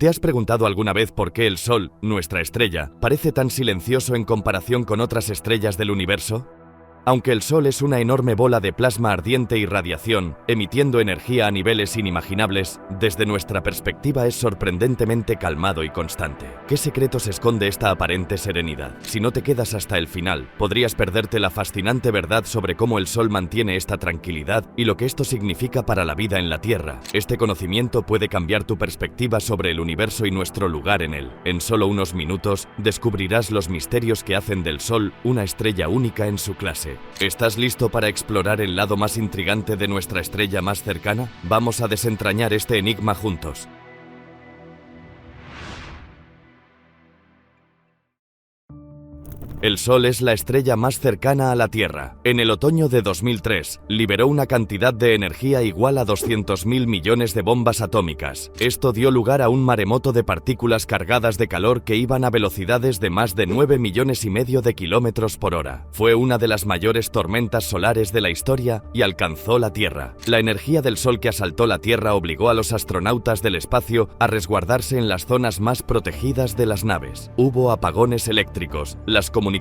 ¿Te has preguntado alguna vez por qué el Sol, nuestra estrella, parece tan silencioso en comparación con otras estrellas del universo? Aunque el Sol es una enorme bola de plasma ardiente y radiación, emitiendo energía a niveles inimaginables, desde nuestra perspectiva es sorprendentemente calmado y constante. ¿Qué secretos esconde esta aparente serenidad? Si no te quedas hasta el final, podrías perderte la fascinante verdad sobre cómo el Sol mantiene esta tranquilidad y lo que esto significa para la vida en la Tierra. Este conocimiento puede cambiar tu perspectiva sobre el universo y nuestro lugar en él. En solo unos minutos, descubrirás los misterios que hacen del Sol una estrella única en su clase. ¿Estás listo para explorar el lado más intrigante de nuestra estrella más cercana? Vamos a desentrañar este enigma juntos. El Sol es la estrella más cercana a la Tierra. En el otoño de 2003, liberó una cantidad de energía igual a 200.000 millones de bombas atómicas. Esto dio lugar a un maremoto de partículas cargadas de calor que iban a velocidades de más de 9,5 millones de kilómetros por hora. Fue una de las mayores tormentas solares de la historia y alcanzó la Tierra. La energía del Sol que asaltó la Tierra obligó a los astronautas del espacio a resguardarse en las zonas más protegidas de las naves. Hubo apagones eléctricos, las comunicaciones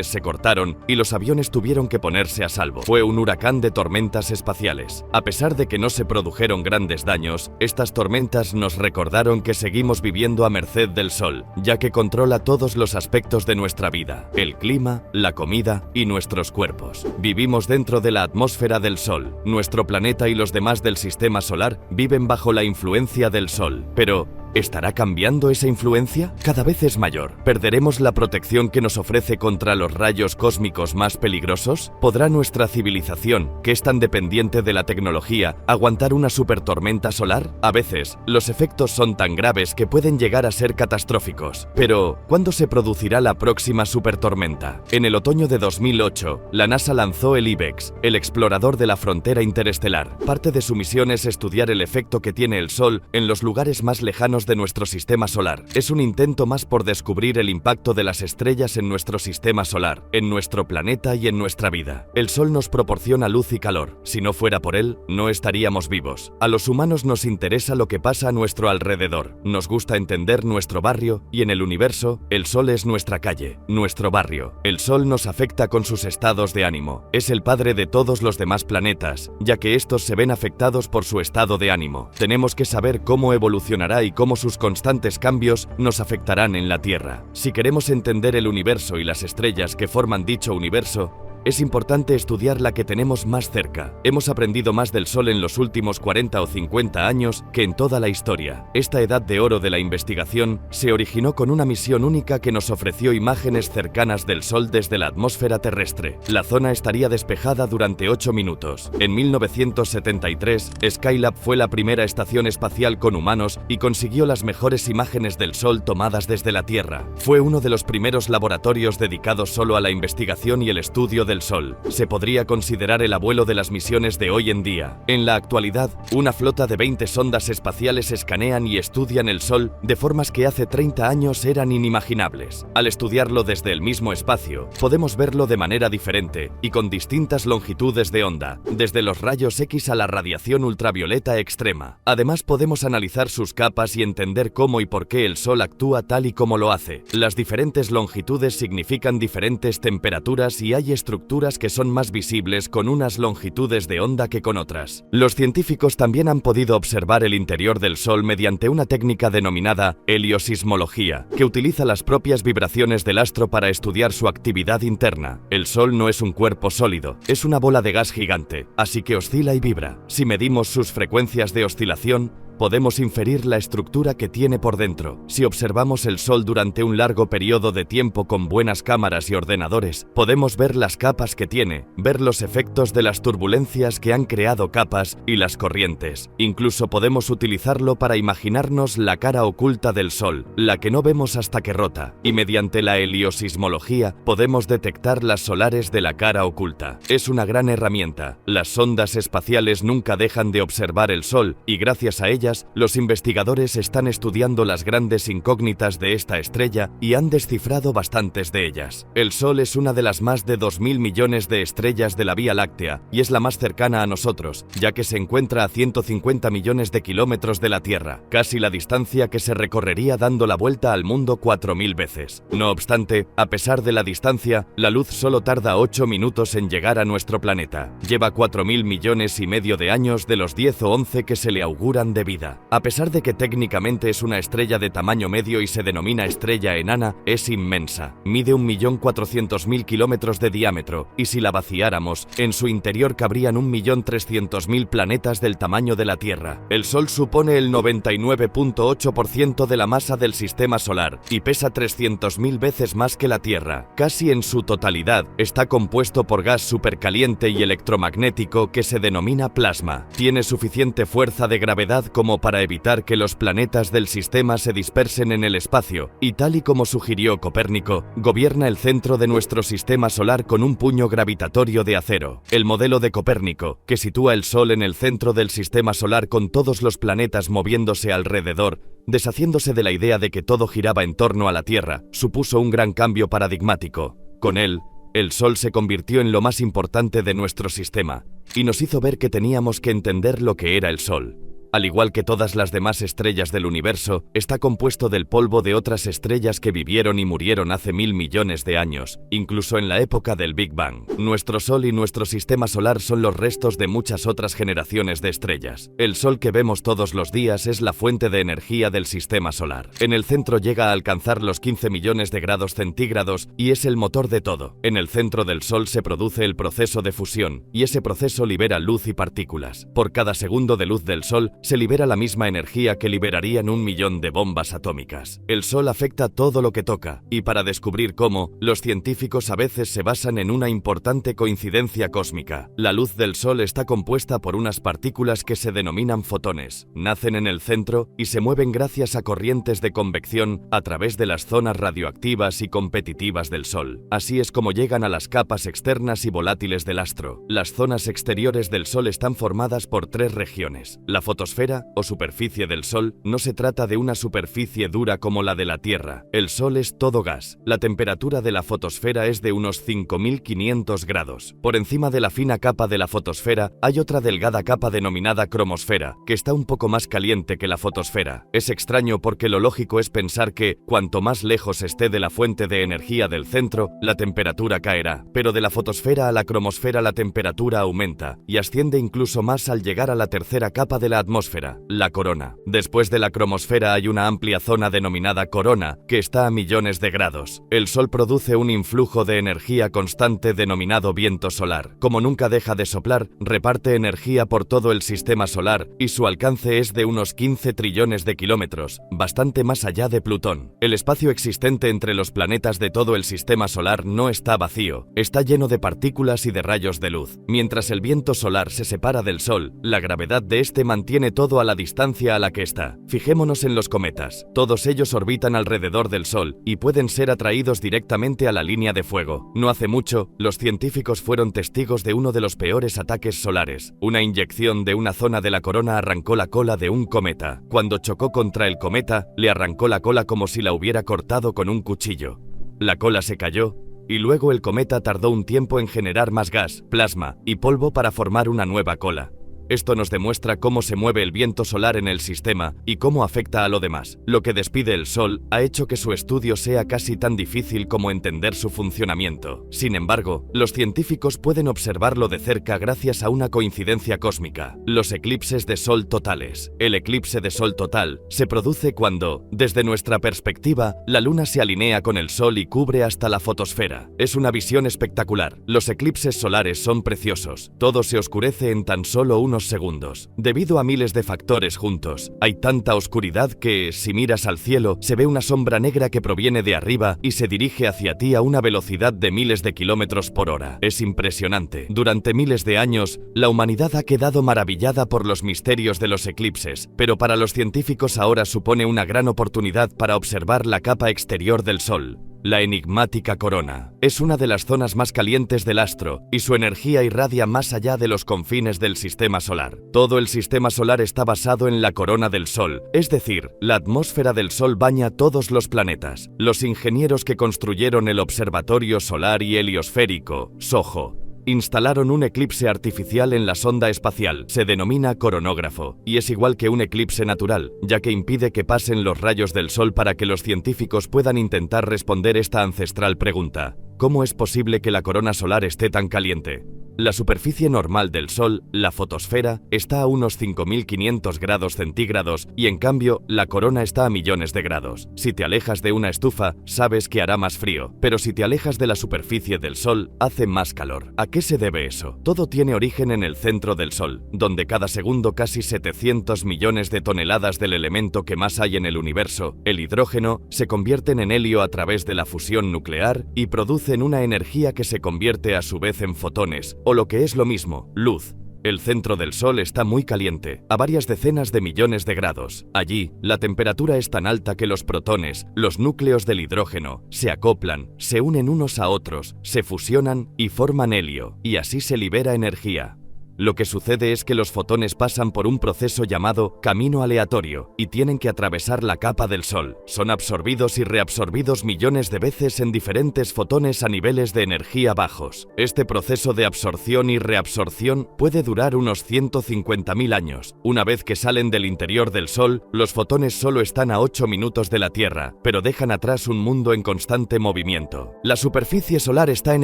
se cortaron y los aviones tuvieron que ponerse a salvo. Fue un huracán de tormentas espaciales. A pesar de que no se produjeron grandes daños, estas tormentas nos recordaron que seguimos viviendo a merced del Sol, ya que controla todos los aspectos de nuestra vida: el clima, la comida y nuestros cuerpos. Vivimos dentro de la atmósfera del Sol. Nuestro planeta y los demás del sistema solar viven bajo la influencia del Sol. Pero ¿estará cambiando esa influencia? Cada vez es mayor. ¿Perderemos la protección que nos ofrece contra los rayos cósmicos más peligrosos? ¿Podrá nuestra civilización, que es tan dependiente de la tecnología, aguantar una supertormenta solar? A veces, los efectos son tan graves que pueden llegar a ser catastróficos. Pero, ¿cuándo se producirá la próxima supertormenta? En el otoño de 2008, la NASA lanzó el IBEX, el explorador de la frontera interestelar. Parte de su misión es estudiar el efecto que tiene el Sol en los lugares más lejanos de nuestro sistema solar. Es un intento más por descubrir el impacto de las estrellas en nuestro sistema solar, en nuestro planeta y en nuestra vida. El Sol nos proporciona luz y calor. Si no fuera por él, no estaríamos vivos. A los humanos nos interesa lo que pasa a nuestro alrededor. Nos gusta entender nuestro barrio y en el universo, el Sol es nuestra calle, nuestro barrio. El Sol nos afecta con sus estados de ánimo. Es el padre de todos los demás planetas, ya que estos se ven afectados por su estado de ánimo. Tenemos que saber cómo evolucionará y cómo sus constantes cambios nos afectarán en la Tierra. Si queremos entender el universo y las estrellas que forman dicho universo, es importante estudiar la que tenemos más cerca. Hemos aprendido más del Sol en los últimos 40 o 50 años que en toda la historia. Esta edad de oro de la investigación se originó con una misión única que nos ofreció imágenes cercanas del Sol desde la atmósfera terrestre. La zona estaría despejada durante 8 minutos. En 1973, Skylab fue la primera estación espacial con humanos y consiguió las mejores imágenes del Sol tomadas desde la Tierra. Fue uno de los primeros laboratorios dedicados solo a la investigación y el estudio del Sol. Se podría considerar el abuelo de las misiones de hoy en día. En la actualidad, una flota de 20 sondas espaciales escanean y estudian el Sol de formas que hace 30 años eran inimaginables. Al estudiarlo desde el mismo espacio, podemos verlo de manera diferente y con distintas longitudes de onda, desde los rayos X a la radiación ultravioleta extrema. Además, podemos analizar sus capas y entender cómo y por qué el Sol actúa tal y como lo hace. Las diferentes longitudes significan diferentes temperaturas y hay estructuras que son más visibles con unas longitudes de onda que con otras. Los científicos también han podido observar el interior del Sol mediante una técnica denominada heliosismología, que utiliza las propias vibraciones del astro para estudiar su actividad interna. El Sol no es un cuerpo sólido, es una bola de gas gigante, así que oscila y vibra. Si medimos sus frecuencias de oscilación, podemos inferir la estructura que tiene por dentro. Si observamos el Sol durante un largo periodo de tiempo con buenas cámaras y ordenadores, podemos ver las capas que tiene, ver los efectos de las turbulencias que han creado capas y las corrientes. Incluso podemos utilizarlo para imaginarnos la cara oculta del Sol, la que no vemos hasta que rota, y mediante la heliosismología podemos detectar las solares de la cara oculta. Es una gran herramienta. Las sondas espaciales nunca dejan de observar el Sol y gracias a ella estrellas, los investigadores están estudiando las grandes incógnitas de esta estrella y han descifrado bastantes de ellas. El Sol es una de las más de 2.000 millones de estrellas de la Vía Láctea y es la más cercana a nosotros, ya que se encuentra a 150 millones de kilómetros de la Tierra, casi la distancia que se recorrería dando la vuelta al mundo 4.000 veces. No obstante, a pesar de la distancia, la luz solo tarda 8 minutos en llegar a nuestro planeta. Lleva 4.000 millones y medio de años de los 10 o 11 que se le auguran de vida. A pesar de que técnicamente es una estrella de tamaño medio y se denomina estrella enana, es inmensa. Mide 1.400.000 kilómetros de diámetro, y si la vaciáramos, en su interior cabrían 1.300.000 planetas del tamaño de la Tierra. El Sol supone el 99.8% de la masa del sistema solar, y pesa 300.000 veces más que la Tierra. Casi en su totalidad, está compuesto por gas supercaliente y electromagnético que se denomina plasma. Tiene suficiente fuerza de gravedad como para evitar que los planetas del sistema se dispersen en el espacio, y tal y como sugirió Copérnico, gobierna el centro de nuestro sistema solar con un puño gravitatorio de acero. El modelo de Copérnico, que sitúa el Sol en el centro del sistema solar con todos los planetas moviéndose alrededor, deshaciéndose de la idea de que todo giraba en torno a la Tierra, supuso un gran cambio paradigmático. Con él, el Sol se convirtió en lo más importante de nuestro sistema, y nos hizo ver que teníamos que entender lo que era el Sol. Al igual que todas las demás estrellas del universo, está compuesto del polvo de otras estrellas que vivieron y murieron hace 1.000 millones de años, incluso en la época del Big Bang. Nuestro Sol y nuestro sistema solar son los restos de muchas otras generaciones de estrellas. El Sol que vemos todos los días es la fuente de energía del sistema solar. En el centro llega a alcanzar los 15 millones de grados centígrados y es el motor de todo. En el centro del Sol se produce el proceso de fusión, y ese proceso libera luz y partículas. Por cada segundo de luz del Sol, se libera la misma energía que liberarían 1 millón de bombas atómicas. El Sol afecta todo lo que toca, y para descubrir cómo, los científicos a veces se basan en una importante coincidencia cósmica. La luz del Sol está compuesta por unas partículas que se denominan fotones. Nacen en el centro y se mueven gracias a corrientes de convección a través de las zonas radioactivas y competitivas del Sol. Así es como llegan a las capas externas y volátiles del astro. Las zonas exteriores del Sol están formadas por 3 regiones. La fotosfera o superficie del Sol no se trata de una superficie dura como la de la Tierra. El Sol es todo gas. La temperatura de la fotosfera es de unos 5.500 grados. Por encima de la fina capa de la fotosfera hay otra delgada capa denominada cromosfera, que está un poco más caliente que la fotosfera. Es extraño porque lo lógico es pensar que, cuanto más lejos esté de la fuente de energía del centro, la temperatura caerá. Pero de la fotosfera a la cromosfera la temperatura aumenta, y asciende incluso más al llegar a la tercera capa de la atmósfera, la corona. Después de la cromosfera hay una amplia zona denominada corona, que está a millones de grados. El Sol produce un influjo de energía constante denominado viento solar. Como nunca deja de soplar, reparte energía por todo el sistema solar, y su alcance es de unos 15 trillones de kilómetros, bastante más allá de Plutón. El espacio existente entre los planetas de todo el sistema solar no está vacío, está lleno de partículas y de rayos de luz. Mientras el viento solar se separa del Sol, la gravedad de este mantiene todo a la distancia a la que está. Fijémonos en los cometas. Todos ellos orbitan alrededor del Sol y pueden ser atraídos directamente a la línea de fuego. No hace mucho, los científicos fueron testigos de uno de los peores ataques solares. Una inyección de una zona de la corona arrancó la cola de un cometa. Cuando chocó contra el cometa, le arrancó la cola como si la hubiera cortado con un cuchillo. La cola se cayó, y luego el cometa tardó un tiempo en generar más gas, plasma y polvo para formar una nueva cola. Esto nos demuestra cómo se mueve el viento solar en el sistema y cómo afecta a lo demás. Lo que despide el Sol ha hecho que su estudio sea casi tan difícil como entender su funcionamiento. Sin embargo, los científicos pueden observarlo de cerca gracias a una coincidencia cósmica: los eclipses de Sol totales. El eclipse de Sol total se produce cuando, desde nuestra perspectiva, la Luna se alinea con el Sol y cubre hasta la fotosfera. Es una visión espectacular. Los eclipses solares son preciosos. Todo se oscurece en tan solo unos segundos. Debido a miles de factores juntos, hay tanta oscuridad que, si miras al cielo, se ve una sombra negra que proviene de arriba y se dirige hacia ti a una velocidad de miles de kilómetros por hora. Es impresionante. Durante miles de años, la humanidad ha quedado maravillada por los misterios de los eclipses, pero para los científicos ahora supone una gran oportunidad para observar la capa exterior del Sol. La enigmática corona es una de las zonas más calientes del astro y su energía irradia más allá de los confines del sistema solar. Todo el sistema solar está basado en la corona del Sol, es decir, la atmósfera del Sol baña todos los planetas. Los ingenieros que construyeron el Observatorio Solar y Heliosférico, SOHO, instalaron un eclipse artificial en la sonda espacial. Se denomina coronógrafo y es igual que un eclipse natural, ya que impide que pasen los rayos del Sol para que los científicos puedan intentar responder esta ancestral pregunta: ¿cómo es posible que la corona solar esté tan caliente? La superficie normal del Sol, la fotosfera, está a unos 5.500 grados centígrados y en cambio la corona está a millones de grados. Si te alejas de una estufa, sabes que hará más frío, pero si te alejas de la superficie del Sol, hace más calor. ¿A qué se debe eso? Todo tiene origen en el centro del Sol, donde cada segundo casi 700 millones de toneladas del elemento que más hay en el universo, el hidrógeno, se convierten en helio a través de la fusión nuclear y producen una energía que se convierte a su vez en fotones, o lo que es lo mismo, luz. El centro del Sol está muy caliente, a varias decenas de millones de grados. Allí, la temperatura es tan alta que los protones, los núcleos del hidrógeno, se acoplan, se unen unos a otros, se fusionan y forman helio, y así se libera energía. Lo que sucede es que los fotones pasan por un proceso llamado camino aleatorio y tienen que atravesar la capa del Sol. Son absorbidos y reabsorbidos millones de veces en diferentes fotones a niveles de energía bajos. Este proceso de absorción y reabsorción puede durar unos 150.000 años. Una vez que salen del interior del Sol, los fotones solo están a 8 minutos de la Tierra, pero dejan atrás un mundo en constante movimiento. La superficie solar está en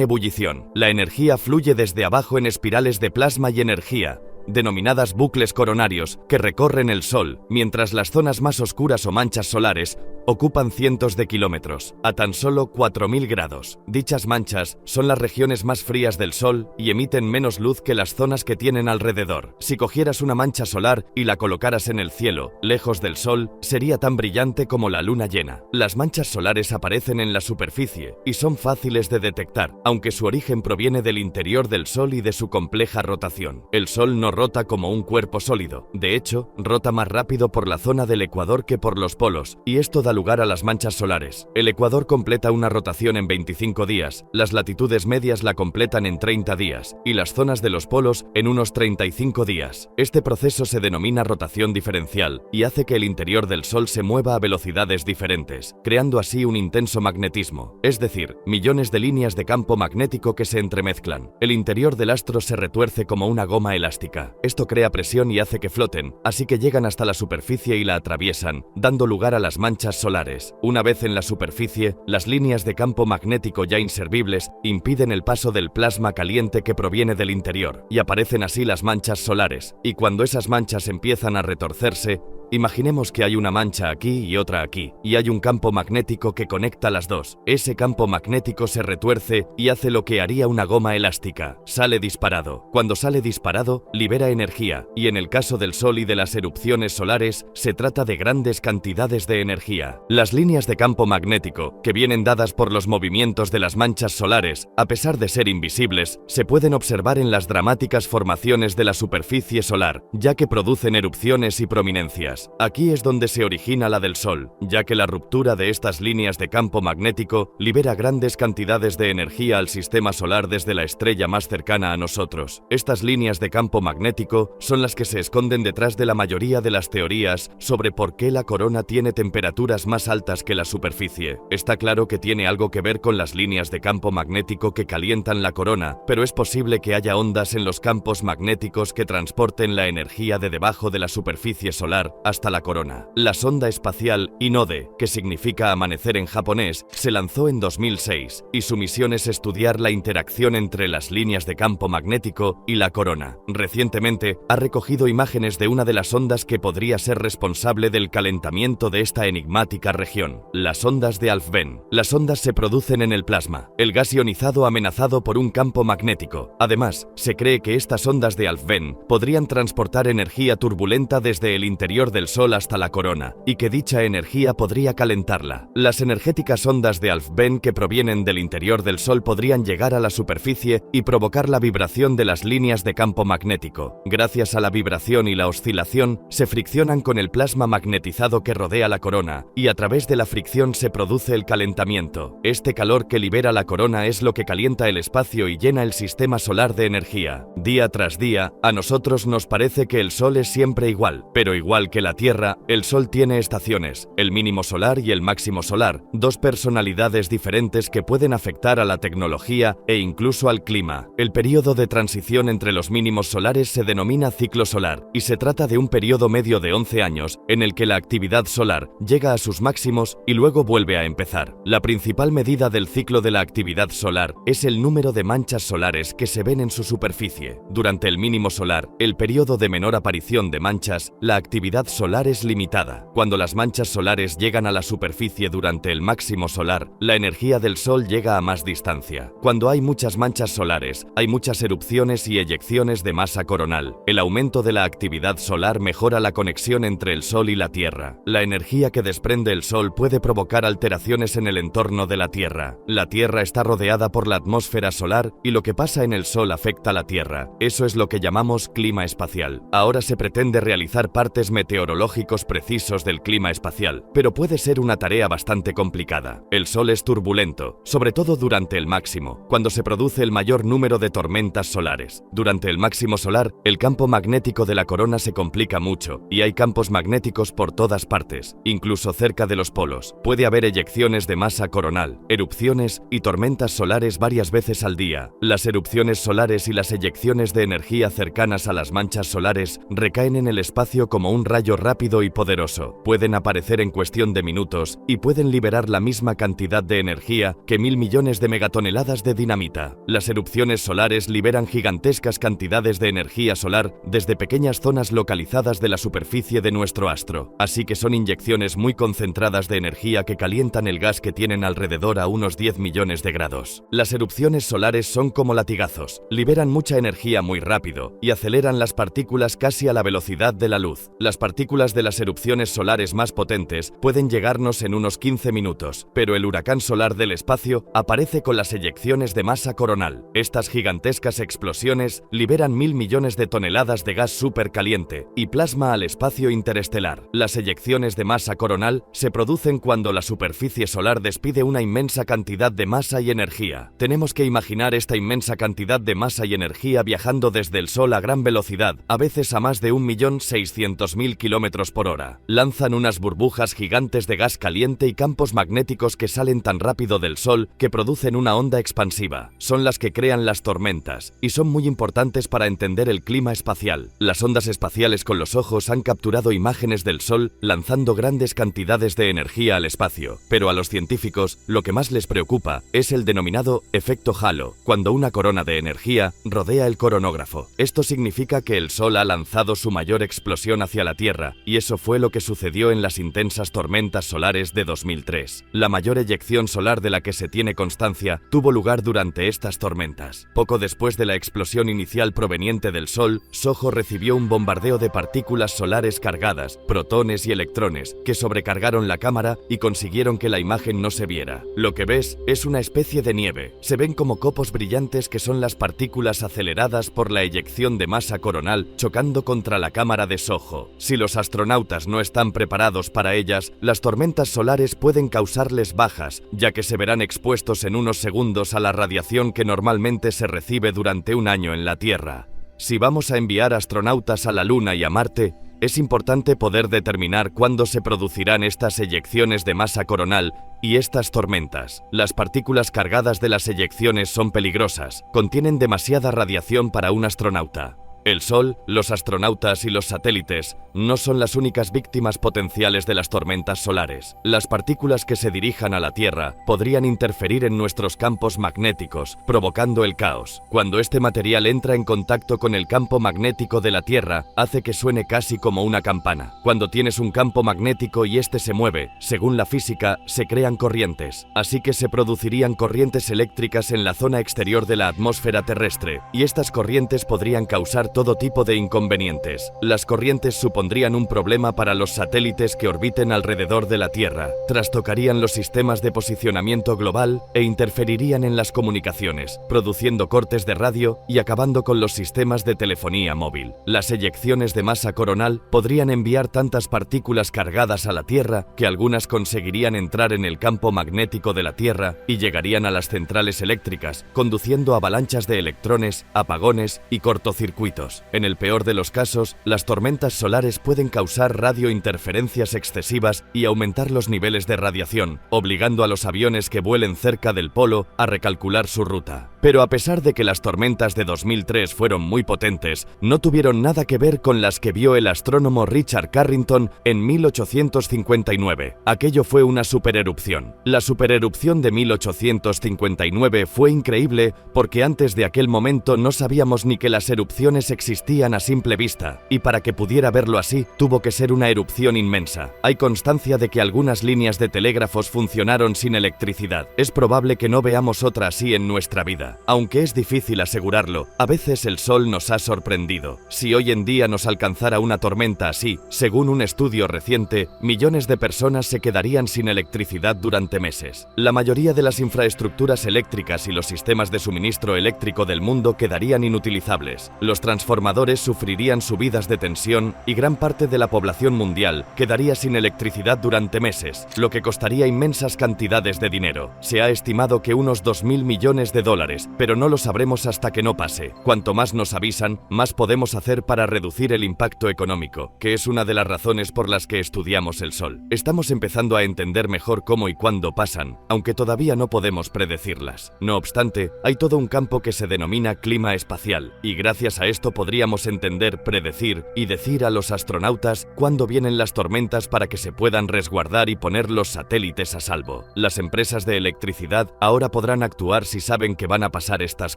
ebullición. La energía fluye desde abajo en espirales de plasma y energía, denominadas bucles coronarios, que recorren el Sol, mientras las zonas más oscuras o manchas solares ocupan cientos de kilómetros, a tan solo 4.000 grados. Dichas manchas son las regiones más frías del Sol y emiten menos luz que las zonas que tienen alrededor. Si cogieras una mancha solar y la colocaras en el cielo, lejos del Sol, sería tan brillante como la luna llena. Las manchas solares aparecen en la superficie y son fáciles de detectar, aunque su origen proviene del interior del Sol y de su compleja rotación. El Sol no rota como un cuerpo sólido. De hecho, rota más rápido por la zona del ecuador que por los polos, y esto da lugar a las manchas solares. El ecuador completa una rotación en 25 días, las latitudes medias la completan en 30 días, y las zonas de los polos en unos 35 días. Este proceso se denomina rotación diferencial, y hace que el interior del Sol se mueva a velocidades diferentes, creando así un intenso magnetismo, es decir, millones de líneas de campo magnético que se entremezclan. El interior del astro se retuerce como una goma elástica. Esto crea presión y hace que floten, así que llegan hasta la superficie y la atraviesan, dando lugar a las manchas solares. Una vez en la superficie, las líneas de campo magnético ya inservibles impiden el paso del plasma caliente que proviene del interior, y aparecen así las manchas solares. Y cuando esas manchas empiezan a retorcerse, imaginemos que hay una mancha aquí y otra aquí, y hay un campo magnético que conecta las dos. Ese campo magnético se retuerce y hace lo que haría una goma elástica. Sale disparado. Cuando sale disparado, libera energía, y en el caso del Sol y de las erupciones solares, se trata de grandes cantidades de energía. Las líneas de campo magnético, que vienen dadas por los movimientos de las manchas solares, a pesar de ser invisibles, se pueden observar en las dramáticas formaciones de la superficie solar, ya que producen erupciones y prominencias. Aquí es donde se origina la del Sol, ya que la ruptura de estas líneas de campo magnético libera grandes cantidades de energía al sistema solar desde la estrella más cercana a nosotros. Estas líneas de campo magnético son las que se esconden detrás de la mayoría de las teorías sobre por qué la corona tiene temperaturas más altas que la superficie. Está claro que tiene algo que ver con las líneas de campo magnético que calientan la corona, pero es posible que haya ondas en los campos magnéticos que transporten la energía de debajo de la superficie solar hasta la corona. La sonda espacial Hinode, que significa amanecer en japonés, se lanzó en 2006 y su misión es estudiar la interacción entre las líneas de campo magnético y la corona. Recientemente ha recogido imágenes de una de las ondas que podría ser responsable del calentamiento de esta enigmática región, las ondas de Alfvén. Las ondas se producen en el plasma, el gas ionizado amenazado por un campo magnético. Además, se cree que estas ondas de Alfvén podrían transportar energía turbulenta desde el interior del Sol hasta la corona, y que dicha energía podría calentarla. Las energéticas ondas de Alfvén que provienen del interior del Sol podrían llegar a la superficie y provocar la vibración de las líneas de campo magnético. Gracias a la vibración y la oscilación, se friccionan con el plasma magnetizado que rodea la corona, y a través de la fricción se produce el calentamiento. Este calor que libera la corona es lo que calienta el espacio y llena el sistema solar de energía. Día tras día, a nosotros nos parece que el Sol es siempre igual, pero igual que la Tierra, el Sol tiene estaciones, el mínimo solar y el máximo solar, dos personalidades diferentes que pueden afectar a la tecnología e incluso al clima. El periodo de transición entre los mínimos solares se denomina ciclo solar, y se trata de un periodo medio de 11 años en el que la actividad solar llega a sus máximos y luego vuelve a empezar. La principal medida del ciclo de la actividad solar es el número de manchas solares que se ven en su superficie. Durante el mínimo solar, el periodo de menor aparición de manchas, la actividad solar es limitada. Cuando las manchas solares llegan a la superficie durante el máximo solar, la energía del Sol llega a más distancia. Cuando hay muchas manchas solares, hay muchas erupciones y eyecciones de masa coronal. El aumento de la actividad solar mejora la conexión entre el Sol y la Tierra. La energía que desprende el Sol puede provocar alteraciones en el entorno de la Tierra. La Tierra está rodeada por la atmósfera solar y lo que pasa en el Sol afecta a la Tierra. Eso es lo que llamamos clima espacial. Ahora se pretende realizar partes meteorológicos precisos del clima espacial, pero puede ser una tarea bastante complicada. El Sol es turbulento, sobre todo durante el máximo, cuando se produce el mayor número de tormentas solares. Durante el máximo solar, el campo magnético de la corona se complica mucho, y hay campos magnéticos por todas partes, incluso cerca de los polos. Puede haber eyecciones de masa coronal, erupciones y tormentas solares varias veces al día. Las erupciones solares y las eyecciones de energía cercanas a las manchas solares recaen en el espacio como un rayo rápido y poderoso. Pueden aparecer en cuestión de minutos y pueden liberar la misma cantidad de energía que 1000 millones de megatoneladas de dinamita. Las erupciones solares liberan gigantescas cantidades de energía solar desde pequeñas zonas localizadas de la superficie de nuestro astro, así que son inyecciones muy concentradas de energía que calientan el gas que tienen alrededor a unos 10 millones de grados. Las erupciones solares son como latigazos, liberan mucha energía muy rápido y aceleran las partículas casi a la velocidad de la luz. Las partículas de las erupciones solares más potentes pueden llegarnos en unos 15 minutos, pero el huracán solar del espacio aparece con las eyecciones de masa coronal. Estas gigantescas explosiones liberan 1000 millones de toneladas de gas supercaliente y plasma al espacio interestelar. Las eyecciones de masa coronal se producen cuando la superficie solar despide una inmensa cantidad de masa y energía. Tenemos que imaginar esta inmensa cantidad de masa y energía viajando desde el Sol a gran velocidad, a veces a más de 1.600.000 km por hora. Lanzan unas burbujas gigantes de gas caliente y campos magnéticos que salen tan rápido del Sol que producen una onda expansiva. Son las que crean las tormentas y son muy importantes para entender el clima espacial. Las ondas espaciales con los ojos han capturado imágenes del Sol lanzando grandes cantidades de energía al espacio, pero a los científicos lo que más les preocupa es el denominado efecto halo, cuando una corona de energía rodea el coronógrafo. Esto significa que el Sol ha lanzado su mayor explosión hacia la Tierra, y eso fue lo que sucedió en las intensas tormentas solares de 2003. La mayor eyección solar de la que se tiene constancia tuvo lugar durante estas tormentas. Poco después de la explosión inicial proveniente del Sol, SOHO recibió un bombardeo de partículas solares cargadas, protones y electrones, que sobrecargaron la cámara y consiguieron que la imagen no se viera. Lo que ves es una especie de nieve. Se ven como copos brillantes que son las partículas aceleradas por la eyección de masa coronal chocando contra la cámara de SOHO. Si los astronautas no están preparados para ellas, las tormentas solares pueden causarles bajas, ya que se verán expuestos en unos segundos a la radiación que normalmente se recibe durante un año en la Tierra. Si vamos a enviar astronautas a la Luna y a Marte, es importante poder determinar cuándo se producirán estas eyecciones de masa coronal y estas tormentas. Las partículas cargadas de las eyecciones son peligrosas, contienen demasiada radiación para un astronauta. El Sol, los astronautas y los satélites no son las únicas víctimas potenciales de las tormentas solares. Las partículas que se dirijan a la Tierra podrían interferir en nuestros campos magnéticos, provocando el caos. Cuando este material entra en contacto con el campo magnético de la Tierra, hace que suene casi como una campana. Cuando tienes un campo magnético y este se mueve, según la física, se crean corrientes. Así que se producirían corrientes eléctricas en la zona exterior de la atmósfera terrestre, y estas corrientes podrían causar todo tipo de inconvenientes. Las corrientes supondrían un problema para los satélites que orbiten alrededor de la Tierra, trastocarían los sistemas de posicionamiento global e interferirían en las comunicaciones, produciendo cortes de radio y acabando con los sistemas de telefonía móvil. Las eyecciones de masa coronal podrían enviar tantas partículas cargadas a la Tierra que algunas conseguirían entrar en el campo magnético de la Tierra y llegarían a las centrales eléctricas, conduciendo a avalanchas de electrones, apagones y cortocircuitos. En el peor de los casos, las tormentas solares pueden causar radiointerferencias excesivas y aumentar los niveles de radiación, obligando a los aviones que vuelen cerca del polo a recalcular su ruta. Pero a pesar de que las tormentas de 2003 fueron muy potentes, no tuvieron nada que ver con las que vio el astrónomo Richard Carrington en 1859. Aquello fue una supererupción. La supererupción de 1859 fue increíble porque antes de aquel momento no sabíamos ni que las erupciones existían a simple vista, y para que pudiera verlo así, tuvo que ser una erupción inmensa. Hay constancia de que algunas líneas de telégrafos funcionaron sin electricidad. Es probable que no veamos otra así en nuestra vida. Aunque es difícil asegurarlo, a veces el Sol nos ha sorprendido. Si hoy en día nos alcanzara una tormenta así, según un estudio reciente, millones de personas se quedarían sin electricidad durante meses. La mayoría de las infraestructuras eléctricas y los sistemas de suministro eléctrico del mundo quedarían inutilizables. Los transformadores sufrirían subidas de tensión y gran parte de la población mundial quedaría sin electricidad durante meses, lo que costaría inmensas cantidades de dinero. Se ha estimado que unos 2.000 millones de dólares, pero no lo sabremos hasta que no pase. Cuanto más nos avisan, más podemos hacer para reducir el impacto económico, que es una de las razones por las que estudiamos el Sol. Estamos empezando a entender mejor cómo y cuándo pasan, aunque todavía no podemos predecirlas. No obstante, hay todo un campo que se denomina clima espacial, y gracias a esto podríamos entender, predecir y decir a los astronautas cuándo vienen las tormentas para que se puedan resguardar y poner los satélites a salvo. Las empresas de electricidad ahora podrán actuar si saben que van a pasar estas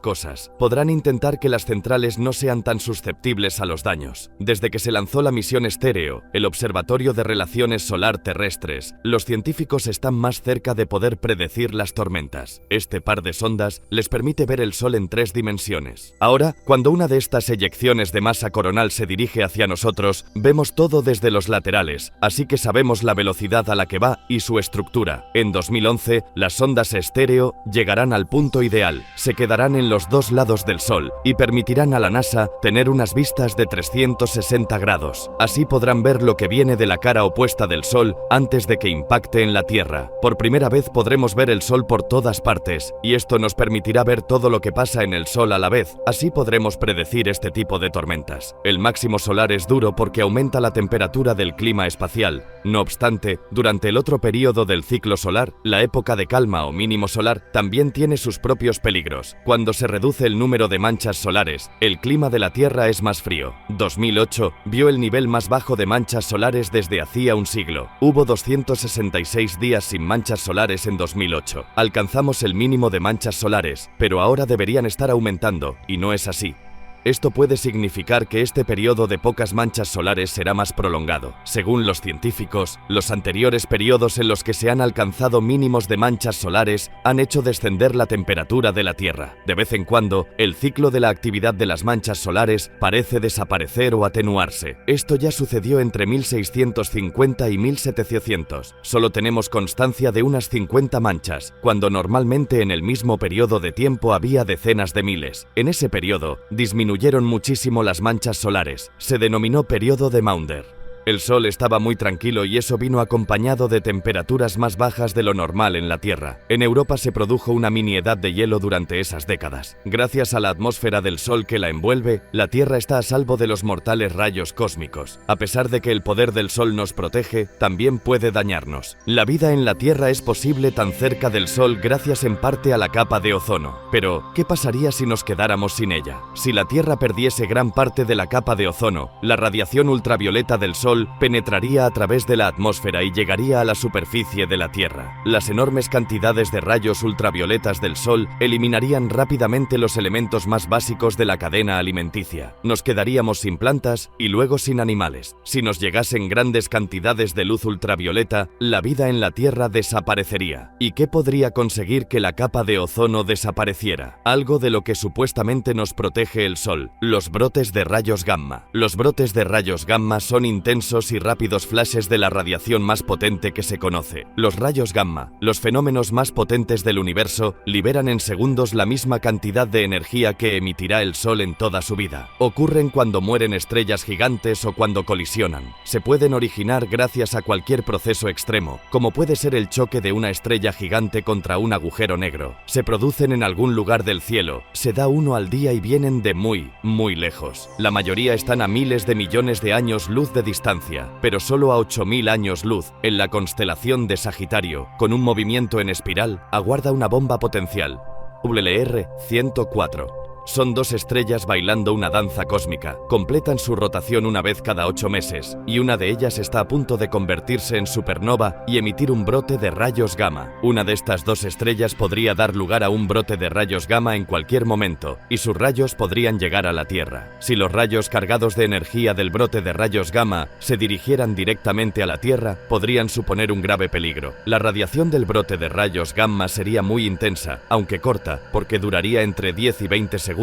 cosas. Podrán intentar que las centrales no sean tan susceptibles a los daños. Desde que se lanzó la misión Estéreo, el Observatorio de Relaciones Solar Terrestres, los científicos están más cerca de poder predecir las tormentas. Este par de sondas les permite ver el Sol en 3 dimensiones. Ahora, cuando una de estas eyecciones de masa coronal se dirige hacia nosotros, vemos todo desde los laterales, así que sabemos la velocidad a la que va y su estructura. En 2011, las sondas Estéreo llegarán al punto ideal, se quedarán en los 2 lados del Sol y permitirán a la NASA tener unas vistas de 360 grados. Así podrán ver lo que viene de la cara opuesta del Sol antes de que impacte en la Tierra. Por primera vez podremos ver el Sol por todas partes, y esto nos permitirá ver todo lo que pasa en el Sol a la vez. Así podremos predecir este tipo de tormentas. El máximo solar es duro porque aumenta la temperatura del clima espacial. No obstante, durante el otro período del ciclo solar, la época de calma o mínimo solar también tiene sus propios peligros. Cuando se reduce el número de manchas solares, el clima de la Tierra es más frío. 2008 vio el nivel más bajo de manchas solares desde hacía un siglo. Hubo 266 días sin manchas solares en 2008. Alcanzamos el mínimo de manchas solares, pero ahora deberían estar aumentando, y no es así. Esto puede significar que este periodo de pocas manchas solares será más prolongado. Según los científicos, los anteriores periodos en los que se han alcanzado mínimos de manchas solares han hecho descender la temperatura de la Tierra. De vez en cuando, el ciclo de la actividad de las manchas solares parece desaparecer o atenuarse. Esto ya sucedió entre 1650 y 1700. Solo tenemos constancia de unas 50 manchas, cuando normalmente en el mismo periodo de tiempo había decenas de miles. En ese periodo, disminuyeron muchísimo las manchas solares. Se denominó periodo de Maunder. El Sol estaba muy tranquilo y eso vino acompañado de temperaturas más bajas de lo normal en la Tierra. En Europa se produjo una mini edad de hielo durante esas décadas. Gracias a la atmósfera del Sol que la envuelve, la Tierra está a salvo de los mortales rayos cósmicos. A pesar de que el poder del Sol nos protege, también puede dañarnos. La vida en la Tierra es posible tan cerca del Sol gracias en parte a la capa de ozono. Pero, ¿qué pasaría si nos quedáramos sin ella? Si la Tierra perdiese gran parte de la capa de ozono, la radiación ultravioleta del Sol Sol penetraría a través de la atmósfera y llegaría a la superficie de la Tierra. Las enormes cantidades de rayos ultravioletas del Sol eliminarían rápidamente los elementos más básicos de la cadena alimenticia. Nos quedaríamos sin plantas y luego sin animales. Si nos llegasen grandes cantidades de luz ultravioleta, la vida en la Tierra desaparecería. ¿Y qué podría conseguir que la capa de ozono desapareciera? Algo de lo que supuestamente nos protege el Sol: los brotes de rayos gamma. Los brotes de rayos gamma son intensos y rápidos flashes de la radiación más potente que se conoce. Los rayos gamma, los fenómenos más potentes del universo, liberan en segundos la misma cantidad de energía que emitirá el Sol en toda su vida. Ocurren cuando mueren estrellas gigantes o cuando colisionan. Se pueden originar gracias a cualquier proceso extremo, como puede ser el choque de una estrella gigante contra un agujero negro. Se producen en algún lugar del cielo, se da uno al día y vienen de muy, muy lejos. La mayoría están a miles de millones de años luz de distancia, pero solo a 8000 años luz, en la constelación de Sagitario, con un movimiento en espiral, aguarda una bomba potencial. WLR 104. Son dos estrellas bailando una danza cósmica. Completan su rotación una vez cada 8 meses, y una de ellas está a punto de convertirse en supernova y emitir un brote de rayos gamma. Una de estas dos estrellas podría dar lugar a un brote de rayos gamma en cualquier momento, y sus rayos podrían llegar a la Tierra. Si los rayos cargados de energía del brote de rayos gamma se dirigieran directamente a la Tierra, podrían suponer un grave peligro. La radiación del brote de rayos gamma sería muy intensa, aunque corta, porque duraría entre 10 y 20 segundos,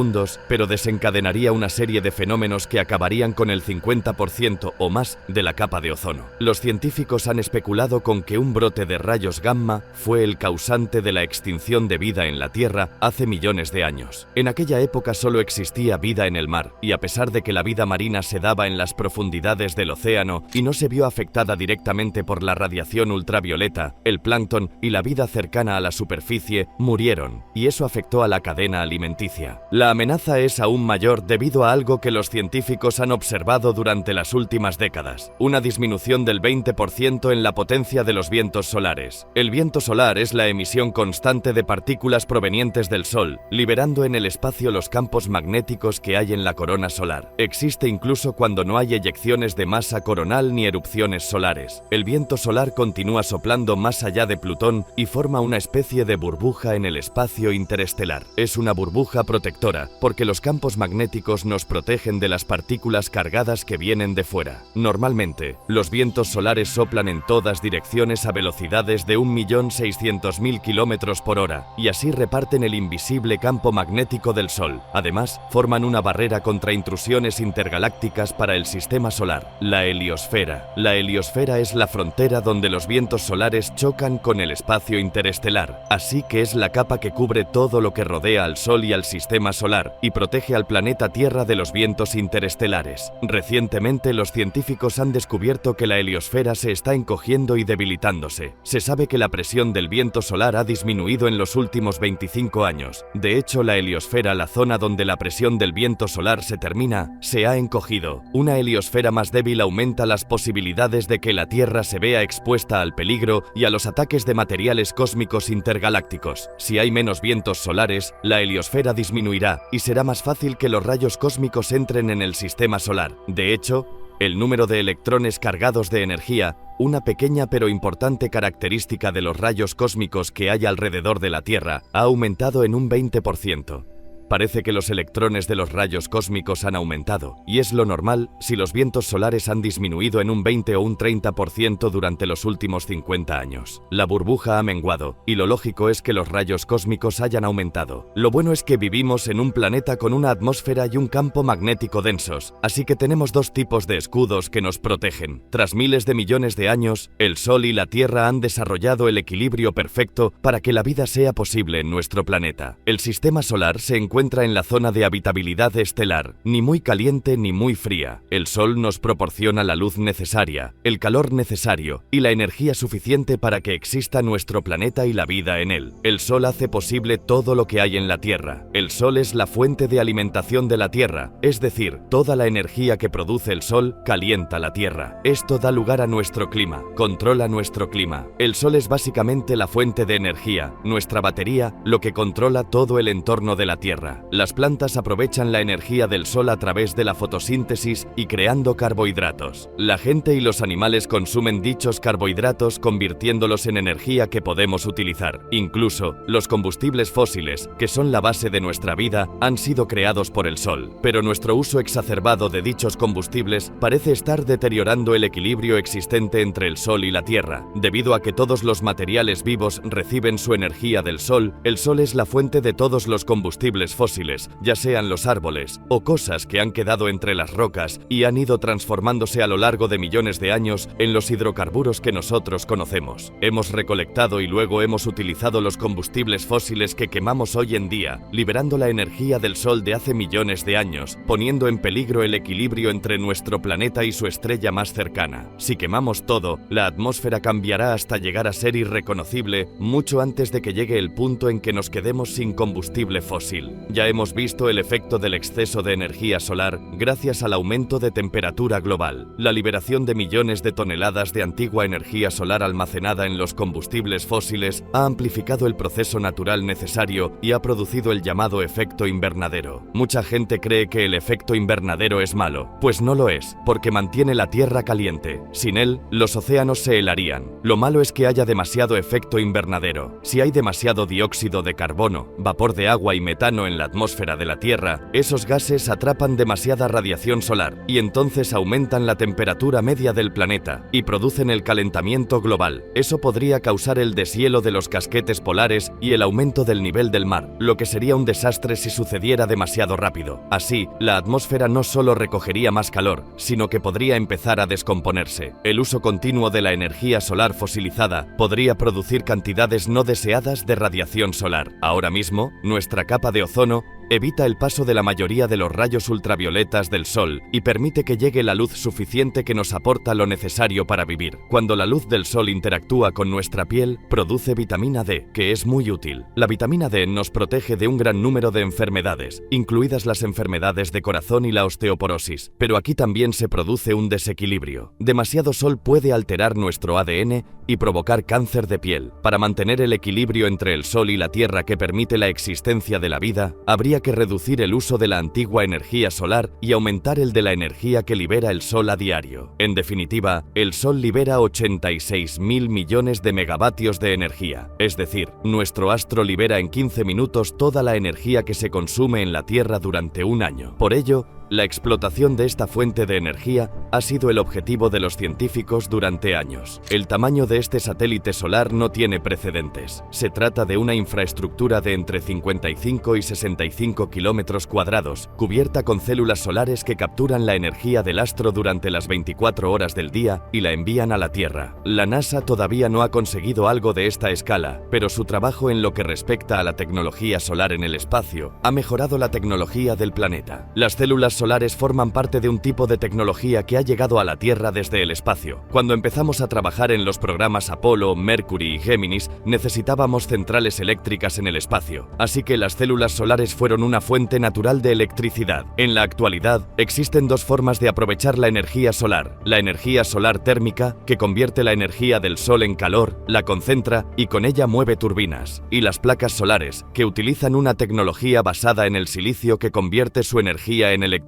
pero desencadenaría una serie de fenómenos que acabarían con el 50% o más de la capa de ozono. Los científicos han especulado con que un brote de rayos gamma fue el causante de la extinción de vida en la Tierra hace millones de años. En aquella época solo existía vida en el mar, y a pesar de que la vida marina se daba en las profundidades del océano y no se vio afectada directamente por la radiación ultravioleta, el plancton y la vida cercana a la superficie murieron, y eso afectó a la cadena alimenticia. La amenaza es aún mayor debido a algo que los científicos han observado durante las últimas décadas: una disminución del 20% en la potencia de los vientos solares. El viento solar es la emisión constante de partículas provenientes del Sol, liberando en el espacio los campos magnéticos que hay en la corona solar. Existe incluso cuando no hay eyecciones de masa coronal ni erupciones solares. El viento solar continúa soplando más allá de Plutón y forma una especie de burbuja en el espacio interestelar. Es una burbuja protectora, porque los campos magnéticos nos protegen de las partículas cargadas que vienen de fuera. Normalmente, los vientos solares soplan en todas direcciones a velocidades de 1.600.000 km por hora, y así reparten el invisible campo magnético del Sol. Además, forman una barrera contra intrusiones intergalácticas para el sistema solar: la heliosfera. La heliosfera es la frontera donde los vientos solares chocan con el espacio interestelar, así que es la capa que cubre todo lo que rodea al Sol y al sistema solar, y protege al planeta Tierra de los vientos interestelares. Recientemente, los científicos han descubierto que la heliosfera se está encogiendo y debilitándose. Se sabe que la presión del viento solar ha disminuido en los últimos 25 años. De hecho, la heliosfera, la zona donde la presión del viento solar se termina, se ha encogido. Una heliosfera más débil aumenta las posibilidades de que la Tierra se vea expuesta al peligro y a los ataques de materiales cósmicos intergalácticos. Si hay menos vientos solares, la heliosfera disminuirá y será más fácil que los rayos cósmicos entren en el sistema solar. De hecho, el número de electrones cargados de energía, una pequeña pero importante característica de los rayos cósmicos que hay alrededor de la Tierra, ha aumentado en un 20%. Parece que los electrones de los rayos cósmicos han aumentado, y es lo normal si los vientos solares han disminuido en un 20 o un 30% durante los últimos 50 años. La burbuja ha menguado, y lo lógico es que los rayos cósmicos hayan aumentado. Lo bueno es que vivimos en un planeta con una atmósfera y un campo magnético densos, así que tenemos dos tipos de escudos que nos protegen. Tras miles de millones de años, el Sol y la Tierra han desarrollado el equilibrio perfecto para que la vida sea posible en nuestro planeta. El sistema solar se encuentra en la zona de habitabilidad estelar, ni muy caliente ni muy fría. El Sol nos proporciona la luz necesaria, el calor necesario y la energía suficiente para que exista nuestro planeta y la vida en él. El Sol hace posible todo lo que hay en la Tierra. El Sol es la fuente de alimentación de la Tierra, es decir, toda la energía que produce el Sol calienta la Tierra. Esto da lugar a nuestro clima, controla nuestro clima. El Sol es básicamente la fuente de energía, nuestra batería, lo que controla todo el entorno de la Tierra. Tierra. Las plantas aprovechan la energía del sol a través de la fotosíntesis y creando carbohidratos. La gente y los animales consumen dichos carbohidratos convirtiéndolos en energía que podemos utilizar. Incluso, los combustibles fósiles, que son la base de nuestra vida, han sido creados por el sol. Pero nuestro uso exacerbado de dichos combustibles parece estar deteriorando el equilibrio existente entre el sol y la Tierra. Debido a que todos los materiales vivos reciben su energía del sol, el sol es la fuente de todos los combustibles fósiles, ya sean los árboles o cosas que han quedado entre las rocas y han ido transformándose a lo largo de millones de años en los hidrocarburos que nosotros conocemos. Hemos recolectado y luego hemos utilizado los combustibles fósiles que quemamos hoy en día, liberando la energía del sol de hace millones de años, poniendo en peligro el equilibrio entre nuestro planeta y su estrella más cercana. Si quemamos todo, la atmósfera cambiará hasta llegar a ser irreconocible mucho antes de que llegue el punto en que nos quedemos sin combustible fósil. Ya hemos visto el efecto del exceso de energía solar gracias al aumento de temperatura global. La liberación de millones de toneladas de antigua energía solar almacenada en los combustibles fósiles ha amplificado el proceso natural necesario y ha producido el llamado efecto invernadero. Mucha gente cree que el efecto invernadero es malo, pues no lo es, porque mantiene la Tierra caliente. Sin él, los océanos se helarían. Lo malo es que haya demasiado efecto invernadero. Si hay demasiado dióxido de carbono, vapor de agua y metano en la atmósfera de la Tierra, esos gases atrapan demasiada radiación solar y entonces aumentan la temperatura media del planeta y producen el calentamiento global. Eso podría causar el deshielo de los casquetes polares y el aumento del nivel del mar, lo que sería un desastre si sucediera demasiado rápido. Así, la atmósfera no solo recogería más calor, sino que podría empezar a descomponerse. El uso continuo de la energía solar fosilizada podría producir cantidades no deseadas de radiación solar. Ahora mismo, nuestra capa de ozono evita el paso de la mayoría de los rayos ultravioletas del sol y permite que llegue la luz suficiente que nos aporta lo necesario para vivir. Cuando la luz del sol interactúa con nuestra piel, produce vitamina D, que es muy útil. La vitamina D nos protege de un gran número de enfermedades, incluidas las enfermedades de corazón y la osteoporosis. Pero aquí también se produce un desequilibrio. Demasiado sol puede alterar nuestro ADN y provocar cáncer de piel. Para mantener el equilibrio entre el sol y la tierra que permite la existencia de la vida, habría que reducir el uso de la antigua energía solar y aumentar el de la energía que libera el sol a diario. En definitiva, el sol libera 86.000 millones de megavatios de energía. Es decir, nuestro astro libera en 15 minutos toda la energía que se consume en la Tierra durante un año. Por ello, la explotación de esta fuente de energía ha sido el objetivo de los científicos durante años. El tamaño de este satélite solar no tiene precedentes. Se trata de una infraestructura de entre 55 y 65 kilómetros cuadrados, cubierta con células solares que capturan la energía del astro durante las 24 horas del día y la envían a la Tierra. La NASA todavía no ha conseguido algo de esta escala, pero su trabajo en lo que respecta a la tecnología solar en el espacio ha mejorado la tecnología del planeta. Las células solares forman parte de un tipo de tecnología que ha llegado a la Tierra desde el espacio. Cuando empezamos a trabajar en los programas Apolo, Mercury y Géminis, necesitábamos centrales eléctricas en el espacio, así que las células solares fueron una fuente natural de electricidad. En la actualidad, existen dos formas de aprovechar la energía solar: la energía solar térmica, que convierte la energía del sol en calor, la concentra y con ella mueve turbinas, y las placas solares, que utilizan una tecnología basada en el silicio que convierte su energía en electricidad.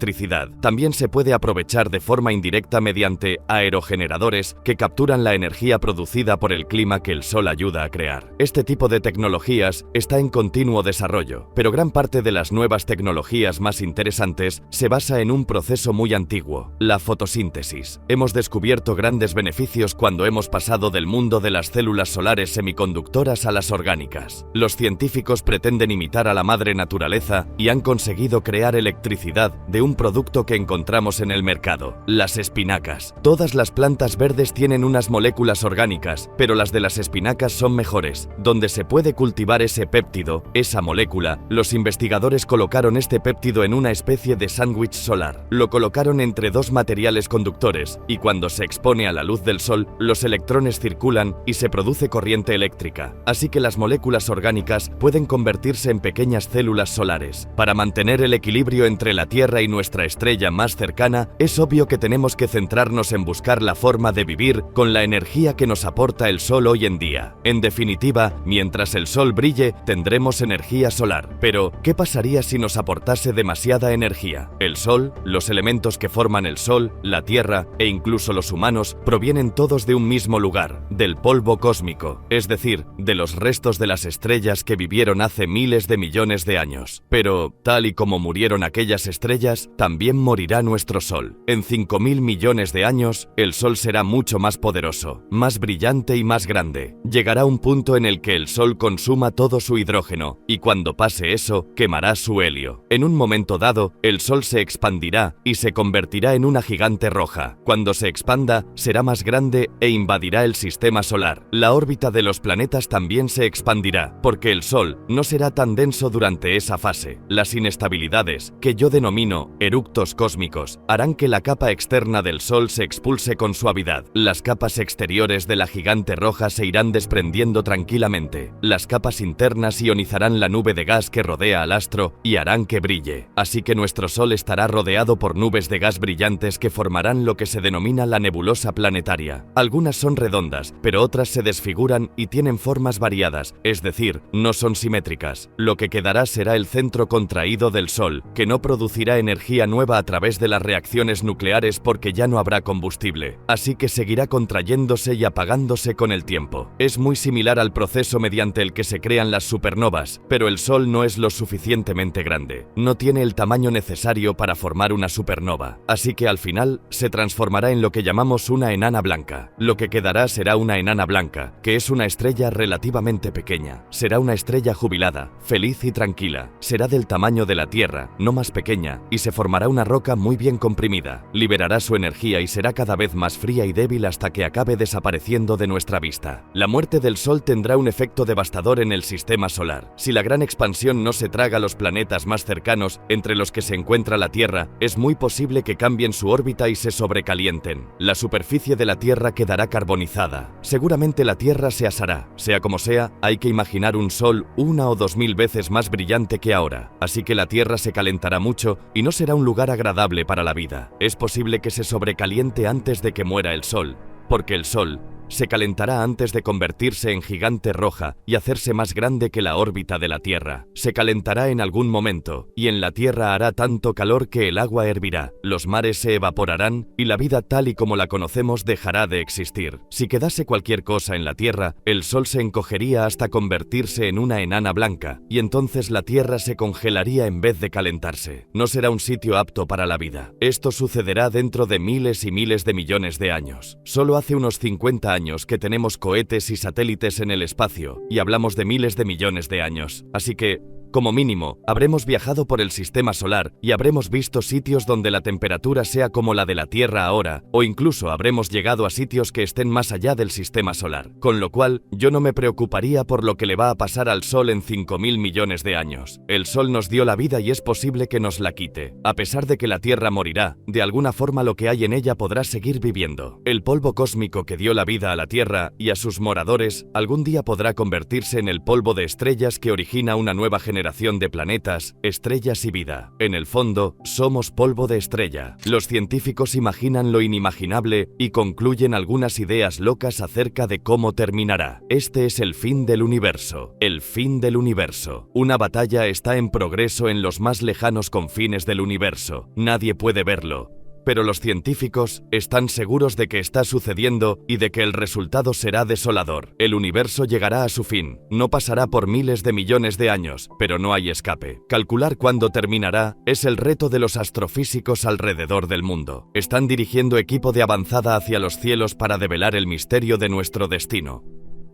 También se puede aprovechar de forma indirecta mediante aerogeneradores que capturan la energía producida por el clima que el sol ayuda a crear. Este tipo de tecnologías está en continuo desarrollo, pero gran parte de las nuevas tecnologías más interesantes se basa en un proceso muy antiguo: la fotosíntesis. Hemos descubierto grandes beneficios cuando hemos pasado del mundo de las células solares semiconductoras a las orgánicas. Los científicos pretenden imitar a la madre naturaleza y han conseguido crear electricidad de un producto que encontramos en el mercado: las espinacas. Todas las plantas verdes tienen unas moléculas orgánicas, pero las de las espinacas son mejores. Donde se puede cultivar ese péptido, esa molécula, los investigadores colocaron este péptido en una especie de sándwich solar. Lo colocaron entre dos materiales conductores y cuando se expone a la luz del sol, los electrones circulan y se produce corriente eléctrica. Así que las moléculas orgánicas pueden convertirse en pequeñas células solares. Para mantener el equilibrio entre la Tierra y nuestra estrella más cercana, es obvio que tenemos que centrarnos en buscar la forma de vivir con la energía que nos aporta el Sol hoy en día. En definitiva, mientras el Sol brille, tendremos energía solar. Pero, ¿qué pasaría si nos aportase demasiada energía? El Sol, los elementos que forman el Sol, la Tierra e incluso los humanos provienen todos de un mismo lugar, del polvo cósmico, es decir, de los restos de las estrellas que vivieron hace miles de millones de años. Pero, tal y como murieron aquellas estrellas, también morirá nuestro Sol. En 5.000 millones de años, el Sol será mucho más poderoso, más brillante y más grande. Llegará un punto en el que el Sol consuma todo su hidrógeno, y cuando pase eso, quemará su helio. En un momento dado, el Sol se expandirá y se convertirá en una gigante roja. Cuando se expanda, será más grande e invadirá el sistema solar. La órbita de los planetas también se expandirá, porque el Sol no será tan denso durante esa fase. Las inestabilidades, que yo denomino eructos cósmicos, harán que la capa externa del Sol se expulse con suavidad. Las capas exteriores de la gigante roja se irán desprendiendo tranquilamente. Las capas internas ionizarán la nube de gas que rodea al astro y harán que brille. Así que nuestro Sol estará rodeado por nubes de gas brillantes que formarán lo que se denomina la nebulosa planetaria. Algunas son redondas, pero otras se desfiguran y tienen formas variadas, es decir, no son simétricas. Lo que quedará será el centro contraído del Sol, que no producirá energía nueva a través de las reacciones nucleares porque ya no habrá combustible. Así que seguirá contrayéndose y apagándose con el tiempo. Es muy similar al proceso mediante el que se crean las supernovas, pero el Sol no es lo suficientemente grande. No tiene el tamaño necesario para formar una supernova. Así que al final se transformará en lo que llamamos una enana blanca. Lo que quedará será una enana blanca, que es una estrella relativamente pequeña. Será una estrella jubilada, feliz y tranquila. Será del tamaño de la Tierra, no más pequeña, y se formará una roca muy bien comprimida. Liberará su energía y será cada vez más fría y débil hasta que acabe desapareciendo de nuestra vista. La muerte del Sol tendrá un efecto devastador en el sistema solar. Si la gran expansión no se traga los planetas más cercanos, entre los que se encuentra la Tierra, es muy posible que cambien su órbita y se sobrecalienten. La superficie de la Tierra quedará carbonizada. Seguramente la Tierra se asará. Sea como sea, hay que imaginar un Sol 1 o 2.000 veces más brillante que ahora. Así que la Tierra se calentará mucho y no será un lugar agradable para la vida. Es posible que se sobrecaliente antes de que muera el Sol, porque el Sol se calentará antes de convertirse en gigante roja y hacerse más grande que la órbita de la Tierra. Se calentará en algún momento, y en la Tierra hará tanto calor que el agua hervirá, los mares se evaporarán y la vida tal y como la conocemos dejará de existir. Si quedase cualquier cosa en la Tierra, el Sol se encogería hasta convertirse en una enana blanca, y entonces la Tierra se congelaría en vez de calentarse. No será un sitio apto para la vida. Esto sucederá dentro de miles y miles de millones de años. Solo hace unos 50 años que tenemos cohetes y satélites en el espacio, y hablamos de miles de millones de años. Así que, como mínimo, habremos viajado por el sistema solar y habremos visto sitios donde la temperatura sea como la de la Tierra ahora, o incluso habremos llegado a sitios que estén más allá del sistema solar. Con lo cual, yo no me preocuparía por lo que le va a pasar al Sol en 5.000 millones de años. El Sol nos dio la vida y es posible que nos la quite. A pesar de que la Tierra morirá, de alguna forma lo que hay en ella podrá seguir viviendo. El polvo cósmico que dio la vida a la Tierra y a sus moradores, algún día podrá convertirse en el polvo de estrellas que origina una nueva generación de planetas, estrellas y vida. En el fondo, somos polvo de estrella. Los científicos imaginan lo inimaginable y concluyen algunas ideas locas acerca de cómo terminará. Este es el fin del universo. El fin del universo. Una batalla está en progreso en los más lejanos confines del universo. Nadie puede verlo, pero los científicos están seguros de que está sucediendo y de que el resultado será desolador. El universo llegará a su fin. No pasará por miles de millones de años, pero no hay escape. Calcular cuándo terminará es el reto de los astrofísicos alrededor del mundo. Están dirigiendo equipo de avanzada hacia los cielos para develar el misterio de nuestro destino.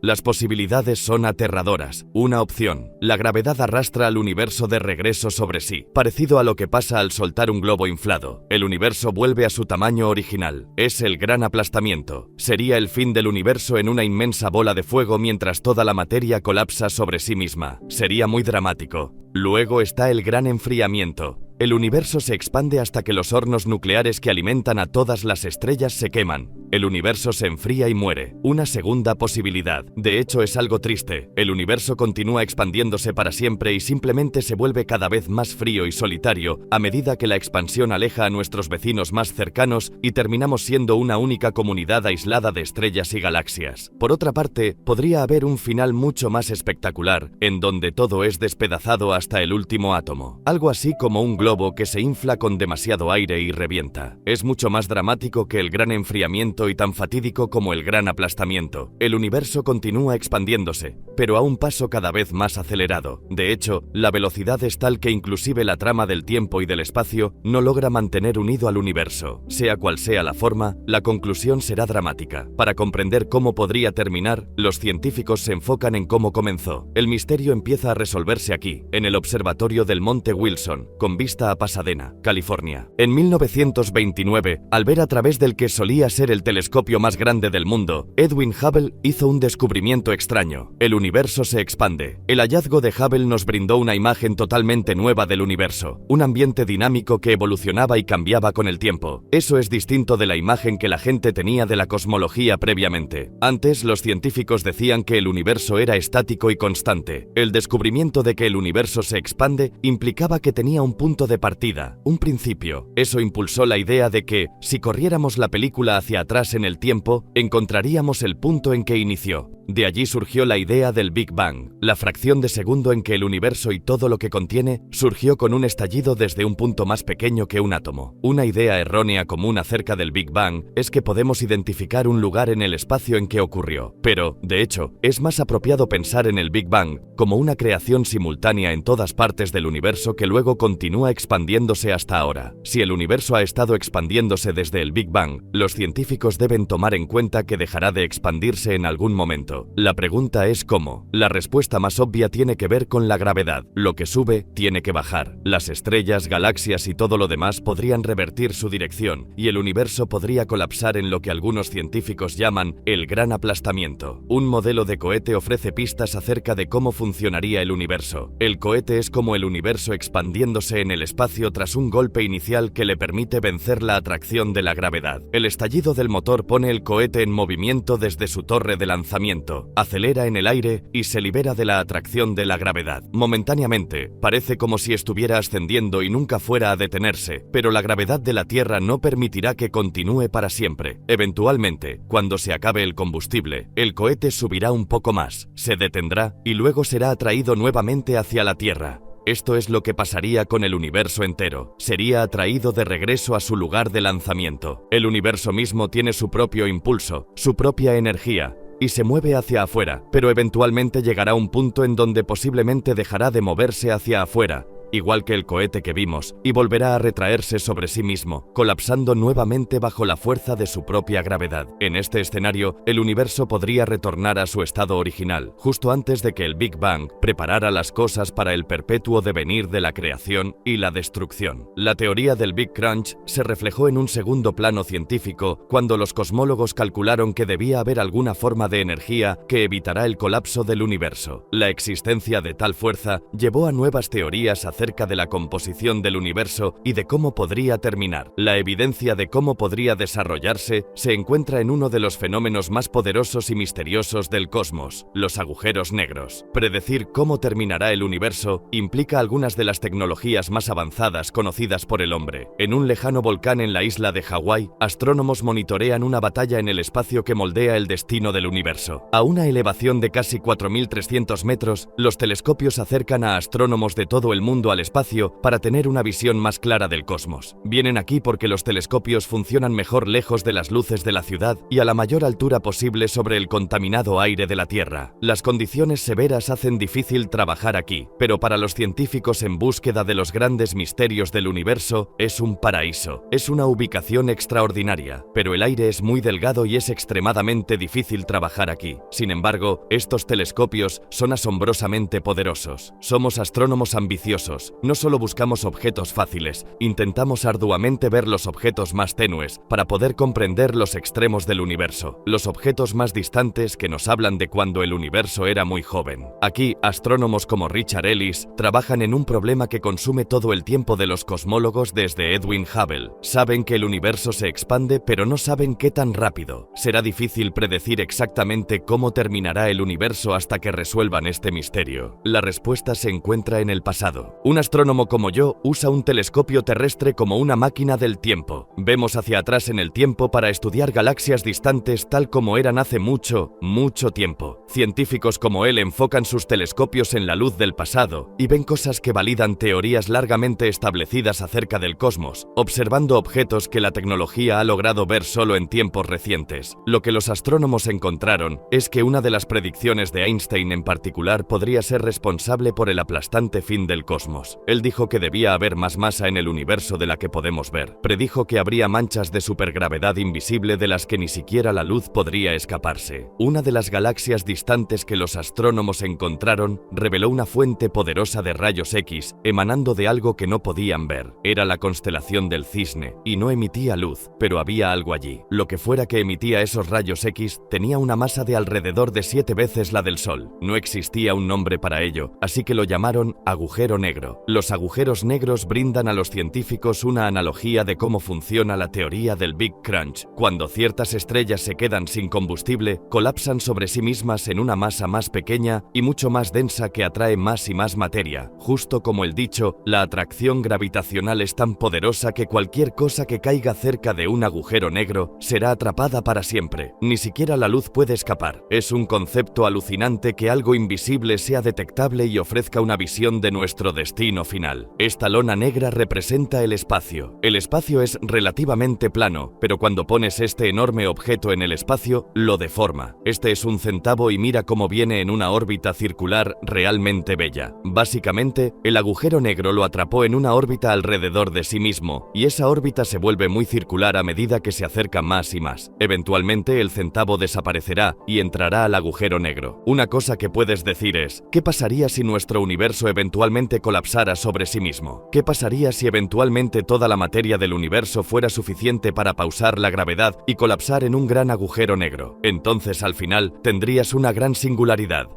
Las posibilidades son aterradoras. Una opción: la gravedad arrastra al universo de regreso sobre sí, parecido a lo que pasa al soltar un globo inflado. El universo vuelve a su tamaño original. Es el gran aplastamiento. Sería el fin del universo en una inmensa bola de fuego mientras toda la materia colapsa sobre sí misma. Sería muy dramático. Luego está el gran enfriamiento. El universo se expande hasta que los hornos nucleares que alimentan a todas las estrellas se queman. el universo se enfría y muere. Una segunda posibilidad. De hecho, es algo triste. El universo continúa expandiéndose para siempre y simplemente se vuelve cada vez más frío y solitario a medida que la expansión aleja a nuestros vecinos más cercanos y terminamos siendo una única comunidad aislada de estrellas y galaxias. Por otra parte, podría haber un final mucho más espectacular, en donde todo es despedazado hasta el último átomo. Algo así como un globo que se infla con demasiado aire y revienta. Es mucho más dramático que el gran enfriamiento y tan fatídico como el gran aplastamiento. El universo continúa expandiéndose, pero a un paso cada vez más acelerado. De hecho, la velocidad es tal que inclusive la trama del tiempo y del espacio no logra mantener unido al universo. Sea cual sea la forma, la conclusión será dramática. Para comprender cómo podría terminar, los científicos se enfocan en cómo comenzó. El misterio empieza a resolverse aquí, en el observatorio del Monte Wilson, con vista a Pasadena, California. En 1929, al ver a través del que solía ser el telescopio más grande del mundo, Edwin Hubble hizo un descubrimiento extraño. El universo se expande. El hallazgo de Hubble nos brindó una imagen totalmente nueva del universo, un ambiente dinámico que evolucionaba y cambiaba con el tiempo. Eso es distinto de la imagen que la gente tenía de la cosmología previamente. Antes, los científicos decían que el universo era estático y constante. El descubrimiento de que el universo se expande implicaba que tenía un punto de partida, un principio. Eso impulsó la idea de que, si corriéramos la película hacia atrás en el tiempo, encontraríamos el punto en que inició. De allí surgió la idea del Big Bang, la fracción de segundo en que el universo y todo lo que contiene surgió con un estallido desde un punto más pequeño que un átomo. Una idea errónea común acerca del Big Bang es que podemos identificar un lugar en el espacio en que ocurrió. Pero, de hecho, es más apropiado pensar en el Big Bang como una creación simultánea en todas partes del universo que luego continúa expandiéndose hasta ahora. Si el universo ha estado expandiéndose desde el Big Bang, los científicos deben tomar en cuenta que dejará de expandirse en algún momento. La pregunta es ¿cómo? La respuesta más obvia tiene que ver con la gravedad. Lo que sube, tiene que bajar. Las estrellas, galaxias y todo lo demás podrían revertir su dirección, y el universo podría colapsar en lo que algunos científicos llaman el gran aplastamiento. Un modelo de cohete ofrece pistas acerca de cómo funcionaría el universo. El cohete es como el universo expandiéndose en el espacio tras un golpe inicial que le permite vencer la atracción de la gravedad. El estallido del motor pone el cohete en movimiento desde su torre de lanzamiento. Acelera en el aire y se libera de la atracción de la gravedad. Momentáneamente, parece como si estuviera ascendiendo y nunca fuera a detenerse, pero la gravedad de la Tierra no permitirá que continúe para siempre. Eventualmente, cuando se acabe el combustible, el cohete subirá un poco más, se detendrá y luego será atraído nuevamente hacia la Tierra. Esto es lo que pasaría con el universo entero. Sería atraído de regreso a su lugar de lanzamiento. El universo mismo tiene su propio impulso, su propia energía, y se mueve hacia afuera, pero eventualmente llegará un punto en donde posiblemente dejará de moverse hacia afuera, igual que el cohete que vimos, y volverá a retraerse sobre sí mismo, colapsando nuevamente bajo la fuerza de su propia gravedad. En este escenario, el universo podría retornar a su estado original, justo antes de que el Big Bang preparara las cosas para el perpetuo devenir de la creación y la destrucción. La teoría del Big Crunch se reflejó en un segundo plano científico cuando los cosmólogos calcularon que debía haber alguna forma de energía que evitará el colapso del universo. La existencia de tal fuerza llevó a nuevas teorías acerca de la composición del universo y de cómo podría terminar. La evidencia de cómo podría desarrollarse se encuentra en uno de los fenómenos más poderosos y misteriosos del cosmos, los agujeros negros. Predecir cómo terminará el universo implica algunas de las tecnologías más avanzadas conocidas por el hombre. En un lejano volcán en la isla de Hawái, astrónomos monitorean una batalla en el espacio que moldea el destino del universo. A una elevación de casi 4.300 metros, los telescopios acercan a astrónomos de todo el mundo al espacio para tener una visión más clara del cosmos. Vienen aquí porque los telescopios funcionan mejor lejos de las luces de la ciudad y a la mayor altura posible sobre el contaminado aire de la Tierra. Las condiciones severas hacen difícil trabajar aquí, pero para los científicos en búsqueda de los grandes misterios del universo, es un paraíso. Es una ubicación extraordinaria, pero el aire es muy delgado y es extremadamente difícil trabajar aquí. Sin embargo, estos telescopios son asombrosamente poderosos. Somos astrónomos ambiciosos, poderosos. No solo buscamos objetos fáciles, intentamos arduamente ver los objetos más tenues para poder comprender los extremos del universo, los objetos más distantes que nos hablan de cuando el universo era muy joven. Aquí, astrónomos como Richard Ellis trabajan en un problema que consume todo el tiempo de los cosmólogos desde Edwin Hubble. Saben que el universo se expande, pero no saben qué tan rápido. Será difícil predecir exactamente cómo terminará el universo hasta que resuelvan este misterio. La respuesta se encuentra en el pasado. Un astrónomo como yo usa un telescopio terrestre como una máquina del tiempo. Vemos hacia atrás en el tiempo para estudiar galaxias distantes tal como eran hace mucho, mucho tiempo. Científicos como él enfocan sus telescopios en la luz del pasado y ven cosas que validan teorías largamente establecidas acerca del cosmos, observando objetos que la tecnología ha logrado ver solo en tiempos recientes. Lo que los astrónomos encontraron es que una de las predicciones de Einstein en particular podría ser responsable por el aplastante fin del cosmos. Él dijo que debía haber más masa en el universo de la que podemos ver. Predijo que habría manchas de supergravedad invisible de las que ni siquiera la luz podría escaparse. Una de las galaxias distantes que los astrónomos encontraron reveló una fuente poderosa de rayos X emanando de algo que no podían ver. Era la constelación del Cisne y no emitía luz, pero había algo allí. Lo que fuera que emitía esos rayos X tenía una masa de alrededor de 7 veces la del Sol. No existía un nombre para ello, así que lo llamaron agujero negro. Los agujeros negros brindan a los científicos una analogía de cómo funciona la teoría del Big Crunch. Cuando ciertas estrellas se quedan sin combustible, colapsan sobre sí mismas en una masa más pequeña y mucho más densa que atrae más y más materia. Justo como el dicho, la atracción gravitacional es tan poderosa que cualquier cosa que caiga cerca de un agujero negro será atrapada para siempre. Ni siquiera la luz puede escapar. Es un concepto alucinante que algo invisible sea detectable y ofrezca una visión de nuestro destino final. Esta lona negra representa el espacio. El espacio es relativamente plano, pero cuando pones este enorme objeto en el espacio, lo deforma. Este es un centavo y mira cómo viene en una órbita circular realmente bella. Básicamente, el agujero negro lo atrapó en una órbita alrededor de sí mismo, y esa órbita se vuelve muy circular a medida que se acerca más y más. Eventualmente el centavo desaparecerá y entrará al agujero negro. Una cosa que puedes decir es, ¿qué pasaría si nuestro universo eventualmente colapsara sobre sí mismo? ¿Qué pasaría si eventualmente toda la materia del universo fuera suficiente para pausar la gravedad y colapsar en un gran agujero negro? Entonces al final tendrías una gran singularidad.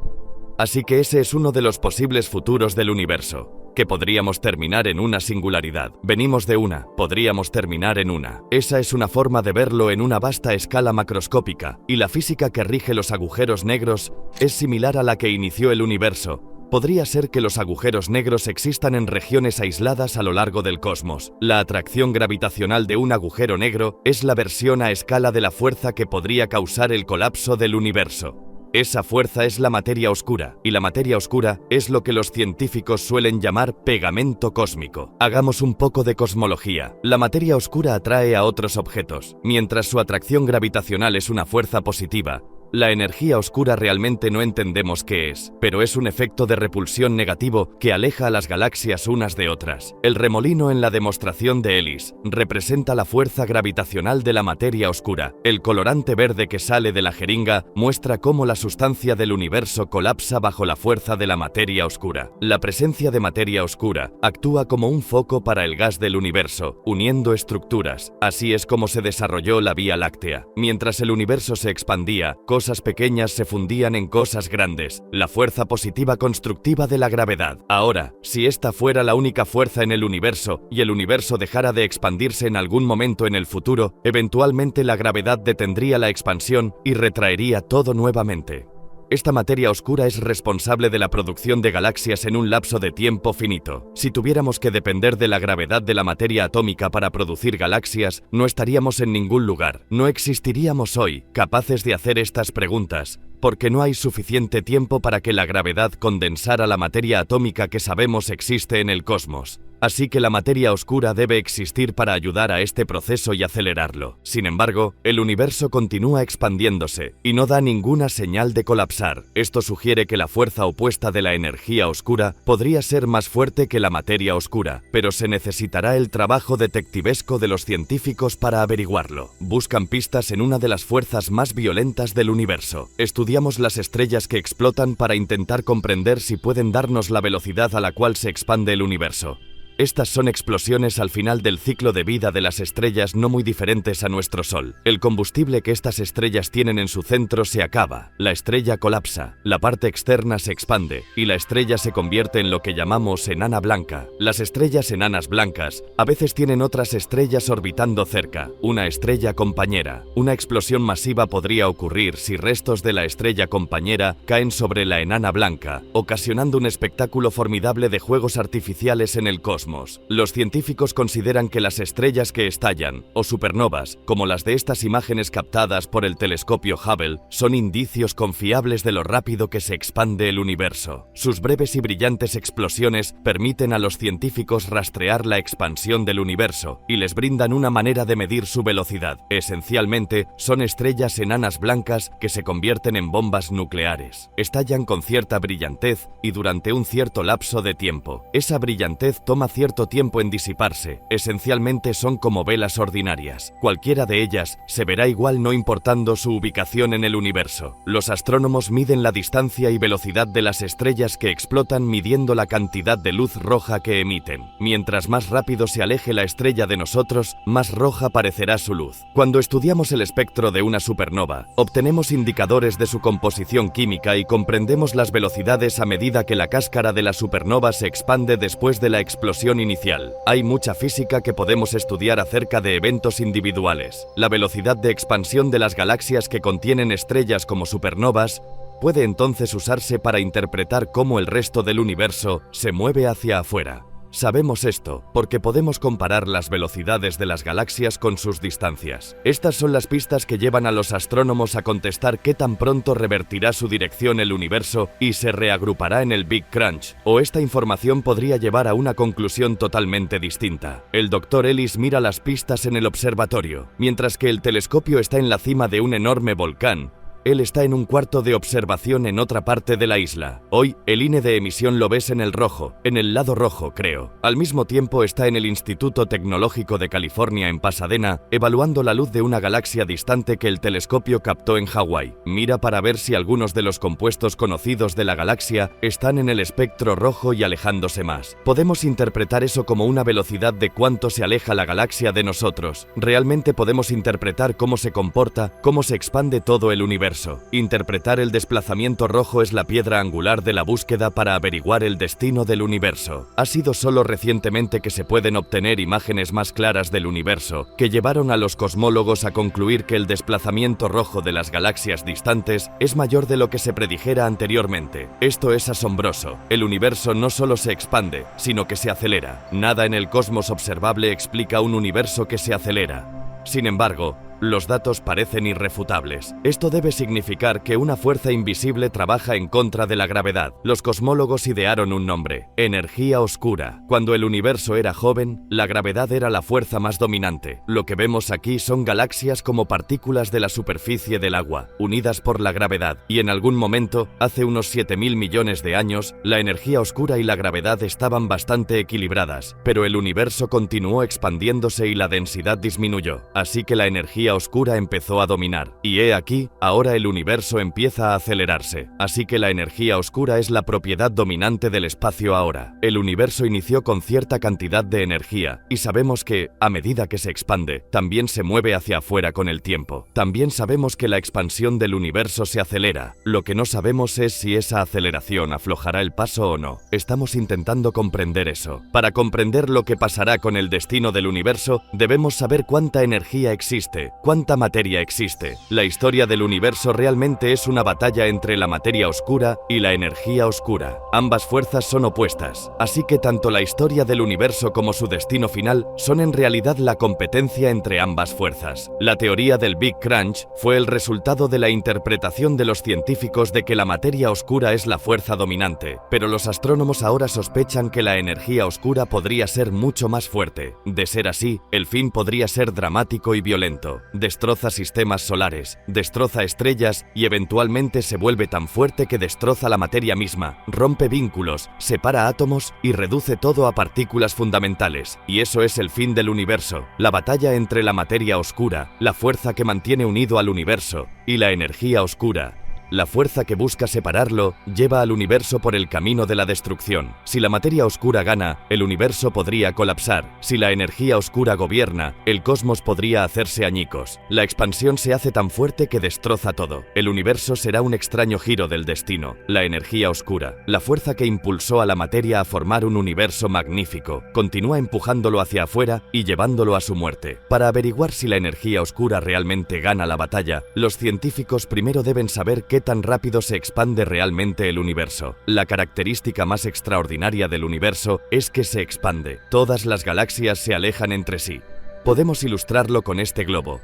Así que ese es uno de los posibles futuros del universo. Que podríamos terminar en una singularidad. Venimos de una, podríamos terminar en una. Esa es una forma de verlo en una vasta escala macroscópica, y la física que rige los agujeros negros es similar a la que inició el universo. Podría ser que los agujeros negros existan en regiones aisladas a lo largo del cosmos. La atracción gravitacional de un agujero negro es la versión a escala de la fuerza que podría causar el colapso del universo. Esa fuerza es la materia oscura, y la materia oscura es lo que los científicos suelen llamar pegamento cósmico. Hagamos un poco de cosmología. La materia oscura atrae a otros objetos. Mientras su atracción gravitacional es una fuerza positiva, la energía oscura realmente no entendemos qué es, pero es un efecto de repulsión negativo que aleja a las galaxias unas de otras. El remolino en la demostración de Ellis representa la fuerza gravitacional de la materia oscura. El colorante verde que sale de la jeringa muestra cómo la sustancia del universo colapsa bajo la fuerza de la materia oscura. La presencia de materia oscura actúa como un foco para el gas del universo, uniendo estructuras. Así es como se desarrolló la Vía Láctea. Mientras el universo se expandía, cosas pequeñas se fundían en cosas grandes, la fuerza positiva constructiva de la gravedad. Ahora, si esta fuera la única fuerza en el universo y el universo dejara de expandirse en algún momento en el futuro, eventualmente la gravedad detendría la expansión y retraería todo nuevamente. Esta materia oscura es responsable de la producción de galaxias en un lapso de tiempo finito. Si tuviéramos que depender de la gravedad de la materia atómica para producir galaxias, no estaríamos en ningún lugar. No existiríamos hoy, capaces de hacer estas preguntas, porque no hay suficiente tiempo para que la gravedad condensara la materia atómica que sabemos existe en el cosmos. Así que la materia oscura debe existir para ayudar a este proceso y acelerarlo. Sin embargo, el universo continúa expandiéndose y no da ninguna señal de colapsar. Esto sugiere que la fuerza opuesta de la energía oscura podría ser más fuerte que la materia oscura, pero se necesitará el trabajo detectivesco de los científicos para averiguarlo. Buscan pistas en una de las fuerzas más violentas del universo. Estudiamos las estrellas que explotan para intentar comprender si pueden darnos la velocidad a la cual se expande el universo. Estas son explosiones al final del ciclo de vida de las estrellas no muy diferentes a nuestro Sol. El combustible que estas estrellas tienen en su centro se acaba, la estrella colapsa, la parte externa se expande y la estrella se convierte en lo que llamamos enana blanca. Las estrellas enanas blancas a veces tienen otras estrellas orbitando cerca, una estrella compañera. Una explosión masiva podría ocurrir si restos de la estrella compañera caen sobre la enana blanca, ocasionando un espectáculo formidable de juegos artificiales en el cosmos. Los científicos consideran que las estrellas que estallan, o supernovas, como las de estas imágenes captadas por el telescopio Hubble, son indicios confiables de lo rápido que se expande el universo. Sus breves y brillantes explosiones permiten a los científicos rastrear la expansión del universo y les brindan una manera de medir su velocidad. Esencialmente, son estrellas enanas blancas que se convierten en bombas nucleares. Estallan con cierta brillantez y durante un cierto lapso de tiempo. Esa brillantez toma cierto tiempo en disiparse. Esencialmente son como velas ordinarias. Cualquiera de ellas se verá igual no importando su ubicación en el universo. Los astrónomos miden la distancia y velocidad de las estrellas que explotan midiendo la cantidad de luz roja que emiten. Mientras más rápido se aleje la estrella de nosotros, más roja parecerá su luz. Cuando estudiamos el espectro de una supernova, obtenemos indicadores de su composición química y comprendemos las velocidades a medida que la cáscara de la supernova se expande después de la explosión inicial. Hay mucha física que podemos estudiar acerca de eventos individuales. La velocidad de expansión de las galaxias que contienen estrellas como supernovas puede entonces usarse para interpretar cómo el resto del universo se mueve hacia afuera. Sabemos esto porque podemos comparar las velocidades de las galaxias con sus distancias. Estas son las pistas que llevan a los astrónomos a contestar qué tan pronto revertirá su dirección el universo y se reagrupará en el Big Crunch, o esta información podría llevar a una conclusión totalmente distinta. El Dr. Ellis mira las pistas en el observatorio, mientras que el telescopio está en la cima de un enorme volcán. Él está en un cuarto de observación en otra parte de la isla. Hoy, el INE de emisión lo ves en el rojo, en el lado rojo, creo. Al mismo tiempo está en el Instituto Tecnológico de California en Pasadena, evaluando la luz de una galaxia distante que el telescopio captó en Hawái. Mira para ver si algunos de los compuestos conocidos de la galaxia están en el espectro rojo y alejándose más. Podemos interpretar eso como una velocidad de cuánto se aleja la galaxia de nosotros. Realmente podemos interpretar cómo se comporta, cómo se expande todo el universo. Interpretar el desplazamiento rojo es la piedra angular de la búsqueda para averiguar el destino del universo. Ha sido solo recientemente que se pueden obtener imágenes más claras del universo, que llevaron a los cosmólogos a concluir que el desplazamiento rojo de las galaxias distantes es mayor de lo que se predijera anteriormente. Esto es asombroso. El universo no solo se expande, sino que se acelera. Nada en el cosmos observable explica un universo que se acelera. Sin embargo, los datos parecen irrefutables. Esto debe significar que una fuerza invisible trabaja en contra de la gravedad. Los cosmólogos idearon un nombre: energía oscura. Cuando el universo era joven, la gravedad era la fuerza más dominante. Lo que vemos aquí son galaxias como partículas de la superficie del agua, unidas por la gravedad. Y en algún momento, hace unos 7.000 millones de años, la energía oscura y la gravedad estaban bastante equilibradas. Pero el universo continuó expandiéndose y la densidad disminuyó. Así que la energía oscura empezó a dominar. Y he aquí, ahora el universo empieza a acelerarse. Así que la energía oscura es la propiedad dominante del espacio ahora. El universo inició con cierta cantidad de energía, y sabemos que, a medida que se expande, también se mueve hacia afuera con el tiempo. También sabemos que la expansión del universo se acelera. Lo que no sabemos es si esa aceleración aflojará el paso o no. Estamos intentando comprender eso. Para comprender lo que pasará con el destino del universo, debemos saber cuánta energía existe. ¿Cuánta materia existe? La historia del universo realmente es una batalla entre la materia oscura y la energía oscura. Ambas fuerzas son opuestas, así que tanto la historia del universo como su destino final son en realidad la competencia entre ambas fuerzas. La teoría del Big Crunch fue el resultado de la interpretación de los científicos de que la materia oscura es la fuerza dominante, pero los astrónomos ahora sospechan que la energía oscura podría ser mucho más fuerte. De ser así, el fin podría ser dramático y violento. Destroza sistemas solares, destroza estrellas y eventualmente se vuelve tan fuerte que destroza la materia misma, rompe vínculos, separa átomos y reduce todo a partículas fundamentales. Y eso es el fin del universo, la batalla entre la materia oscura, la fuerza que mantiene unido al universo, y la energía oscura. La fuerza que busca separarlo lleva al universo por el camino de la destrucción. Si la materia oscura gana, el universo podría colapsar. Si la energía oscura gobierna, el cosmos podría hacerse añicos. La expansión se hace tan fuerte que destroza todo. El universo será un extraño giro del destino. La energía oscura, la fuerza que impulsó a la materia a formar un universo magnífico, continúa empujándolo hacia afuera y llevándolo a su muerte. Para averiguar si la energía oscura realmente gana la batalla, los científicos primero deben saber qué tan rápido se expande realmente el universo. La característica más extraordinaria del universo es que se expande. Todas las galaxias se alejan entre sí. Podemos ilustrarlo con este globo.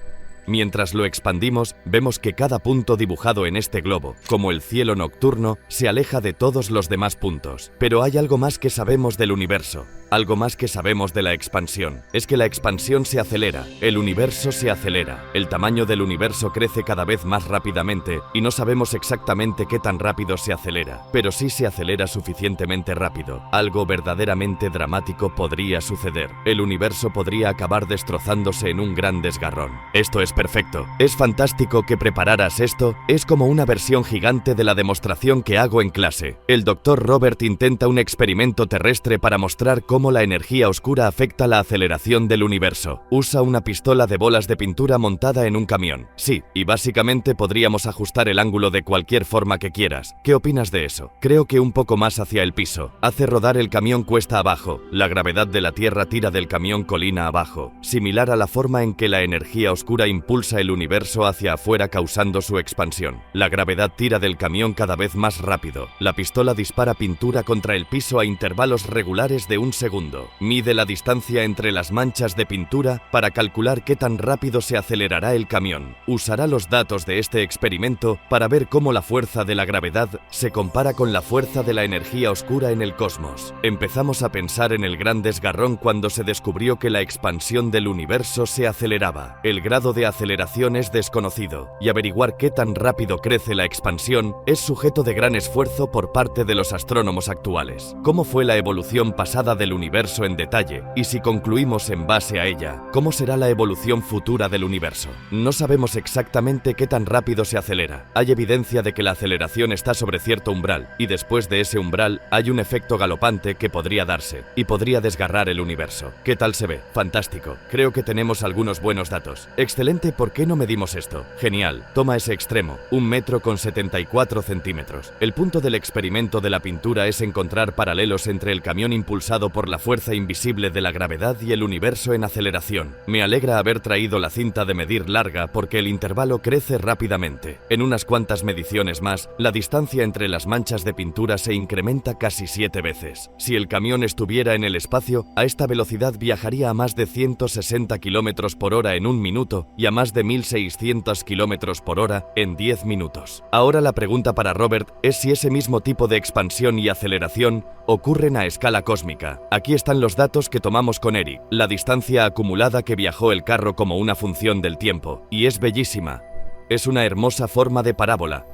Mientras lo expandimos, vemos que cada punto dibujado en este globo, como el cielo nocturno, se aleja de todos los demás puntos. Pero hay algo más que sabemos del universo, algo más que sabemos de la expansión. Es que la expansión se acelera, el universo se acelera, el tamaño del universo crece cada vez más rápidamente y no sabemos exactamente qué tan rápido se acelera, pero si se acelera suficientemente rápido, algo verdaderamente dramático podría suceder. El universo podría acabar destrozándose en un gran desgarrón. Esto es perfecto. Es fantástico que prepararas esto. Es como una versión gigante de la demostración que hago en clase. El Dr. Robert intenta un experimento terrestre para mostrar cómo la energía oscura afecta la aceleración del universo. Usa una pistola de bolas de pintura montada en un camión. Sí, y básicamente podríamos ajustar el ángulo de cualquier forma que quieras. ¿Qué opinas de eso? Creo que un poco más hacia el piso. Hace rodar el camión cuesta abajo. La gravedad de la Tierra tira del camión colina abajo, similar a la forma en que la energía oscura impulsa el universo hacia afuera causando su expansión. La gravedad tira del camión cada vez más rápido. La pistola dispara pintura contra el piso a intervalos regulares de un segundo. Mide la distancia entre las manchas de pintura para calcular qué tan rápido se acelerará el camión. Usará los datos de este experimento para ver cómo la fuerza de la gravedad se compara con la fuerza de la energía oscura en el cosmos. Empezamos a pensar en el gran desgarrón cuando se descubrió que la expansión del universo se aceleraba. El grado de aceleración es desconocido, y averiguar qué tan rápido crece la expansión es sujeto de gran esfuerzo por parte de los astrónomos actuales. ¿Cómo fue la evolución pasada del universo en detalle? Y si concluimos en base a ella, ¿cómo será la evolución futura del universo? No sabemos exactamente qué tan rápido se acelera. Hay evidencia de que la aceleración está sobre cierto umbral, y después de ese umbral hay un efecto galopante que podría darse, y podría desgarrar el universo. ¿Qué tal se ve? Fantástico. Creo que tenemos algunos buenos datos. Excelente, ¿por qué no medimos esto? Genial. Toma ese extremo, 1,74 centímetros. El punto del experimento de la pintura es encontrar paralelos entre el camión impulsado por la fuerza invisible de la gravedad y el universo en aceleración. Me alegra haber traído la cinta de medir larga porque el intervalo crece rápidamente. En unas cuantas mediciones más, la distancia entre las manchas de pintura se incrementa casi 7 veces. Si el camión estuviera en el espacio, a esta velocidad viajaría a más de 160 km por hora en un minuto y a más de 1600 km por hora en 10 minutos. Ahora la pregunta para Robert es si ese mismo tipo de expansión y aceleración ocurren a escala cósmica. Aquí están los datos que tomamos con Eric, la distancia acumulada que viajó el carro como una función del tiempo, y es bellísima. Es una hermosa forma de parábola.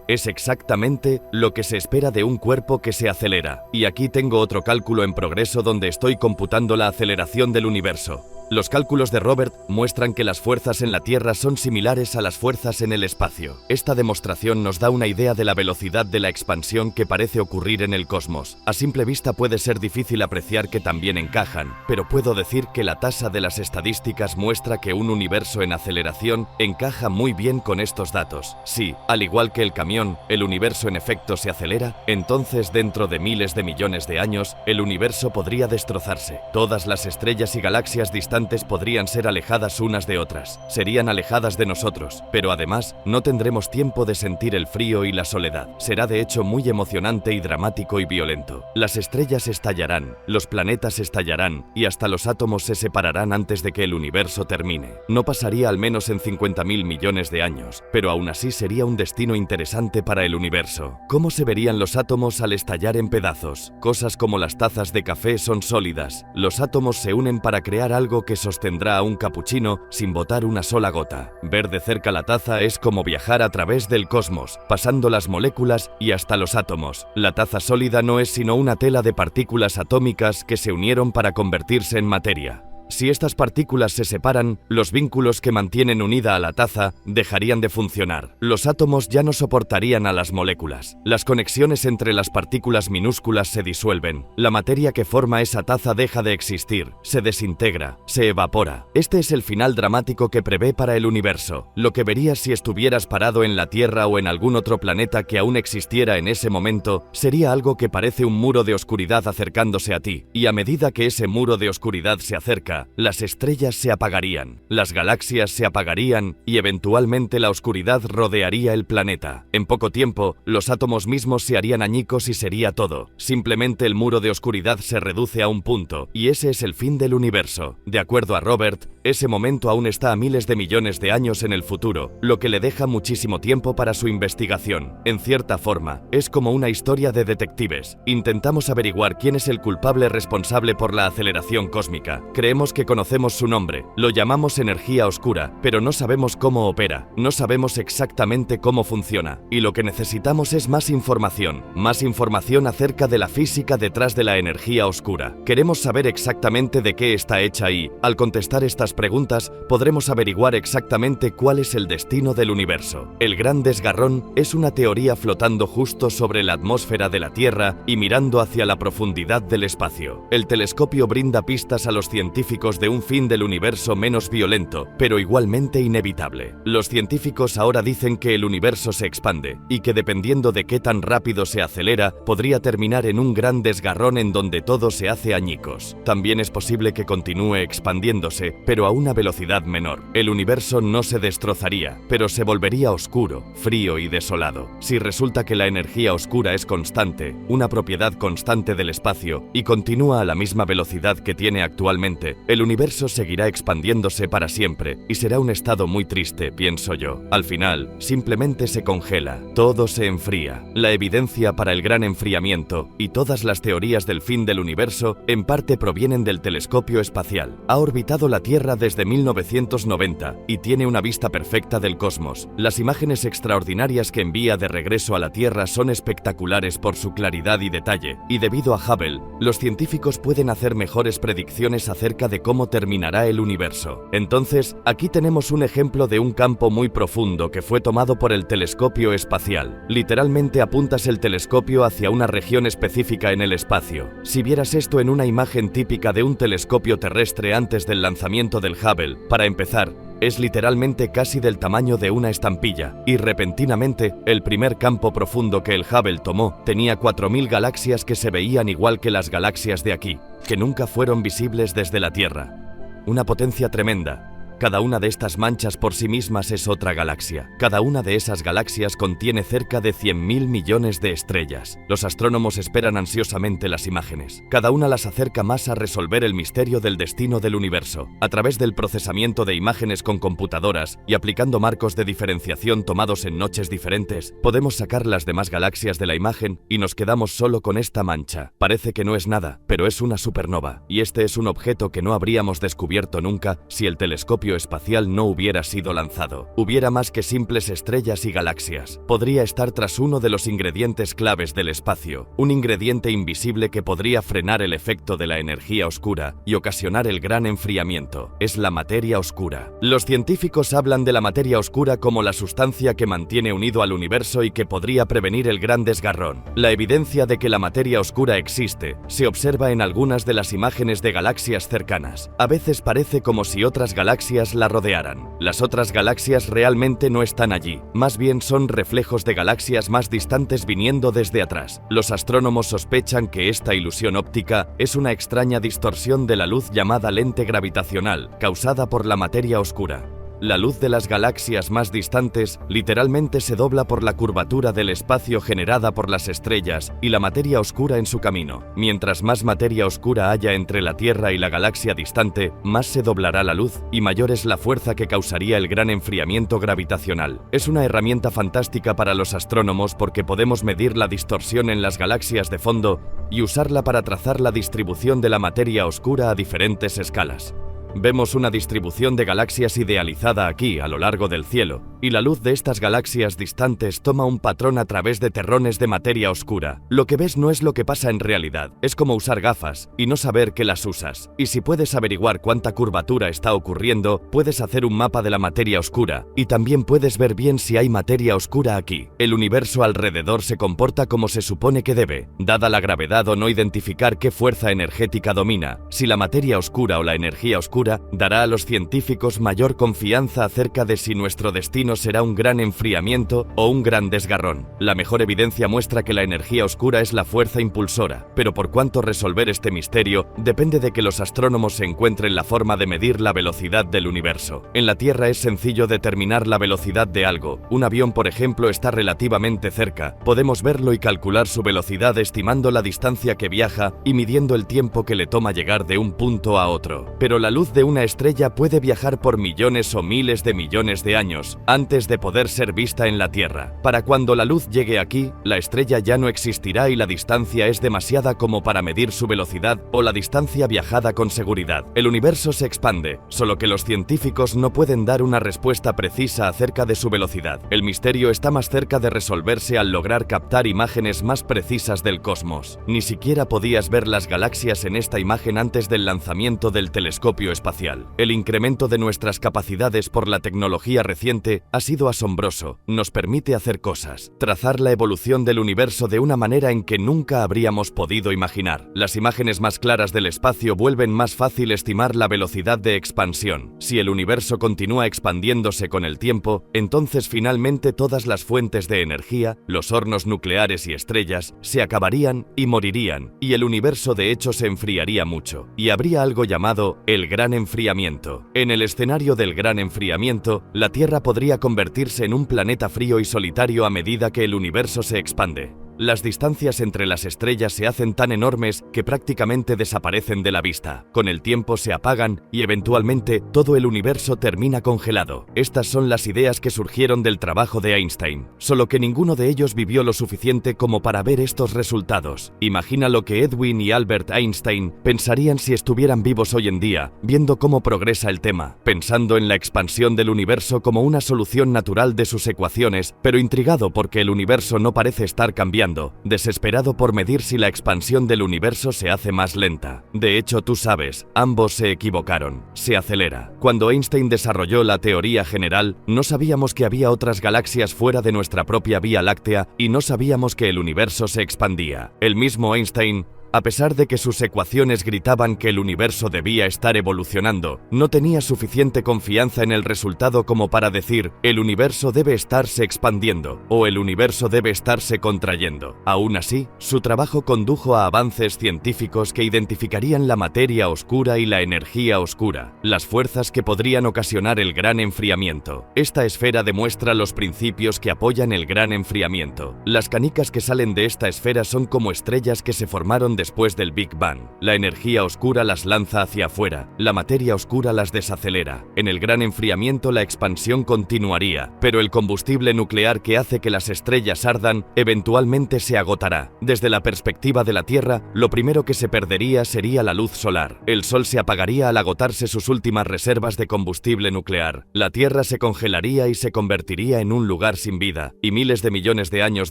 Es exactamente lo que se espera de un cuerpo que se acelera. Y aquí tengo otro cálculo en progreso donde estoy computando la aceleración del universo. Los cálculos de Robert muestran que las fuerzas en la Tierra son similares a las fuerzas en el espacio. Esta demostración nos da una idea de la velocidad de la expansión que parece ocurrir en el cosmos. A simple vista puede ser difícil apreciar que también encajan, pero puedo decir que la tasa de las estadísticas muestra que un universo en aceleración encaja muy bien con estos datos. Si, al igual que el camión, el universo en efecto se acelera, entonces dentro de miles de millones de años, el universo podría destrozarse. Todas las estrellas y galaxias distantes distantes podrían ser alejadas unas de otras, serían alejadas de nosotros, pero además no tendremos tiempo de sentir el frío y la soledad. Será de hecho muy emocionante y dramático y violento. Las estrellas estallarán, los planetas estallarán y hasta los átomos se separarán antes de que el universo termine. No pasaría al menos en 50.000 millones de años, pero aún así sería un destino interesante para el universo. ¿Cómo se verían los átomos al estallar en pedazos? Cosas como las tazas de café son sólidas. Los átomos se unen para crear algo que sostendrá a un capuchino sin botar una sola gota. Ver de cerca la taza es como viajar a través del cosmos, pasando las moléculas y hasta los átomos. La taza sólida no es sino una tela de partículas atómicas que se unieron para convertirse en materia. Si estas partículas se separan, los vínculos que mantienen unida a la taza dejarían de funcionar. Los átomos ya no soportarían a las moléculas. Las conexiones entre las partículas minúsculas se disuelven. La materia que forma esa taza deja de existir, se desintegra, se evapora. Este es el final dramático que prevé para el universo. Lo que verías si estuvieras parado en la Tierra o en algún otro planeta que aún existiera en ese momento sería algo que parece un muro de oscuridad acercándose a ti. Y a medida que ese muro de oscuridad se acerca, las estrellas se apagarían, las galaxias se apagarían y eventualmente la oscuridad rodearía el planeta. En poco tiempo, los átomos mismos se harían añicos y sería todo. Simplemente el muro de oscuridad se reduce a un punto, y ese es el fin del universo. De acuerdo a Robert, ese momento aún está a miles de millones de años en el futuro, lo que le deja muchísimo tiempo para su investigación. En cierta forma, es como una historia de detectives. Intentamos averiguar quién es el culpable responsable por la aceleración cósmica. Creemos que conocemos su nombre, lo llamamos energía oscura, pero no sabemos cómo opera, no sabemos exactamente cómo funciona, y lo que necesitamos es más información acerca de la física detrás de la energía oscura. Queremos saber exactamente de qué está hecha y, al contestar estas preguntas, podremos averiguar exactamente cuál es el destino del universo. El Gran Desgarrón es una teoría flotando justo sobre la atmósfera de la Tierra y mirando hacia la profundidad del espacio. El telescopio brinda pistas a los científicos de un fin del universo menos violento, pero igualmente inevitable. Los científicos ahora dicen que el universo se expande, y que dependiendo de qué tan rápido se acelera, podría terminar en un gran desgarrón en donde todo se hace añicos. También es posible que continúe expandiéndose, pero a una velocidad menor. El universo no se destrozaría, pero se volvería oscuro, frío y desolado. Si resulta que la energía oscura es constante, una propiedad constante del espacio, y continúa a la misma velocidad que tiene actualmente, el universo seguirá expandiéndose para siempre y será un estado muy triste, pienso yo. Al final, simplemente se congela, todo se enfría. La evidencia para el gran enfriamiento y todas las teorías del fin del universo en parte provienen del telescopio espacial. Ha orbitado la Tierra desde 1990 y tiene una vista perfecta del cosmos. Las imágenes extraordinarias que envía de regreso a la Tierra son espectaculares por su claridad y detalle, y debido a Hubble, los científicos pueden hacer mejores predicciones acerca de cómo terminará el universo. Entonces, aquí tenemos un ejemplo de un campo muy profundo que fue tomado por el telescopio espacial. Literalmente apuntas el telescopio hacia una región específica en el espacio. Si vieras esto en una imagen típica de un telescopio terrestre antes del lanzamiento del Hubble, para empezar, es literalmente casi del tamaño de una estampilla, y repentinamente, el primer campo profundo que el Hubble tomó tenía 4000 galaxias que se veían igual que las galaxias de aquí, que nunca fueron visibles desde la Tierra. Una potencia tremenda. Cada una de estas manchas por sí mismas es otra galaxia. Cada una de esas galaxias contiene cerca de 100.000 millones de estrellas. Los astrónomos esperan ansiosamente las imágenes. Cada una las acerca más a resolver el misterio del destino del universo. A través del procesamiento de imágenes con computadoras y aplicando marcos de diferenciación tomados en noches diferentes, podemos sacar las demás galaxias de la imagen y nos quedamos solo con esta mancha. Parece que no es nada, pero es una supernova. Y este es un objeto que no habríamos descubierto nunca si el telescopio espacial no hubiera sido lanzado. Hubiera más que simples estrellas y galaxias. Podría estar tras uno de los ingredientes claves del espacio, un ingrediente invisible que podría frenar el efecto de la energía oscura y ocasionar el gran enfriamiento. Es la materia oscura. Los científicos hablan de la materia oscura como la sustancia que mantiene unido al universo y que podría prevenir el gran desgarrón. La evidencia de que la materia oscura existe se observa en algunas de las imágenes de galaxias cercanas. A veces parece como si otras galaxias galaxias la rodearan. Las otras galaxias realmente no están allí, más bien son reflejos de galaxias más distantes viniendo desde atrás. Los astrónomos sospechan que esta ilusión óptica es una extraña distorsión de la luz llamada lente gravitacional, causada por la materia oscura. La luz de las galaxias más distantes literalmente se dobla por la curvatura del espacio generada por las estrellas y la materia oscura en su camino. Mientras más materia oscura haya entre la Tierra y la galaxia distante, más se doblará la luz y mayor es la fuerza que causaría el gran enfriamiento gravitacional. Es una herramienta fantástica para los astrónomos porque podemos medir la distorsión en las galaxias de fondo y usarla para trazar la distribución de la materia oscura a diferentes escalas. Vemos una distribución de galaxias idealizada aquí, a lo largo del cielo, y la luz de estas galaxias distantes toma un patrón a través de terrones de materia oscura. Lo que ves no es lo que pasa en realidad, es como usar gafas y no saber que las usas. Y si puedes averiguar cuánta curvatura está ocurriendo, puedes hacer un mapa de la materia oscura, y también puedes ver bien si hay materia oscura aquí. El universo alrededor se comporta como se supone que debe, dada la gravedad o no identificar qué fuerza energética domina. Si la materia oscura o la energía oscura dará a los científicos mayor confianza acerca de si nuestro destino será un gran enfriamiento o un gran desgarrón. La mejor evidencia muestra que la energía oscura es la fuerza impulsora, pero por cuanto resolver este misterio depende de que los astrónomos se encuentren la forma de medir la velocidad del universo. En la Tierra es sencillo determinar la velocidad de algo. Un avión, por ejemplo, está relativamente cerca. Podemos verlo y calcular su velocidad estimando la distancia que viaja y midiendo el tiempo que le toma llegar de un punto a otro. Pero la luz de una estrella puede viajar por millones o miles de millones de años antes de poder ser vista en la Tierra. Para cuando la luz llegue aquí, la estrella ya no existirá y la distancia es demasiada como para medir su velocidad o la distancia viajada con seguridad. El universo se expande, solo que los científicos no pueden dar una respuesta precisa acerca de su velocidad. El misterio está más cerca de resolverse al lograr captar imágenes más precisas del cosmos. Ni siquiera podías ver las galaxias en esta imagen antes del lanzamiento del telescopio espacial. El incremento de nuestras capacidades por la tecnología reciente ha sido asombroso. Nos permite hacer cosas, trazar la evolución del universo de una manera en que nunca habríamos podido imaginar. Las imágenes más claras del espacio vuelven más fácil estimar la velocidad de expansión. Si el universo continúa expandiéndose con el tiempo, entonces finalmente todas las fuentes de energía, los hornos nucleares y estrellas, se acabarían y morirían, y el universo de hecho se enfriaría mucho, y habría algo llamado el gran enfriamiento. En el escenario del gran enfriamiento, la Tierra podría convertirse en un planeta frío y solitario a medida que el universo se expande. Las distancias entre las estrellas se hacen tan enormes que prácticamente desaparecen de la vista. Con el tiempo se apagan y eventualmente todo el universo termina congelado. Estas son las ideas que surgieron del trabajo de Einstein, solo que ninguno de ellos vivió lo suficiente como para ver estos resultados. Imagina lo que Edwin y Albert Einstein pensarían si estuvieran vivos hoy en día, viendo cómo progresa el tema, pensando en la expansión del universo como una solución natural de sus ecuaciones, pero intrigado porque el universo no parece estar cambiando, desesperado por medir si la expansión del universo se hace más lenta. De hecho, tú sabes, ambos se equivocaron. Se acelera. Cuando Einstein desarrolló la teoría general, no sabíamos que había otras galaxias fuera de nuestra propia Vía Láctea y no sabíamos que el universo se expandía. El mismo Einstein, a pesar de que sus ecuaciones gritaban que el universo debía estar evolucionando, no tenía suficiente confianza en el resultado como para decir el universo debe estarse expandiendo o el universo debe estarse contrayendo. Aún así, su trabajo condujo a avances científicos que identificarían la materia oscura y la energía oscura, las fuerzas que podrían ocasionar el gran enfriamiento. Esta esfera demuestra los principios que apoyan el gran enfriamiento. Las canicas que salen de esta esfera son como estrellas que se formaron después del Big Bang. La energía oscura las lanza hacia afuera, la materia oscura las desacelera. En el gran enfriamiento la expansión continuaría, pero el combustible nuclear que hace que las estrellas ardan eventualmente se agotará. Desde la perspectiva de la Tierra, lo primero que se perdería sería la luz solar. El Sol se apagaría al agotarse sus últimas reservas de combustible nuclear. La Tierra se congelaría y se convertiría en un lugar sin vida. Y miles de millones de años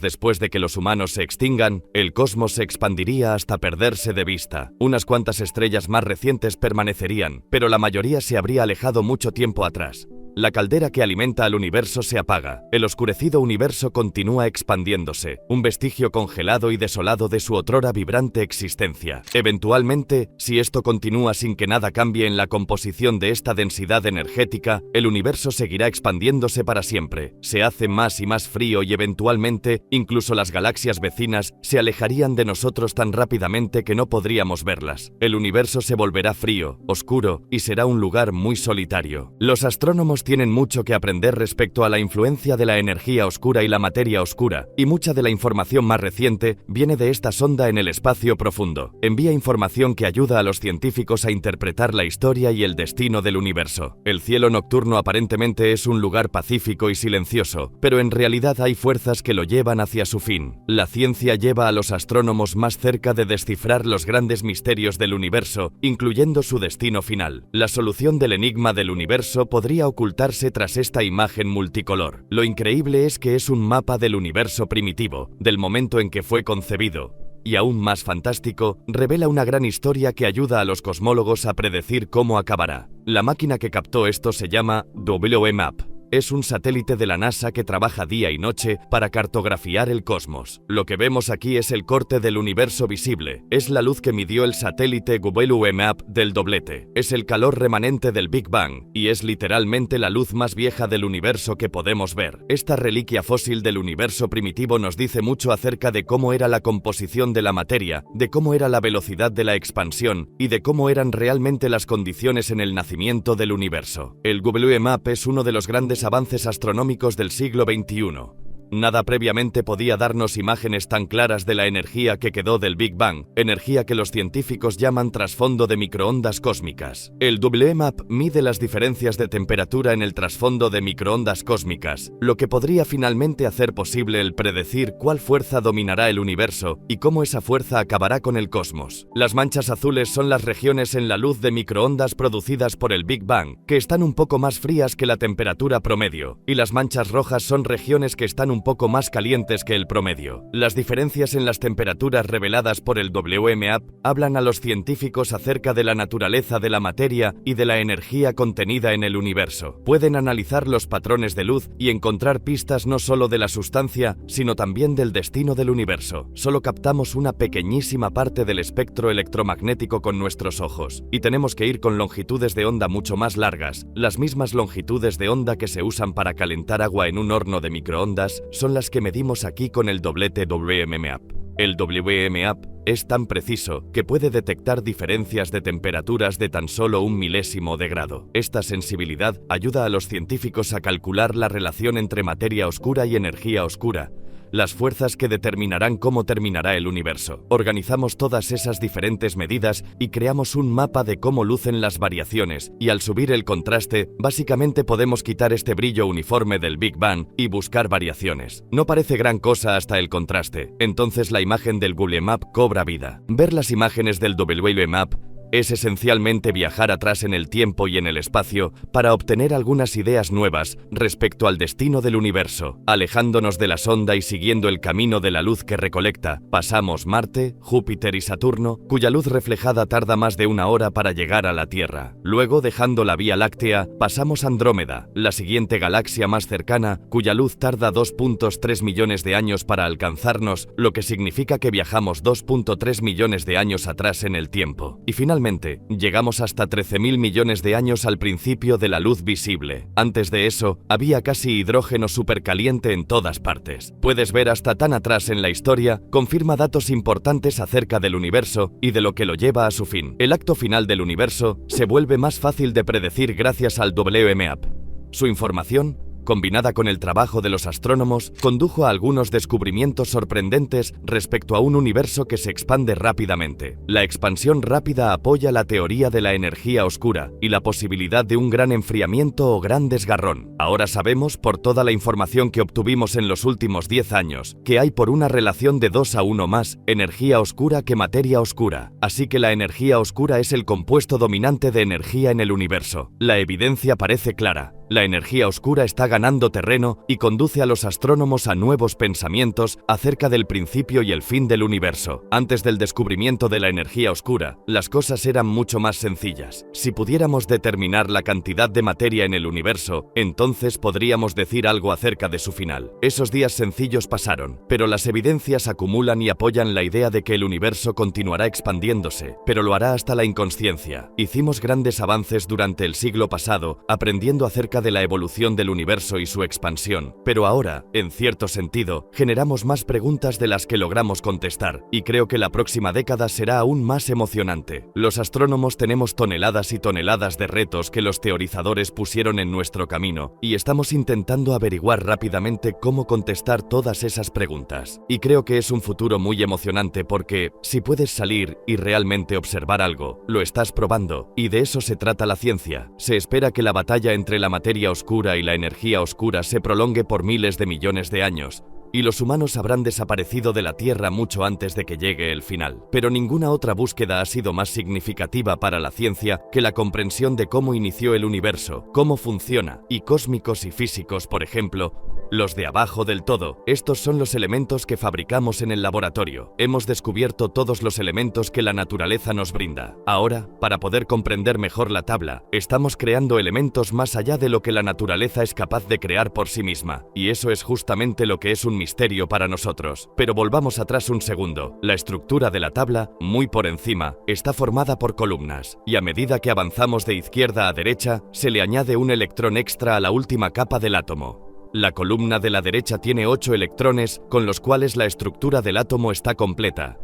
después de que los humanos se extingan, el cosmos se expandiría hasta perderse de vista. Unas cuantas estrellas más recientes permanecerían, pero la mayoría se habría alejado mucho tiempo atrás. La caldera que alimenta al universo se apaga. El oscurecido universo continúa expandiéndose, un vestigio congelado y desolado de su otrora vibrante existencia. Eventualmente, si esto continúa sin que nada cambie en la composición de esta densidad energética, el universo seguirá expandiéndose para siempre. Se hace más y más frío y eventualmente, incluso las galaxias vecinas se alejarían de nosotros tan rápidamente que no podríamos verlas. El universo se volverá frío, oscuro y será un lugar muy solitario. Los astrónomos tienen mucho que aprender respecto a la influencia de la energía oscura y la materia oscura, y mucha de la información más reciente viene de esta sonda en el espacio profundo. Envía información que ayuda a los científicos a interpretar la historia y el destino del universo. El cielo nocturno aparentemente es un lugar pacífico y silencioso, pero en realidad hay fuerzas que lo llevan hacia su fin. La ciencia lleva a los astrónomos más cerca de descifrar los grandes misterios del universo, incluyendo su destino final. La solución del enigma del universo podría ocultarse tras esta imagen multicolor. Lo increíble es que es un mapa del universo primitivo, del momento en que fue concebido. Y aún más fantástico, revela una gran historia que ayuda a los cosmólogos a predecir cómo acabará. La máquina que captó esto se llama WMAP. Es un satélite de la NASA que trabaja día y noche para cartografiar el cosmos. Lo que vemos aquí es el corte del universo visible. Es la luz que midió el satélite WMAP del doblete. Es el calor remanente del Big Bang y es literalmente la luz más vieja del universo que podemos ver. Esta reliquia fósil del universo primitivo nos dice mucho acerca de cómo era la composición de la materia, de cómo era la velocidad de la expansión y de cómo eran realmente las condiciones en el nacimiento del universo. El WMAP es uno de los grandes avances astronómicos del siglo XXI. Nada previamente podía darnos imágenes tan claras de la energía que quedó del Big Bang, energía que los científicos llaman trasfondo de microondas cósmicas. El WMAP mide las diferencias de temperatura en el trasfondo de microondas cósmicas, lo que podría finalmente hacer posible el predecir cuál fuerza dominará el universo y cómo esa fuerza acabará con el cosmos. Las manchas azules son las regiones en la luz de microondas producidas por el Big Bang, que están un poco más frías que la temperatura promedio, y las manchas rojas son regiones que están un poco más calientes que el promedio. Las diferencias en las temperaturas reveladas por el WMAP hablan a los científicos acerca de la naturaleza de la materia y de la energía contenida en el universo. Pueden analizar los patrones de luz y encontrar pistas no solo de la sustancia, sino también del destino del universo. Solo captamos una pequeñísima parte del espectro electromagnético con nuestros ojos, y tenemos que ir con longitudes de onda mucho más largas. Las mismas longitudes de onda que se usan para calentar agua en un horno de microondas son las que medimos aquí con el doblete WMAP. El WMAP es tan preciso que puede detectar diferencias de temperaturas de tan solo 1 milésimo de grado. Esta sensibilidad ayuda a los científicos a calcular la relación entre materia oscura y energía oscura, las fuerzas que determinarán cómo terminará el universo. Organizamos todas esas diferentes medidas y creamos un mapa de cómo lucen las variaciones, y al subir el contraste, básicamente podemos quitar este brillo uniforme del Big Bang y buscar variaciones. No parece gran cosa hasta el contraste, entonces la imagen del WMAP cobra vida. Ver las imágenes del WMAP es esencialmente viajar atrás en el tiempo y en el espacio para obtener algunas ideas nuevas respecto al destino del universo. Alejándonos de la sonda y siguiendo el camino de la luz que recolecta, pasamos Marte, Júpiter y Saturno, cuya luz reflejada tarda más de 1 hora para llegar a la Tierra. Luego, dejando la Vía Láctea, pasamos Andrómeda, la siguiente galaxia más cercana, cuya luz tarda 2.3 millones de años para alcanzarnos, lo que significa que viajamos 2.3 millones de años atrás en el tiempo. Y finalmente, llegamos hasta 13.000 millones de años al principio de la luz visible. Antes de eso, había casi hidrógeno supercaliente en todas partes. Puedes ver hasta tan atrás en la historia, confirma datos importantes acerca del universo y de lo que lo lleva a su fin. El acto final del universo se vuelve más fácil de predecir gracias al WMAP. Su información, combinada con el trabajo de los astrónomos, condujo a algunos descubrimientos sorprendentes respecto a un universo que se expande rápidamente. La expansión rápida apoya la teoría de la energía oscura y la posibilidad de un gran enfriamiento o gran desgarrón. Ahora sabemos, por toda la información que obtuvimos en los últimos 10 años, que hay por una relación de 2 a 1 más energía oscura que materia oscura. Así que la energía oscura es el compuesto dominante de energía en el universo. La evidencia parece clara. La energía oscura está ganando terreno y conduce a los astrónomos a nuevos pensamientos acerca del principio y el fin del universo. Antes del descubrimiento de la energía oscura, las cosas eran mucho más sencillas. Si pudiéramos determinar la cantidad de materia en el universo, entonces podríamos decir algo acerca de su final. Esos días sencillos pasaron, pero las evidencias acumulan y apoyan la idea de que el universo continuará expandiéndose, pero lo hará hasta la inconsciencia. Hicimos grandes avances durante el siglo pasado, aprendiendo acerca de la evolución del universo y su expansión, pero ahora, en cierto sentido, generamos más preguntas de las que logramos contestar, y creo que la próxima década será aún más emocionante. Los astrónomos tenemos toneladas y toneladas de retos que los teorizadores pusieron en nuestro camino, y estamos intentando averiguar rápidamente cómo contestar todas esas preguntas. Y creo que es un futuro muy emocionante porque, si puedes salir y realmente observar algo, lo estás probando, y de eso se trata la ciencia. Se espera que la batalla entre la materia oscura y la energía oscura se prolongue por miles de millones de años, y los humanos habrán desaparecido de la Tierra mucho antes de que llegue el final. Pero ninguna otra búsqueda ha sido más significativa para la ciencia que la comprensión de cómo inició el universo, cómo funciona, y cósmicos y físicos, por ejemplo, los de abajo del todo. Estos son los elementos que fabricamos en el laboratorio. Hemos descubierto todos los elementos que la naturaleza nos brinda. Ahora, para poder comprender mejor la tabla, estamos creando elementos más allá de lo que la naturaleza es capaz de crear por sí misma, y eso es justamente lo que es un misterio para nosotros. Pero volvamos atrás un segundo. La estructura de la tabla, muy por encima, está formada por columnas, y a medida que avanzamos de izquierda a derecha, se le añade un electrón extra a la última capa del átomo. La columna de la derecha tiene 8 electrones, con los cuales la estructura del átomo está completa.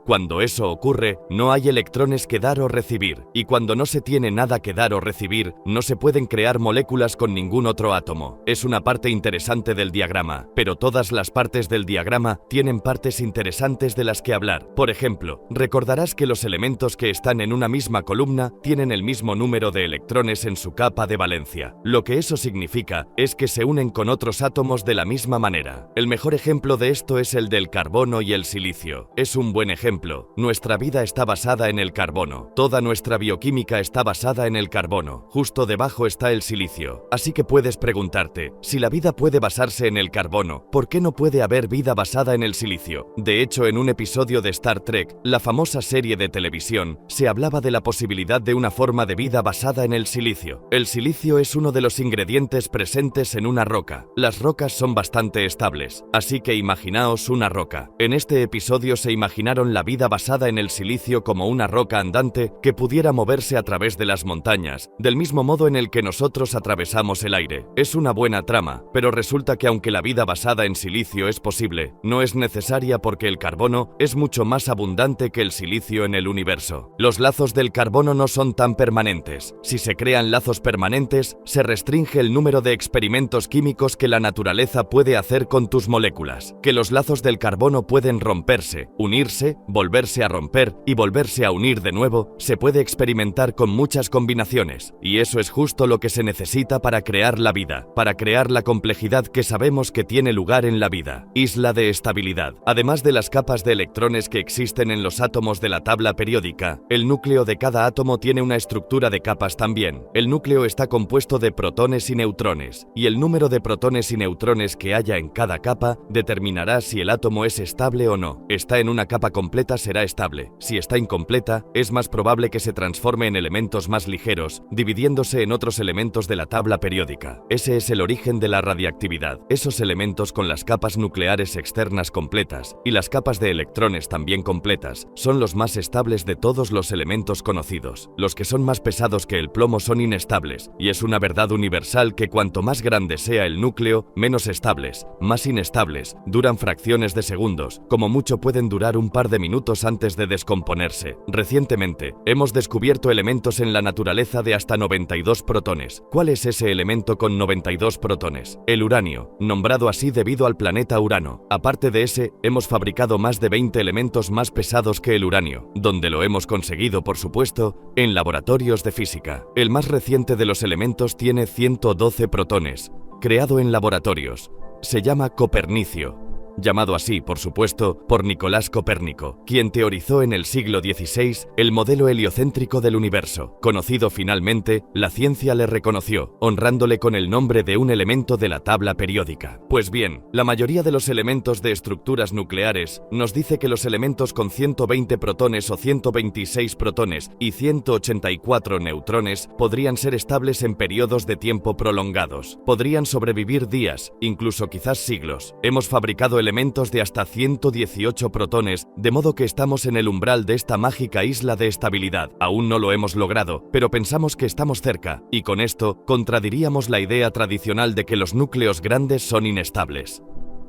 Cuando eso ocurre, no hay electrones que dar o recibir, y cuando no se tiene nada que dar o recibir, no se pueden crear moléculas con ningún otro átomo. Es una parte interesante del diagrama, pero todas las partes del diagrama tienen partes interesantes de las que hablar. Por ejemplo, recordarás que los elementos que están en una misma columna tienen el mismo número de electrones en su capa de valencia. Lo que eso significa es que se unen con otros átomos de la misma manera. El mejor ejemplo de esto es el del carbono y el silicio. Es un buen ejemplo. Nuestra vida está basada en el carbono. Toda nuestra bioquímica está basada en el carbono. Justo debajo está el silicio. Así que puedes preguntarte, si la vida puede basarse en el carbono, ¿por qué no puede haber vida basada en el silicio? De hecho, en un episodio de Star Trek, la famosa serie de televisión, se hablaba de la posibilidad de una forma de vida basada en el silicio. El silicio es uno de los ingredientes presentes en una roca. Las rocas son bastante estables, así que imaginaos una roca. En este episodio se imaginaron la vida basada en el silicio como una roca andante que pudiera moverse a través de las montañas, del mismo modo en el que nosotros atravesamos el aire. Es una buena trama, pero resulta que aunque la vida basada en silicio es posible, no es necesaria porque el carbono es mucho más abundante que el silicio en el universo. Los lazos del carbono no son tan permanentes. Si se crean lazos permanentes, se restringe el número de experimentos químicos que la naturaleza puede hacer con tus moléculas. Que los lazos del carbono pueden romperse, unirse, volverse a romper y volverse a unir de nuevo, se puede experimentar con muchas combinaciones, y eso es justo lo que se necesita para crear la vida, para crear la complejidad que sabemos que tiene lugar en la vida. Isla de estabilidad. Además de las capas de electrones que existen en los átomos de la tabla periódica, el núcleo de cada átomo tiene una estructura de capas también. El núcleo está compuesto de protones y neutrones, y el número de protones y neutrones que haya en cada capa determinará si el átomo es estable o no. Está en una capa completa, será estable. Si está incompleta, es más probable que se transforme en elementos más ligeros, dividiéndose en otros elementos de la tabla periódica. Ese es el origen de la radiactividad. Esos elementos con las capas nucleares externas completas y las capas de electrones también completas son los más estables de todos los elementos conocidos. Los que son más pesados que el plomo son inestables, y es una verdad universal que cuanto más grande sea el núcleo, menos estables, más inestables, duran fracciones de segundos, como mucho pueden durar un par de minutos antes de descomponerse. Recientemente, hemos descubierto elementos en la naturaleza de hasta 92 protones. ¿Cuál es ese elemento con 92 protones? El uranio, nombrado así debido al planeta Urano. Aparte de ese, hemos fabricado más de 20 elementos más pesados que el uranio, donde lo hemos conseguido, por supuesto, en laboratorios de física. El más reciente de los elementos tiene 112 protones, creado en laboratorios. Se llama copernicio. llamado así, por supuesto, por Nicolás Copérnico, quien teorizó en el siglo XVI el modelo heliocéntrico del universo. Conocido finalmente, la ciencia le reconoció, honrándole con el nombre de un elemento de la tabla periódica. Pues bien, la mayoría de los elementos de estructuras nucleares nos dice que los elementos con 120 protones o 126 protones y 184 neutrones podrían ser estables en periodos de tiempo prolongados. Podrían sobrevivir días, incluso quizás siglos. Hemos fabricado elementos de hasta 118 protones, de modo que estamos en el umbral de esta mágica isla de estabilidad. Aún no lo hemos logrado, pero pensamos que estamos cerca, y con esto contradiríamos la idea tradicional de que los núcleos grandes son inestables.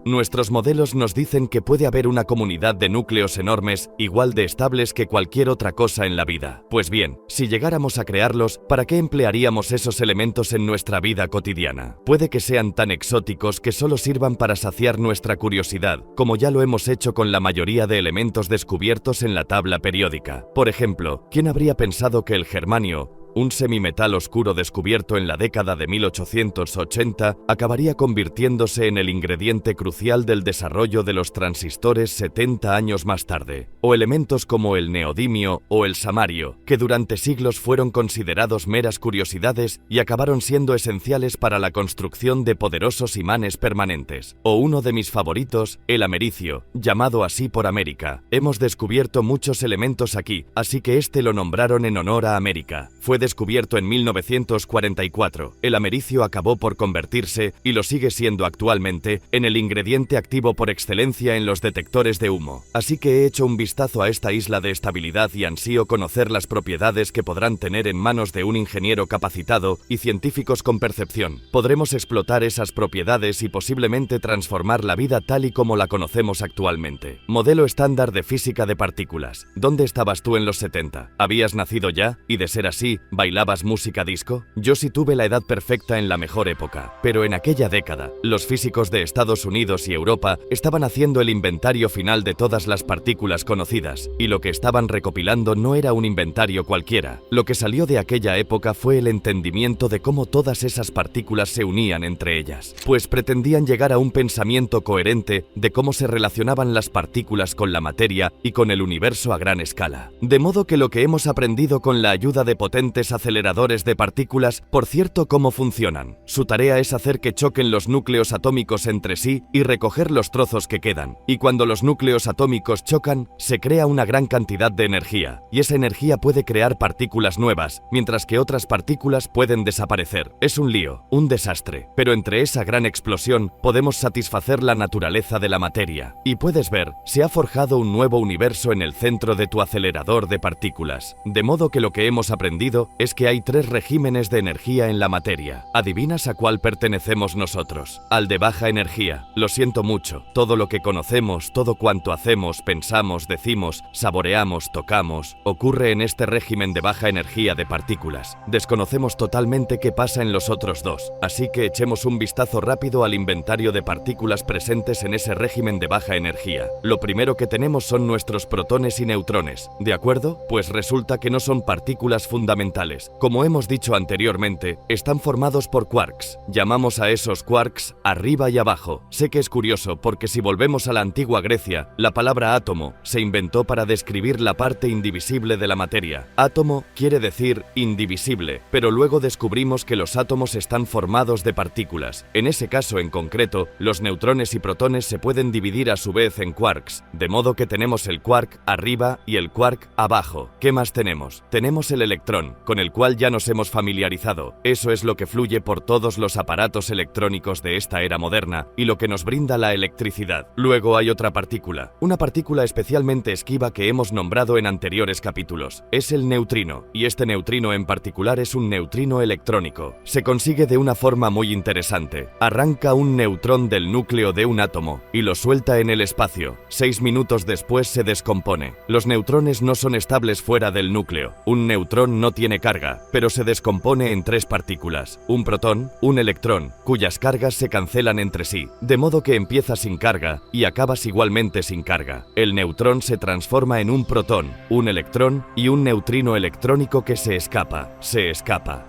Nuestros modelos nos dicen que puede haber una comunidad de núcleos enormes, igual de estables que cualquier otra cosa en la vida. Pues bien, si llegáramos a crearlos, ¿para qué emplearíamos esos elementos en nuestra vida cotidiana? Puede que sean tan exóticos que solo sirvan para saciar nuestra curiosidad, como ya lo hemos hecho con la mayoría de elementos descubiertos en la tabla periódica. Por ejemplo, ¿quién habría pensado que el germanio, un semimetal oscuro descubierto en la década de 1880, acabaría convirtiéndose en el ingrediente crucial del desarrollo de los transistores 70 años más tarde? O elementos como el neodimio o el samario, que durante siglos fueron considerados meras curiosidades y acabaron siendo esenciales para la construcción de poderosos imanes permanentes. O uno de mis favoritos, el americio, llamado así por América. Hemos descubierto muchos elementos aquí, así que este lo nombraron en honor a América. Fue descubierto en 1944. El americio acabó por convertirse, y lo sigue siendo actualmente, en el ingrediente activo por excelencia en los detectores de humo. Así que he hecho un vistazo a esta isla de estabilidad y ansío conocer las propiedades que podrán tener en manos de un ingeniero capacitado y científicos con percepción. Podremos explotar esas propiedades y posiblemente transformar la vida tal y como la conocemos actualmente. Modelo estándar de física de partículas. ¿Dónde estabas tú en los 70? ¿Habías nacido ya? Y de ser así, ¿bailabas música disco? Yo sí tuve la edad perfecta en la mejor época, pero en aquella década, los físicos de Estados Unidos y Europa estaban haciendo el inventario final de todas las partículas conocidas, y lo que estaban recopilando no era un inventario cualquiera. Lo que salió de aquella época fue el entendimiento de cómo todas esas partículas se unían entre ellas, pues pretendían llegar a un pensamiento coherente de cómo se relacionaban las partículas con la materia y con el universo a gran escala. De modo que lo que hemos aprendido con la ayuda de potentes aceleradores de partículas, por cierto, ¿cómo funcionan? Su tarea es hacer que choquen los núcleos atómicos entre sí y recoger los trozos que quedan. Y cuando los núcleos atómicos chocan, se crea una gran cantidad de energía, y esa energía puede crear partículas nuevas, mientras que otras partículas pueden desaparecer. Es un lío, un desastre, pero entre esa gran explosión podemos satisfacer la naturaleza de la materia. Y puedes ver, se ha forjado un nuevo universo en el centro de tu acelerador de partículas. De modo que lo que hemos aprendido es que hay tres regímenes de energía en la materia. ¿Adivinas a cuál pertenecemos nosotros? Al de baja energía. Lo siento mucho. Todo lo que conocemos, todo cuanto hacemos, pensamos, decimos, saboreamos, tocamos, ocurre en este régimen de baja energía de partículas. Desconocemos totalmente qué pasa en los otros dos, así que echemos un vistazo rápido al inventario de partículas presentes en ese régimen de baja energía. Lo primero que tenemos son nuestros protones y neutrones, ¿de acuerdo? Pues resulta que no son partículas fundamentales. Como hemos dicho anteriormente, están formados por quarks. Llamamos a esos quarks arriba y abajo. Sé que es curioso porque si volvemos a la antigua Grecia, la palabra átomo se inventó para describir la parte indivisible de la materia. Átomo quiere decir indivisible, pero luego descubrimos que los átomos están formados de partículas. En ese caso en concreto, los neutrones y protones se pueden dividir a su vez en quarks, de modo que tenemos el quark arriba y el quark abajo. ¿Qué más tenemos? Tenemos el electrón, con el cual ya nos hemos familiarizado. Eso es lo que fluye por todos los aparatos electrónicos de esta era moderna y lo que nos brinda la electricidad. Luego hay otra partícula, una partícula especialmente esquiva que hemos nombrado en anteriores capítulos. Es el neutrino, y este neutrino en particular es un neutrino electrónico. Se consigue de una forma muy interesante. Arranca un neutrón del núcleo de un átomo y lo suelta en el espacio. 6 minutos después se descompone. Los neutrones no son estables fuera del núcleo. Un neutrón no tiene tiene carga, pero se descompone en tres partículas, un protón, un electrón, cuyas cargas se cancelan entre sí, de modo que empiezas sin carga y acabas igualmente sin carga. El neutrón se transforma en un protón, un electrón y un neutrino electrónico que se escapa.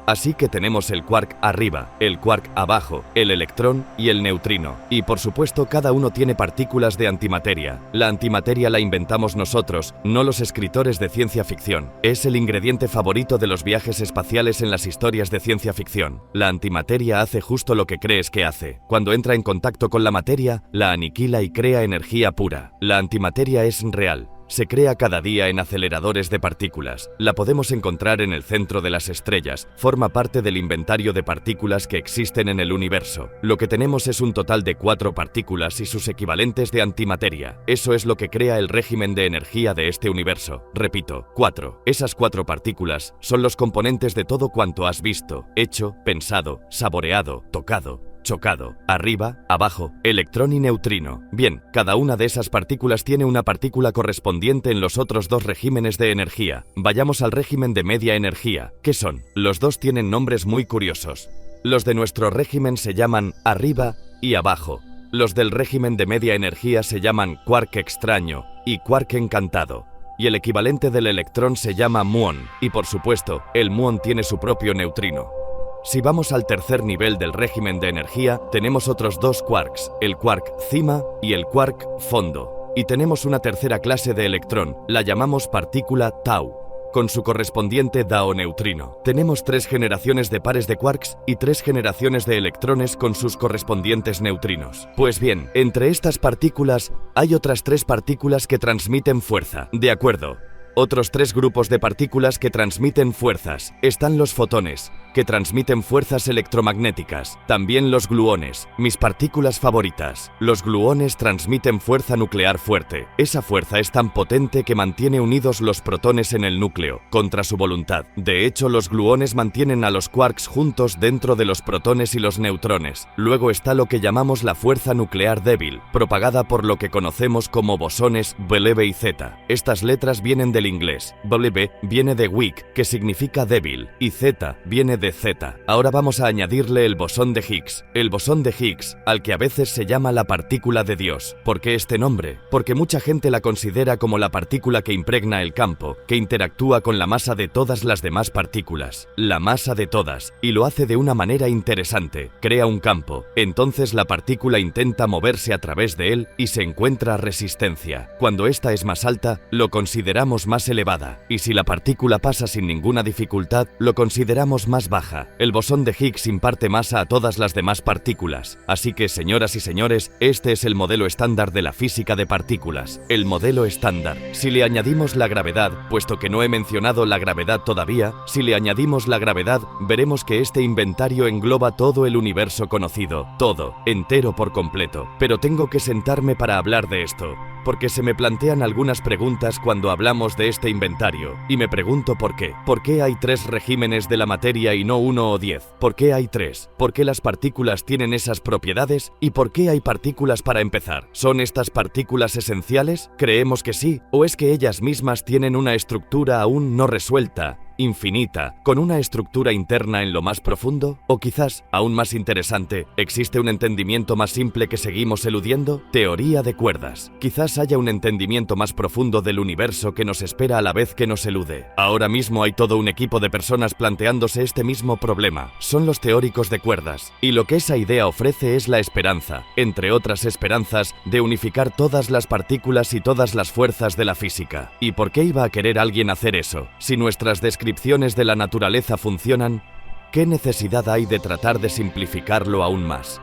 Así que tenemos el quark arriba, el quark abajo, el electrón y el neutrino. Y por supuesto cada uno tiene partículas de antimateria. La antimateria la inventamos nosotros, no los escritores de ciencia ficción. Es el ingrediente favorito de los viajes espaciales en las historias de ciencia ficción. La antimateria hace justo lo que crees que hace. Cuando entra en contacto con la materia, la aniquila y crea energía pura. La antimateria es real. Se crea cada día en aceleradores de partículas. La podemos encontrar en el centro de las estrellas. Forma parte del inventario de partículas que existen en el universo. Lo que tenemos es un total de 4 partículas y sus equivalentes de antimateria. Eso es lo que crea el régimen de energía de este universo. Repito, 4. Esas 4 partículas son los componentes de todo cuanto has visto, hecho, pensado, saboreado, tocado, chocado, arriba, abajo, electrón y neutrino. Bien, cada una de esas partículas tiene una partícula correspondiente en los otros 2 regímenes de energía. Vayamos al régimen de media energía. ¿Qué son? Los dos tienen nombres muy curiosos. Los de nuestro régimen se llaman arriba y abajo. Los del régimen de media energía se llaman quark extraño y quark encantado. Y el equivalente del electrón se llama muón. Y por supuesto, el muón tiene su propio neutrino. Si vamos al tercer nivel del régimen de energía, tenemos otros 2 quarks, el quark cima y el quark fondo. Y tenemos una tercera clase de electrón, la llamamos partícula tau, con su correspondiente dao neutrino. Tenemos 3 generaciones de pares de quarks y 3 generaciones de electrones con sus correspondientes neutrinos. Pues bien, entre estas partículas hay otras 3 partículas que transmiten fuerza. De acuerdo. Otros 3 grupos de partículas que transmiten fuerzas. Están los fotones, que transmiten fuerzas electromagnéticas. También los gluones, mis partículas favoritas. Los gluones transmiten fuerza nuclear fuerte. Esa fuerza es tan potente que mantiene unidos los protones en el núcleo, contra su voluntad. De hecho, los gluones mantienen a los quarks juntos dentro de los protones y los neutrones. Luego está lo que llamamos la fuerza nuclear débil, propagada por lo que conocemos como bosones W y Z. Estas letras vienen del inglés. W viene de weak, que significa débil, y Z viene de Z. Ahora vamos a añadirle el bosón de Higgs. El bosón de Higgs, al que a veces se llama la partícula de Dios. ¿Por qué este nombre? Porque mucha gente la considera como la partícula que impregna el campo, que interactúa con la masa de todas las demás partículas. La masa de todas, y lo hace de una manera interesante. Crea un campo. Entonces la partícula intenta moverse a través de él y se encuentra resistencia. Cuando esta es más alta, lo consideramos más elevada, y si la partícula pasa sin ninguna dificultad, lo consideramos más baja. El bosón de Higgs imparte masa a todas las demás partículas. Así que, señoras y señores, este es el modelo estándar de la física de partículas. El modelo estándar. Si le añadimos la gravedad, puesto que no he mencionado la gravedad todavía, si le añadimos la gravedad, veremos que este inventario engloba todo el universo conocido. Todo, entero por completo. Pero tengo que sentarme para hablar de esto, porque se me plantean algunas preguntas cuando hablamos de este inventario, y me pregunto por qué. ¿Por qué hay 3 regímenes de la materia y no 1 o 10? ¿Por qué hay 3? ¿Por qué las partículas tienen esas propiedades? ¿Y por qué hay partículas para empezar? ¿Son estas partículas esenciales? ¿Creemos que sí? ¿O es que ellas mismas tienen una estructura aún no resuelta, infinita, con una estructura interna en lo más profundo? O quizás, aún más interesante, ¿existe un entendimiento más simple que seguimos eludiendo? Teoría de cuerdas. Quizás haya un entendimiento más profundo del universo que nos espera a la vez que nos elude. Ahora mismo hay todo un equipo de personas planteándose este mismo problema. Son los teóricos de cuerdas. Y lo que esa idea ofrece es la esperanza, entre otras esperanzas, de unificar todas las partículas y todas las fuerzas de la física. ¿Y por qué iba a querer alguien hacer eso? Si nuestras descripciones de la naturaleza funcionan, ¿qué necesidad hay de tratar de simplificarlo aún más?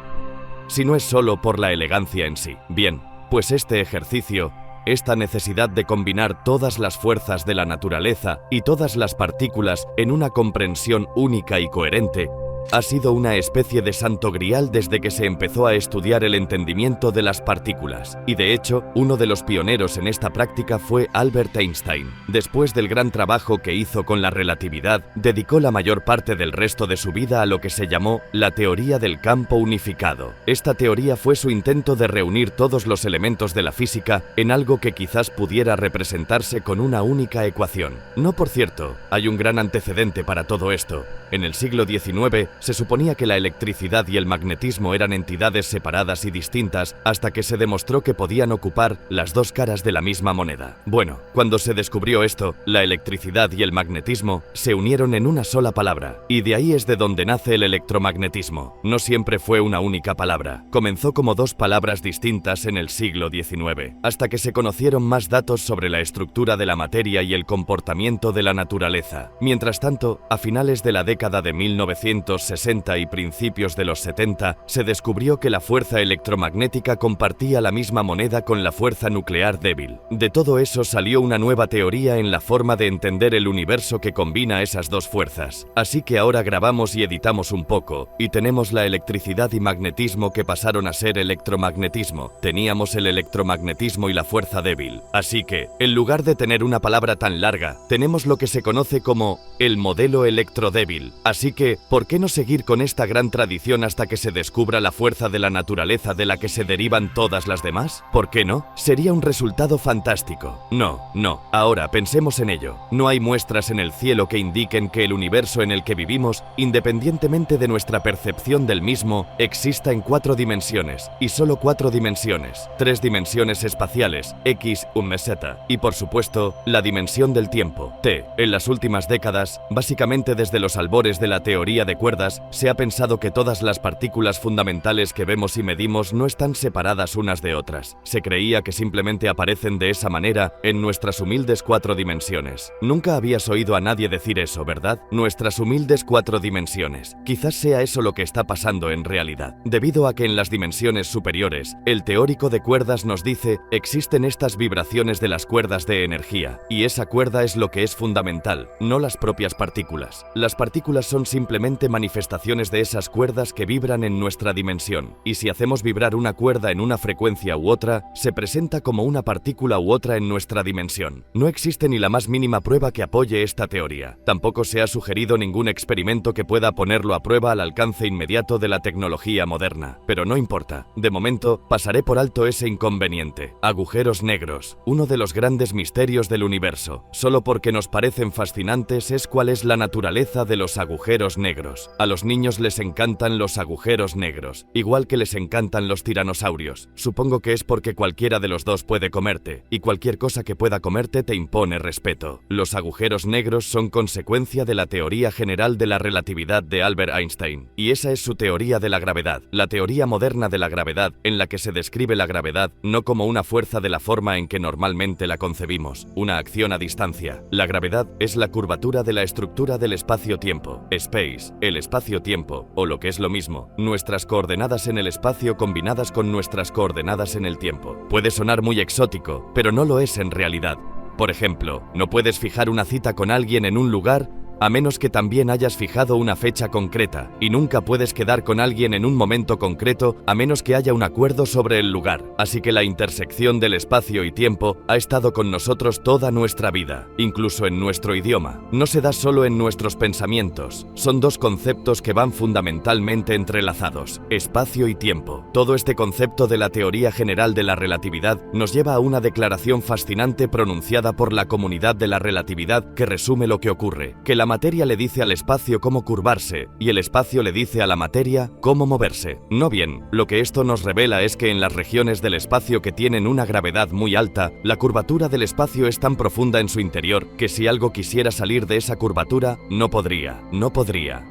Si no es solo por la elegancia en sí. Bien, pues este ejercicio, esta necesidad de combinar todas las fuerzas de la naturaleza y todas las partículas en una comprensión única y coherente, ha sido una especie de santo grial desde que se empezó a estudiar el entendimiento de las partículas. Y de hecho, uno de los pioneros en esta práctica fue Albert Einstein. Después del gran trabajo que hizo con la relatividad, dedicó la mayor parte del resto de su vida a lo que se llamó la teoría del campo unificado. Esta teoría fue su intento de reunir todos los elementos de la física en algo que quizás pudiera representarse con una única ecuación. No, por cierto, hay un gran antecedente para todo esto. En el siglo XIX se suponía que la electricidad y el magnetismo eran entidades separadas y distintas hasta que se demostró que podían ocupar las dos caras de la misma moneda. Bueno, cuando se descubrió esto, la electricidad y el magnetismo se unieron en una sola palabra, y de ahí es de donde nace el electromagnetismo. No siempre fue una única palabra. Comenzó como dos palabras distintas en el siglo XIX, hasta que se conocieron más datos sobre la estructura de la materia y el comportamiento de la naturaleza. Mientras tanto, a finales de la década de 1960 y principios de los 70, se descubrió que la fuerza electromagnética compartía la misma moneda con la fuerza nuclear débil. De todo eso salió una nueva teoría en la forma de entender el universo que combina esas dos fuerzas. Así que ahora grabamos y editamos un poco, y tenemos la electricidad y magnetismo que pasaron a ser electromagnetismo. Teníamos el electromagnetismo y la fuerza débil. Así que, en lugar de tener una palabra tan larga, tenemos lo que se conoce como el modelo electrodébil. Así que, ¿por qué no seguir con esta gran tradición hasta que se descubra la fuerza de la naturaleza de la que se derivan todas las demás? ¿Por qué no? Sería un resultado fantástico. No. Ahora pensemos en ello. No hay muestras en el cielo que indiquen que el universo en el que vivimos, independientemente de nuestra percepción del mismo, exista en 4 dimensiones, y solo 4 dimensiones. 3 dimensiones espaciales, X, y Z, y por supuesto, la dimensión del tiempo, T. En las últimas décadas, básicamente desde los albores de la teoría de cuerdas, se ha pensado que todas las partículas fundamentales que vemos y medimos no están separadas unas de otras. Se creía que simplemente aparecen de esa manera en nuestras humildes 4 dimensiones. Nunca habías oído a nadie decir eso, ¿verdad? Nuestras humildes 4 dimensiones. Quizás sea eso lo que está pasando en realidad. Debido a que en las dimensiones superiores, el teórico de cuerdas nos dice, existen estas vibraciones de las cuerdas de energía, y esa cuerda es lo que es fundamental, no las propias partículas. Las partículas son simplemente manifestaciones de esas cuerdas que vibran en nuestra dimensión, y si hacemos vibrar una cuerda en una frecuencia u otra, se presenta como una partícula u otra en nuestra dimensión. No existe ni la más mínima prueba que apoye esta teoría. Tampoco se ha sugerido ningún experimento que pueda ponerlo a prueba al alcance inmediato de la tecnología moderna. Pero no importa. De momento, pasaré por alto ese inconveniente. Agujeros negros. Uno de los grandes misterios del universo. Solo porque nos parecen fascinantes es cuál es la naturaleza de los agujeros negros. A los niños les encantan los agujeros negros, igual que les encantan los tiranosaurios. Supongo que es porque cualquiera de los dos puede comerte, y cualquier cosa que pueda comerte te impone respeto. Los agujeros negros son consecuencia de la teoría general de la relatividad de Albert Einstein, y esa es su teoría de la gravedad, la teoría moderna de la gravedad, en la que se describe la gravedad no como una fuerza de la forma en que normalmente la concebimos, una acción a distancia. La gravedad es la curvatura de la estructura del espacio-tiempo, space, el espacio-tiempo, o lo que es lo mismo, nuestras coordenadas en el espacio combinadas con nuestras coordenadas en el tiempo. Puede sonar muy exótico, pero no lo es en realidad. Por ejemplo, no puedes fijar una cita con alguien en un lugar a menos que también hayas fijado una fecha concreta, y nunca puedes quedar con alguien en un momento concreto a menos que haya un acuerdo sobre el lugar. Así que la intersección del espacio y tiempo ha estado con nosotros toda nuestra vida, incluso en nuestro idioma. No se da solo en nuestros pensamientos, son dos conceptos que van fundamentalmente entrelazados, espacio y tiempo. Todo este concepto de la teoría general de la relatividad nos lleva a una declaración fascinante pronunciada por la comunidad de la relatividad que resume lo que ocurre, que la materia le dice al espacio cómo curvarse, y el espacio le dice a la materia cómo moverse. No bien, lo que esto nos revela es que en las regiones del espacio que tienen una gravedad muy alta, la curvatura del espacio es tan profunda en su interior que si algo quisiera salir de esa curvatura, no podría.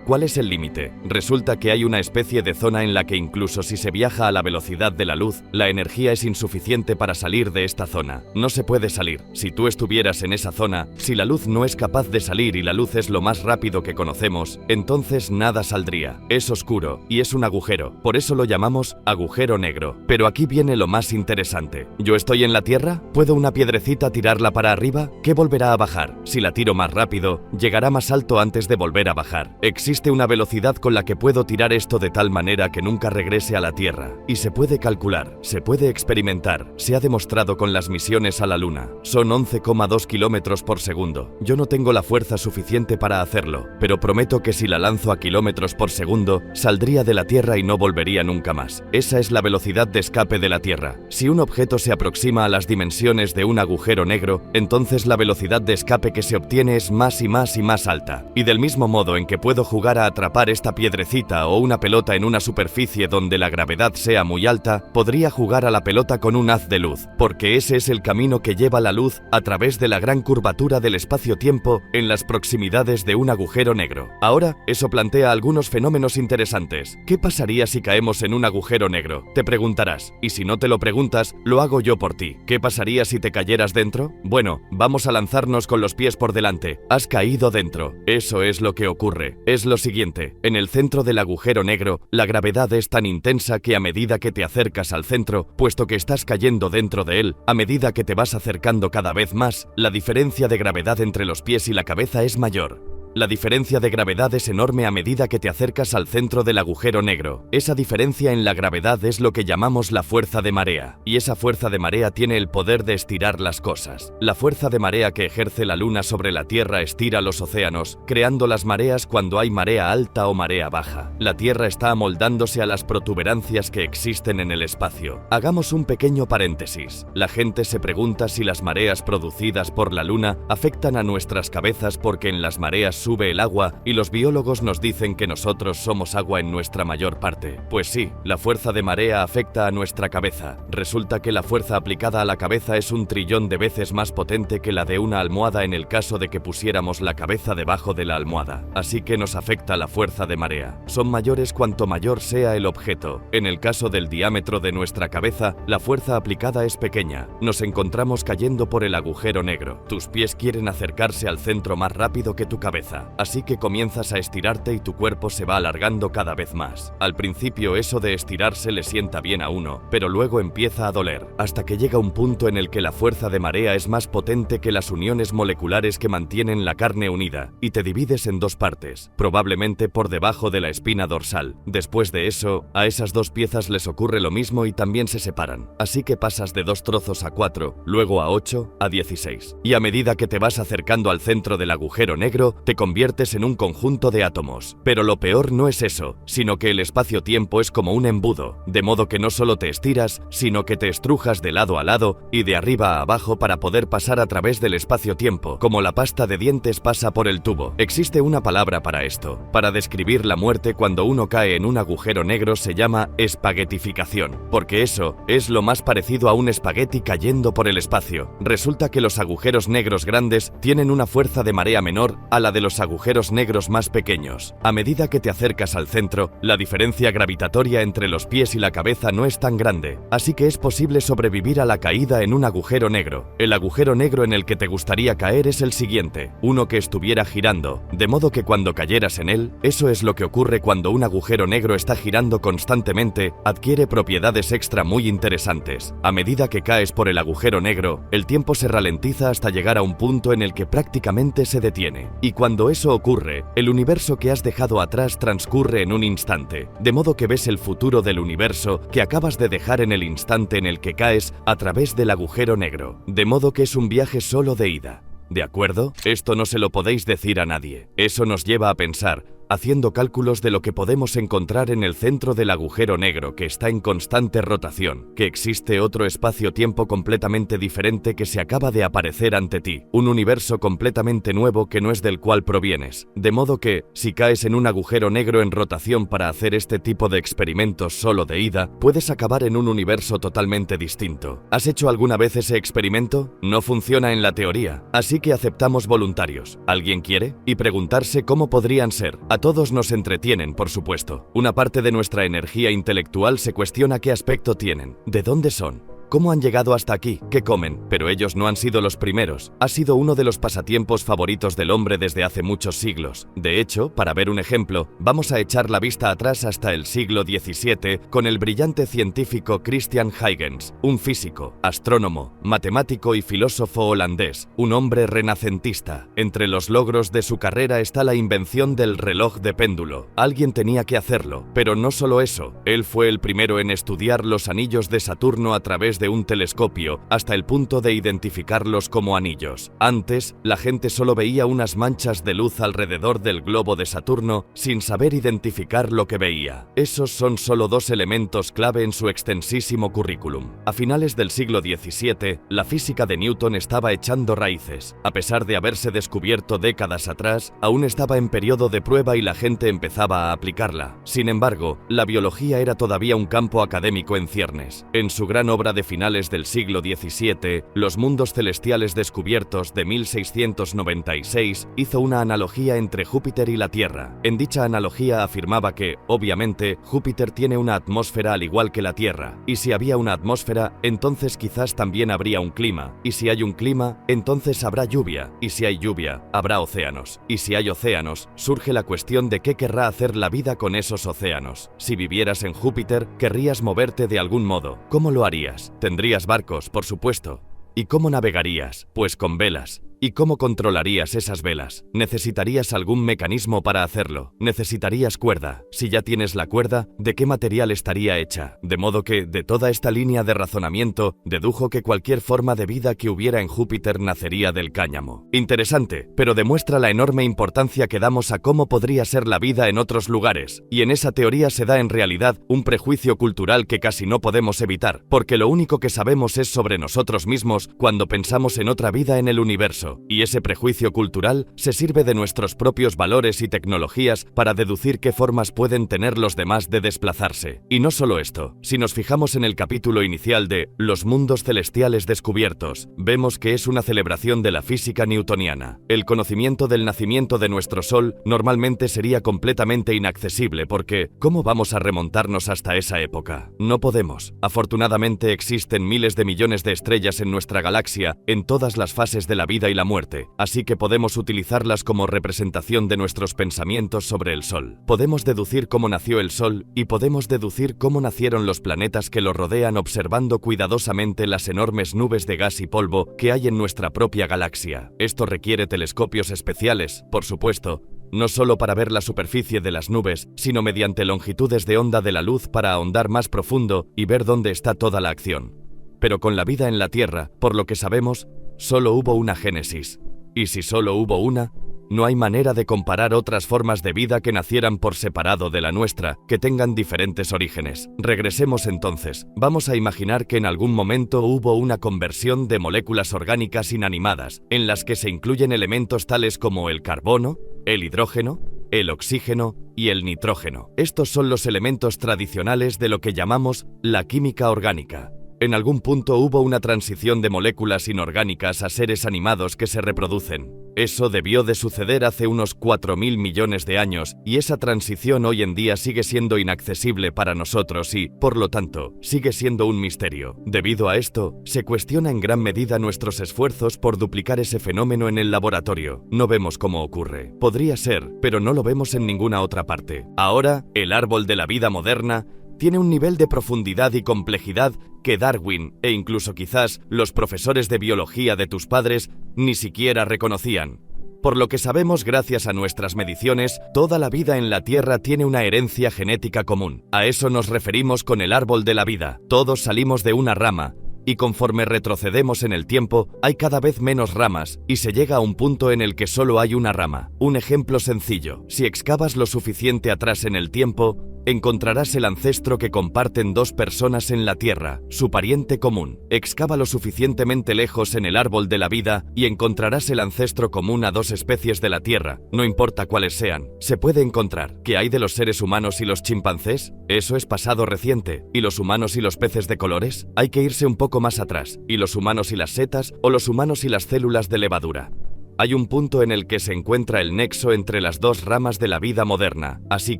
¿Cuál es el límite? Resulta que hay una especie de zona en la que incluso si se viaja a la velocidad de la luz, la energía es insuficiente para salir de esta zona. No se puede salir. Si tú estuvieras en esa zona, si la luz no es capaz de salir y la luz es fueras lo más rápido que conocemos, entonces nada saldría. Es oscuro y es un agujero, por eso lo llamamos agujero negro. Pero aquí viene lo más interesante. ¿Yo estoy en la Tierra? ¿Puedo una piedrecita tirarla para arriba? ¿Qué volverá a bajar? Si la tiro más rápido, llegará más alto antes de volver a bajar. Existe una velocidad con la que puedo tirar esto de tal manera que nunca regrese a la Tierra. Y se puede calcular, se puede experimentar, se ha demostrado con las misiones a la Luna. Son 11,2 kilómetros por segundo. Yo no tengo la fuerza suficiente para hacerlo, pero prometo que si la lanzo a kilómetros por segundo, saldría de la Tierra y no volvería nunca más. Esa es la velocidad de escape de la Tierra. Si un objeto se aproxima a las dimensiones de un agujero negro, entonces la velocidad de escape que se obtiene es más y más y más alta. Y del mismo modo en que puedo jugar a atrapar esta piedrecita o una pelota en una superficie donde la gravedad sea muy alta, podría jugar a la pelota con un haz de luz, porque ese es el camino que lleva la luz a través de la gran curvatura del espacio-tiempo en las proximidades de un agujero negro. Ahora, eso plantea algunos fenómenos interesantes. ¿Qué pasaría si caemos en un agujero negro? Te preguntarás, y si no te lo preguntas, lo hago yo por ti. ¿Qué pasaría si te cayeras dentro? Bueno, vamos a lanzarnos con los pies por delante. Has caído dentro. Eso es lo que ocurre. Es lo siguiente. En el centro del agujero negro, la gravedad es tan intensa que a medida que te acercas al centro, puesto que estás cayendo dentro de él, a medida que te vas acercando cada vez más, la diferencia de gravedad entre los pies y la cabeza es mayor. La diferencia de gravedad es enorme a medida que te acercas al centro del agujero negro. Esa diferencia en la gravedad es lo que llamamos la fuerza de marea. Y esa fuerza de marea tiene el poder de estirar las cosas. La fuerza de marea que ejerce la Luna sobre la Tierra estira los océanos, creando las mareas cuando hay marea alta o marea baja. La Tierra está amoldándose a las protuberancias que existen en el espacio. Hagamos un pequeño paréntesis. La gente se pregunta si las mareas producidas por la Luna afectan a nuestras cabezas porque en las mareas sube el agua y los biólogos nos dicen que nosotros somos agua en nuestra mayor parte. Pues sí, la fuerza de marea afecta a nuestra cabeza. Resulta que la fuerza aplicada a la cabeza es 1 trillón de veces más potente que la de una almohada en el caso de que pusiéramos la cabeza debajo de la almohada. Así que nos afecta la fuerza de marea. Son mayores cuanto mayor sea el objeto. En el caso del diámetro de nuestra cabeza, la fuerza aplicada es pequeña. Nos encontramos cayendo por el agujero negro. Tus pies quieren acercarse al centro más rápido que tu cabeza. Así que comienzas a estirarte y tu cuerpo se va alargando cada vez más. Al principio eso de estirarse le sienta bien a uno, pero luego empieza a doler, hasta que llega un punto en el que la fuerza de marea es más potente que las uniones moleculares que mantienen la carne unida, y te divides en 2 partes, probablemente por debajo de la espina dorsal. Después de eso, a esas 2 piezas les ocurre lo mismo y también se separan. Así que pasas de 2 trozos a 4, luego a 8, a 16. Y a medida que te vas acercando al centro del agujero negro, te conviertes en un conjunto de átomos. Pero lo peor no es eso, sino que el espacio-tiempo es como un embudo, de modo que no solo te estiras, sino que te estrujas de lado a lado y de arriba a abajo para poder pasar a través del espacio-tiempo, como la pasta de dientes pasa por el tubo. Existe una palabra para esto. Para describir la muerte cuando uno cae en un agujero negro se llama espaguetificación, porque eso es lo más parecido a un espagueti cayendo por el espacio. Resulta que los agujeros negros grandes tienen una fuerza de marea menor a la de los agujeros negros más pequeños. A medida que te acercas al centro, la diferencia gravitatoria entre los pies y la cabeza no es tan grande, así que es posible sobrevivir a la caída en un agujero negro. El agujero negro en el que te gustaría caer es el siguiente, uno que estuviera girando, de modo que cuando cayeras en él, eso es lo que ocurre cuando un agujero negro está girando constantemente, adquiere propiedades extra muy interesantes. A medida que caes por el agujero negro, el tiempo se ralentiza hasta llegar a un punto en el que prácticamente se detiene. Y cuando eso ocurre, el universo que has dejado atrás transcurre en un instante, de modo que ves el futuro del universo que acabas de dejar en el instante en el que caes a través del agujero negro, de modo que es un viaje solo de ida. ¿De acuerdo? Esto no se lo podéis decir a nadie. Eso nos lleva a pensar, haciendo cálculos de lo que podemos encontrar en el centro del agujero negro que está en constante rotación, que existe otro espacio-tiempo completamente diferente que se acaba de aparecer ante ti, un universo completamente nuevo que no es del cual provienes. De modo que, si caes en un agujero negro en rotación para hacer este tipo de experimentos solo de ida, puedes acabar en un universo totalmente distinto. ¿Has hecho alguna vez ese experimento? No funciona en la teoría, así que aceptamos voluntarios. ¿Alguien quiere? Y preguntarse cómo podrían ser. A todos nos entretienen, por supuesto. Una parte de nuestra energía intelectual se cuestiona qué aspecto tienen, de dónde son. ¿Cómo han llegado hasta aquí? ¿Qué comen? Pero ellos no han sido los primeros. Ha sido uno de los pasatiempos favoritos del hombre desde hace muchos siglos. De hecho, para ver un ejemplo, vamos a echar la vista atrás hasta el siglo XVII con el brillante científico Christian Huygens, un físico, astrónomo, matemático y filósofo holandés, un hombre renacentista. Entre los logros de su carrera está la invención del reloj de péndulo. Alguien tenía que hacerlo, pero no solo eso, él fue el primero en estudiar los anillos de Saturno a través de un telescopio hasta el punto de identificarlos como anillos. Antes, la gente solo veía unas manchas de luz alrededor del globo de Saturno sin saber identificar lo que veía. Esos son solo dos elementos clave en su extensísimo currículum. A finales del siglo XVII, la física de Newton estaba echando raíces. A pesar de haberse descubierto décadas atrás, aún estaba en periodo de prueba y la gente empezaba a aplicarla. Sin embargo, la biología era todavía un campo académico en ciernes. En su gran obra de finales del siglo XVII, Los mundos celestiales descubiertos de 1696, hizo una analogía entre Júpiter y la Tierra. En dicha analogía afirmaba que, obviamente, Júpiter tiene una atmósfera al igual que la Tierra, y si había una atmósfera, entonces quizás también habría un clima, y si hay un clima, entonces habrá lluvia, y si hay lluvia, habrá océanos, y si hay océanos, surge la cuestión de qué querrá hacer la vida con esos océanos. Si vivieras en Júpiter, querrías moverte de algún modo. ¿Cómo lo harías? Tendrías barcos, por supuesto. ¿Y cómo navegarías? Pues con velas. ¿Y cómo controlarías esas velas? Necesitarías algún mecanismo para hacerlo. Necesitarías cuerda. Si ya tienes la cuerda, ¿de qué material estaría hecha? De modo que, de toda esta línea de razonamiento, dedujo que cualquier forma de vida que hubiera en Júpiter nacería del cáñamo. Interesante, pero demuestra la enorme importancia que damos a cómo podría ser la vida en otros lugares. Y en esa teoría se da en realidad un prejuicio cultural que casi no podemos evitar, porque lo único que sabemos es sobre nosotros mismos cuando pensamos en otra vida en el universo. Y ese prejuicio cultural se sirve de nuestros propios valores y tecnologías para deducir qué formas pueden tener los demás de desplazarse. Y no solo esto, si nos fijamos en el capítulo inicial de Los mundos celestiales descubiertos, vemos que es una celebración de la física newtoniana. El conocimiento del nacimiento de nuestro Sol normalmente sería completamente inaccesible porque, ¿cómo vamos a remontarnos hasta esa época? No podemos. Afortunadamente existen miles de millones de estrellas en nuestra galaxia, en todas las fases de la vida y la muerte, así que podemos utilizarlas como representación de nuestros pensamientos sobre el Sol. Podemos deducir cómo nació el Sol y podemos deducir cómo nacieron los planetas que lo rodean observando cuidadosamente las enormes nubes de gas y polvo que hay en nuestra propia galaxia. Esto requiere telescopios especiales, por supuesto, no solo para ver la superficie de las nubes, sino mediante longitudes de onda de la luz para ahondar más profundo y ver dónde está toda la acción. Pero con la vida en la Tierra, por lo que sabemos, solo hubo una génesis. Y si solo hubo una, no hay manera de comparar otras formas de vida que nacieran por separado de la nuestra, que tengan diferentes orígenes. Regresemos entonces. Vamos a imaginar que en algún momento hubo una conversión de moléculas orgánicas inanimadas, en las que se incluyen elementos tales como el carbono, el hidrógeno, el oxígeno y el nitrógeno. Estos son los elementos tradicionales de lo que llamamos la química orgánica. En algún punto hubo una transición de moléculas inorgánicas a seres animados que se reproducen. Eso debió de suceder hace unos 4.000 millones de años y esa transición hoy en día sigue siendo inaccesible para nosotros y, por lo tanto, sigue siendo un misterio. Debido a esto, se cuestiona en gran medida nuestros esfuerzos por duplicar ese fenómeno en el laboratorio. No vemos cómo ocurre. Podría ser, pero no lo vemos en ninguna otra parte. Ahora, el árbol de la vida moderna tiene un nivel de profundidad y complejidad que Darwin, e incluso quizás los profesores de biología de tus padres, ni siquiera reconocían. Por lo que sabemos gracias a nuestras mediciones, toda la vida en la Tierra tiene una herencia genética común. A eso nos referimos con el árbol de la vida. Todos salimos de una rama, y conforme retrocedemos en el tiempo, hay cada vez menos ramas, y se llega a un punto en el que solo hay una rama. Un ejemplo sencillo: si excavas lo suficiente atrás en el tiempo, encontrarás el ancestro que comparten dos personas en la Tierra, su pariente común. Excava lo suficientemente lejos en el árbol de la vida y encontrarás el ancestro común a dos especies de la Tierra, no importa cuáles sean. Se puede encontrar. ¿Qué hay de los seres humanos y los chimpancés? Eso es pasado reciente. ¿Y los humanos y los peces de colores? Hay que irse un poco más atrás. ¿Y los humanos y las setas? ¿O los humanos y las células de levadura? Hay un punto en el que se encuentra el nexo entre las dos ramas de la vida moderna, así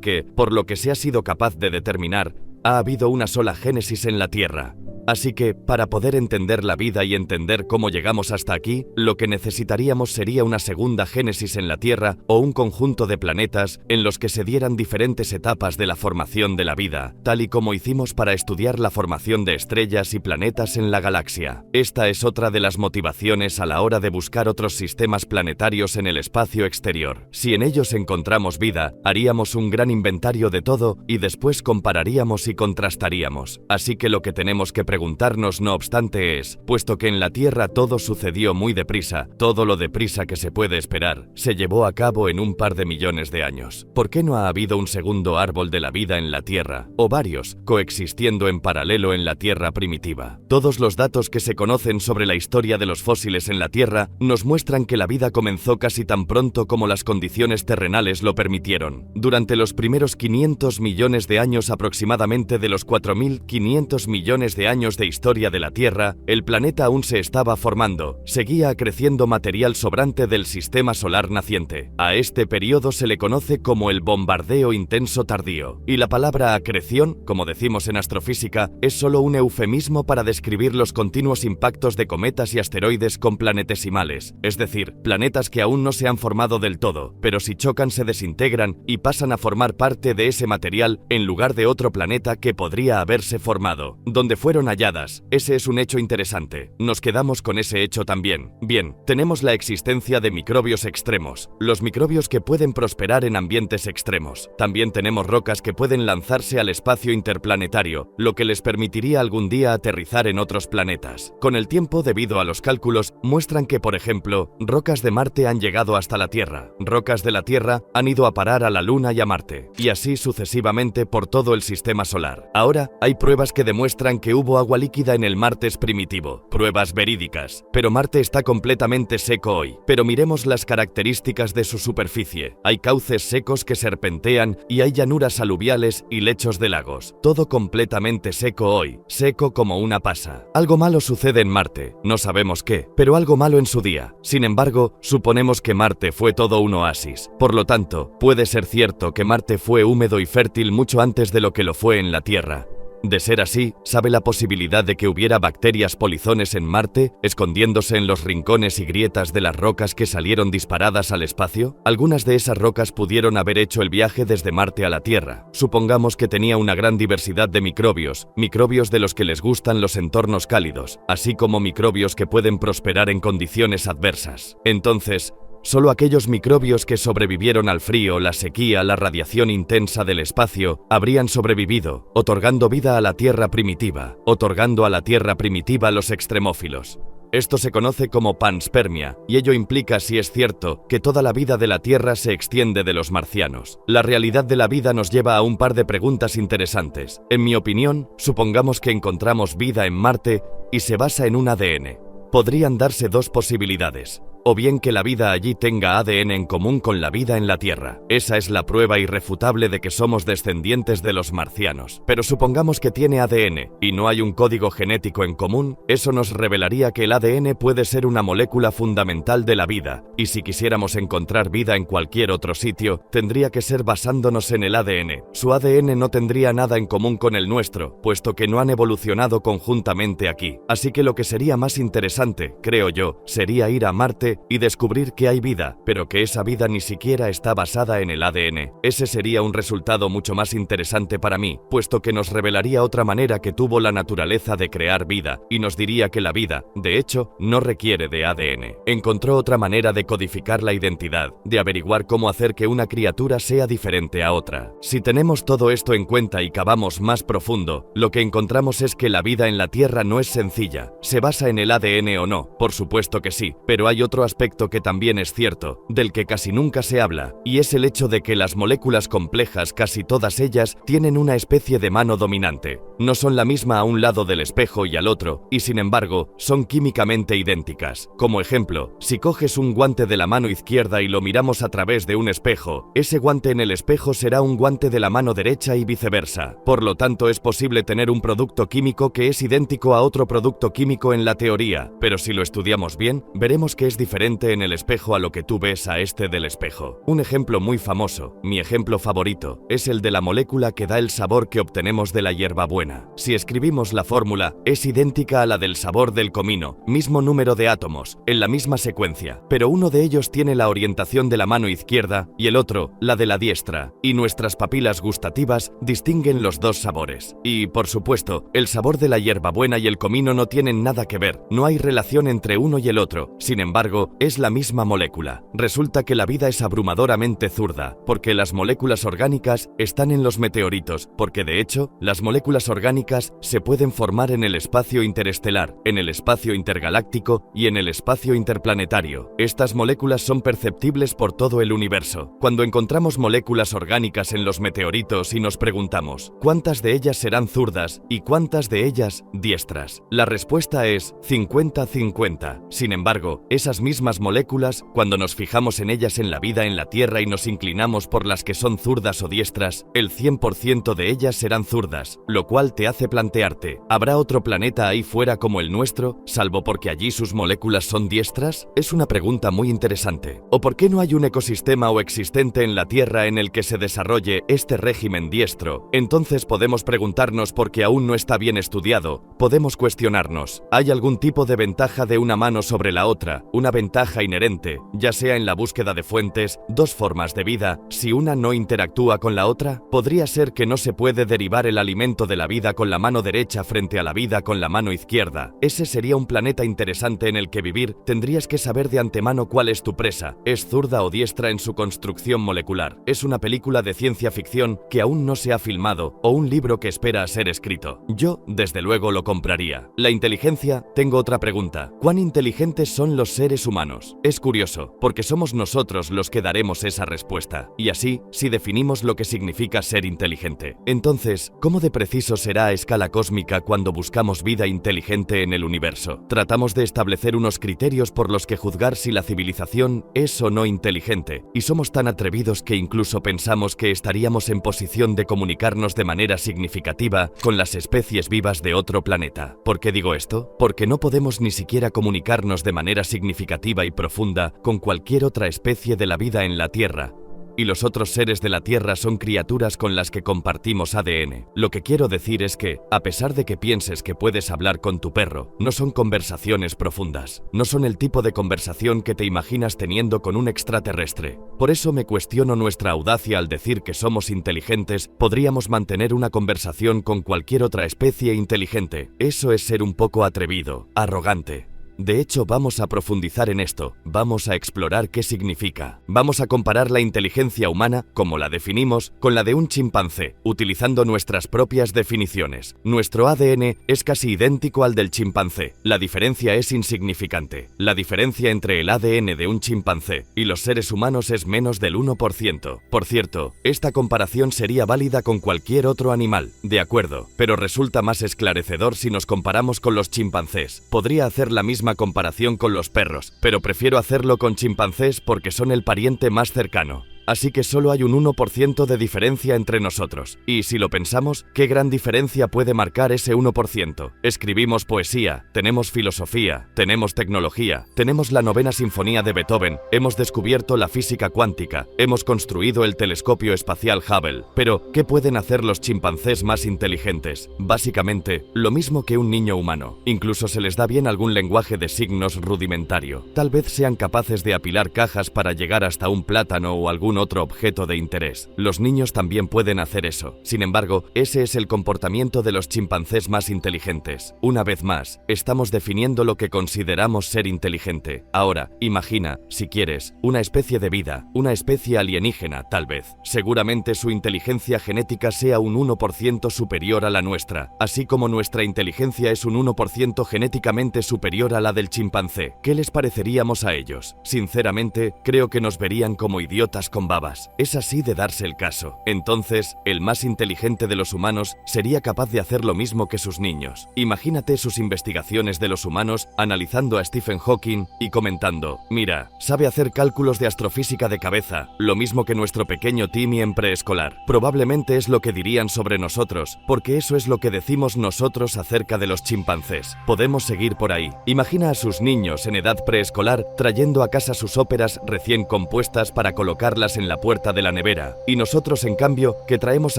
que, por lo que se ha sido capaz de determinar, ha habido una sola génesis en la Tierra. Así que, para poder entender la vida y entender cómo llegamos hasta aquí, lo que necesitaríamos sería una segunda génesis en la Tierra o un conjunto de planetas en los que se dieran diferentes etapas de la formación de la vida, tal y como hicimos para estudiar la formación de estrellas y planetas en la galaxia. Esta es otra de las motivaciones a la hora de buscar otros sistemas planetarios en el espacio exterior. Si en ellos encontramos vida, haríamos un gran inventario de todo y después compararíamos y contrastaríamos. Así que lo que tenemos que preguntarnos, no obstante, es, puesto que en la Tierra todo sucedió muy deprisa, todo lo deprisa que se puede esperar, se llevó a cabo en un par de millones de años. ¿Por qué no ha habido un segundo árbol de la vida en la Tierra, o varios, coexistiendo en paralelo en la Tierra primitiva? Todos los datos que se conocen sobre la historia de los fósiles en la Tierra nos muestran que la vida comenzó casi tan pronto como las condiciones terrenales lo permitieron. Durante los primeros 500 millones de años aproximadamente de los 4.500 millones de años de historia de la Tierra, el planeta aún se estaba formando, seguía acreciendo material sobrante del sistema solar naciente. A este periodo se le conoce como el bombardeo intenso tardío, y la palabra acreción, como decimos en astrofísica, es solo un eufemismo para describir los continuos impactos de cometas y asteroides con planetesimales, es decir, planetas que aún no se han formado del todo, pero si chocan se desintegran y pasan a formar parte de ese material en lugar de otro planeta que podría haberse formado, donde fueron halladas. Ese es un hecho interesante. Nos quedamos con ese hecho también. Bien, tenemos la existencia de microbios extremos, los microbios que pueden prosperar en ambientes extremos. También tenemos rocas que pueden lanzarse al espacio interplanetario, lo que les permitiría algún día aterrizar en otros planetas. Con el tiempo, debido a los cálculos, muestran que, por ejemplo, rocas de Marte han llegado hasta la Tierra, rocas de la Tierra han ido a parar a la Luna y a Marte, y así sucesivamente por todo el sistema solar. Ahora, hay pruebas que demuestran que hubo agua líquida en el Marte primitivo, pruebas verídicas, pero Marte está completamente seco hoy. Pero miremos las características de su superficie. Hay cauces secos que serpentean y hay llanuras aluviales y lechos de lagos. Todo completamente seco hoy, seco como una pasa. Algo malo sucede en Marte, no sabemos qué, pero algo malo en su día. Sin embargo, suponemos que Marte fue todo un oasis. Por lo tanto, puede ser cierto que Marte fue húmedo y fértil mucho antes de lo que lo fue en la Tierra. De ser así, ¿sabe la posibilidad de que hubiera bacterias polizones en Marte, escondiéndose en los rincones y grietas de las rocas que salieron disparadas al espacio? Algunas de esas rocas pudieron haber hecho el viaje desde Marte a la Tierra. Supongamos que tenía una gran diversidad de microbios, microbios de los que les gustan los entornos cálidos, así como microbios que pueden prosperar en condiciones adversas. Entonces, solo aquellos microbios que sobrevivieron al frío, la sequía, la radiación intensa del espacio, habrían sobrevivido, otorgando vida a la Tierra primitiva, otorgando a la Tierra primitiva los extremófilos. Esto se conoce como panspermia, y ello implica, si es cierto, que toda la vida de la Tierra se extiende de los marcianos. La realidad de la vida nos lleva a un par de preguntas interesantes. En mi opinión, supongamos que encontramos vida en Marte y se basa en un ADN. Podrían darse dos posibilidades. O bien que la vida allí tenga ADN en común con la vida en la Tierra. Esa es la prueba irrefutable de que somos descendientes de los marcianos. Pero supongamos que tiene ADN y no hay un código genético en común, eso nos revelaría que el ADN puede ser una molécula fundamental de la vida, y si quisiéramos encontrar vida en cualquier otro sitio, tendría que ser basándonos en el ADN. Su ADN no tendría nada en común con el nuestro, puesto que no han evolucionado conjuntamente aquí. Así que lo que sería más interesante, creo yo, sería ir a Marte y descubrir que hay vida, pero que esa vida ni siquiera está basada en el ADN. Ese sería un resultado mucho más interesante para mí, puesto que nos revelaría otra manera que tuvo la naturaleza de crear vida, y nos diría que la vida, de hecho, no requiere de ADN. Encontró otra manera de codificar la identidad, de averiguar cómo hacer que una criatura sea diferente a otra. Si tenemos todo esto en cuenta y cavamos más profundo, lo que encontramos es que la vida en la Tierra no es sencilla. ¿Se basa en el ADN o no? Por supuesto que sí, pero hay otro aspecto que también es cierto, del que casi nunca se habla, y es el hecho de que las moléculas complejas, casi todas ellas, tienen una especie de mano dominante. No son la misma a un lado del espejo y al otro, y sin embargo, son químicamente idénticas. Como ejemplo, si coges un guante de la mano izquierda y lo miramos a través de un espejo, ese guante en el espejo será un guante de la mano derecha y viceversa. Por lo tanto, es posible tener un producto químico que es idéntico a otro producto químico en la teoría, pero si lo estudiamos bien, veremos que es diferente diferente en el espejo a lo que tú ves a este del espejo. Un ejemplo muy famoso, mi ejemplo favorito, es el de la molécula que da el sabor que obtenemos de la hierbabuena. Si escribimos la fórmula, es idéntica a la del sabor del comino, mismo número de átomos, en la misma secuencia, pero uno de ellos tiene la orientación de la mano izquierda y el otro, la de la diestra, y nuestras papilas gustativas distinguen los dos sabores. Y, por supuesto, el sabor de la hierbabuena y el comino no tienen nada que ver, no hay relación entre uno y el otro, sin embargo, es la misma molécula. Resulta que la vida es abrumadoramente zurda, porque las moléculas orgánicas están en los meteoritos, porque de hecho, las moléculas orgánicas se pueden formar en el espacio interestelar, en el espacio intergaláctico y en el espacio interplanetario. Estas moléculas son perceptibles por todo el universo. Cuando encontramos moléculas orgánicas en los meteoritos y nos preguntamos, ¿cuántas de ellas serán zurdas y cuántas de ellas diestras? La respuesta es 50-50. Sin embargo, esas mismas moléculas, cuando nos fijamos en ellas en la vida en la Tierra y nos inclinamos por las que son zurdas o diestras, el 100% de ellas serán zurdas, lo cual te hace plantearte, ¿habrá otro planeta ahí fuera como el nuestro, salvo porque allí sus moléculas son diestras? Es una pregunta muy interesante. ¿O por qué no hay un ecosistema o existente en la Tierra en el que se desarrolle este régimen diestro? Entonces podemos preguntarnos por qué aún no está bien estudiado. Podemos cuestionarnos, ¿hay algún tipo de ventaja de una mano sobre la otra? Una ventaja inherente, ya sea en la búsqueda de fuentes, dos formas de vida, si una no interactúa con la otra. ¿Podría ser que no se puede derivar el alimento de la vida con la mano derecha frente a la vida con la mano izquierda? Ese sería un planeta interesante en el que vivir. Tendrías que saber de antemano cuál es tu presa, es zurda o diestra en su construcción molecular. Es una película de ciencia ficción que aún no se ha filmado o un libro que espera a ser escrito. Yo, desde luego, lo compraría. La inteligencia, tengo otra pregunta. ¿Cuán inteligentes son los seres humanos? Es curioso, porque somos nosotros los que daremos esa respuesta. Y así, si definimos lo que significa ser inteligente. Entonces, ¿cómo de preciso será a escala cósmica cuando buscamos vida inteligente en el universo? Tratamos de establecer unos criterios por los que juzgar si la civilización es o no inteligente, y somos tan atrevidos que incluso pensamos que estaríamos en posición de comunicarnos de manera significativa con las especies vivas de otro planeta. ¿Por qué digo esto? Porque no podemos ni siquiera comunicarnos de manera significativa y profunda con cualquier otra especie de la vida en la Tierra. Y los otros seres de la Tierra son criaturas con las que compartimos ADN. Lo que quiero decir es que, a pesar de que pienses que puedes hablar con tu perro, no son conversaciones profundas. No son el tipo de conversación que te imaginas teniendo con un extraterrestre. Por eso me cuestiono nuestra audacia al decir que somos inteligentes. Podríamos mantener una conversación con cualquier otra especie inteligente. Eso es ser un poco atrevido, arrogante. De hecho, vamos a profundizar en esto, vamos a explorar qué significa. Vamos a comparar la inteligencia humana, como la definimos, con la de un chimpancé, utilizando nuestras propias definiciones. Nuestro ADN es casi idéntico al del chimpancé. La diferencia es insignificante. La diferencia entre el ADN de un chimpancé y los seres humanos es menos del 1%. Por cierto, esta comparación sería válida con cualquier otro animal, de acuerdo, pero resulta más esclarecedor si nos comparamos con los chimpancés. Podría hacer la misma comparación con los perros, pero prefiero hacerlo con chimpancés porque son el pariente más cercano. Así que solo hay un 1% de diferencia entre nosotros. Y si lo pensamos, ¿qué gran diferencia puede marcar ese 1%? Escribimos poesía, tenemos filosofía, tenemos tecnología, tenemos la 9ª sinfonía de Beethoven, hemos descubierto la física cuántica, hemos construido el telescopio espacial Hubble. Pero, ¿qué pueden hacer los chimpancés más inteligentes? Básicamente, lo mismo que un niño humano. Incluso se les da bien algún lenguaje de signos rudimentario. Tal vez sean capaces de apilar cajas para llegar hasta un plátano o algún otro objeto de interés. Los niños también pueden hacer eso. Sin embargo, ese es el comportamiento de los chimpancés más inteligentes. Una vez más, estamos definiendo lo que consideramos ser inteligente. Ahora, imagina, si quieres, una especie de vida, una especie alienígena, tal vez. Seguramente su inteligencia genética sea un 1% superior a la nuestra, así como nuestra inteligencia es un 1% genéticamente superior a la del chimpancé. ¿Qué les pareceríamos a ellos? Sinceramente, creo que nos verían como idiotas con son babas. Es así de darse el caso. Entonces, el más inteligente de los humanos sería capaz de hacer lo mismo que sus niños. Imagínate sus investigaciones de los humanos analizando a Stephen Hawking y comentando: mira, sabe hacer cálculos de astrofísica de cabeza, lo mismo que nuestro pequeño Timmy en preescolar. Probablemente es lo que dirían sobre nosotros, porque eso es lo que decimos nosotros acerca de los chimpancés. Podemos seguir por ahí. Imagina a sus niños en edad preescolar trayendo a casa sus óperas recién compuestas para colocarlas en la puerta de la nevera, y nosotros en cambio que traemos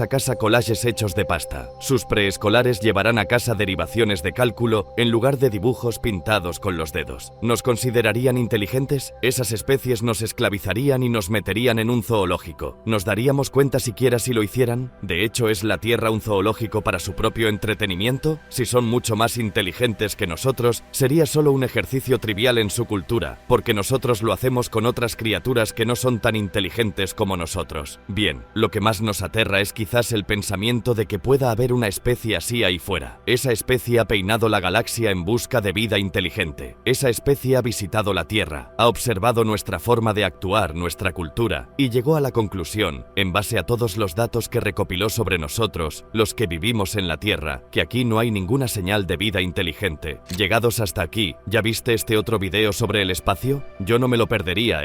a casa collages hechos de pasta. Sus preescolares llevarán a casa derivaciones de cálculo en lugar de dibujos pintados con los dedos. ¿Nos considerarían inteligentes? Esas especies nos esclavizarían y nos meterían en un zoológico. ¿Nos daríamos cuenta siquiera si lo hicieran? De hecho, ¿es la Tierra un zoológico para su propio entretenimiento? Si son mucho más inteligentes que nosotros, sería solo un ejercicio trivial en su cultura, porque nosotros lo hacemos con otras criaturas que no son tan inteligentes como nosotros. Bien, lo que más nos aterra es quizás el pensamiento de que pueda haber una especie así ahí fuera. Esa especie ha peinado la galaxia en busca de vida inteligente. Esa especie ha visitado la Tierra, ha observado nuestra forma de actuar, nuestra cultura, y llegó a la conclusión, en base a todos los datos que recopiló sobre nosotros, los que vivimos en la Tierra, que aquí no hay ninguna señal de vida inteligente. Llegados hasta aquí, ¿ya viste este otro video sobre el espacio? Yo no me lo perdería,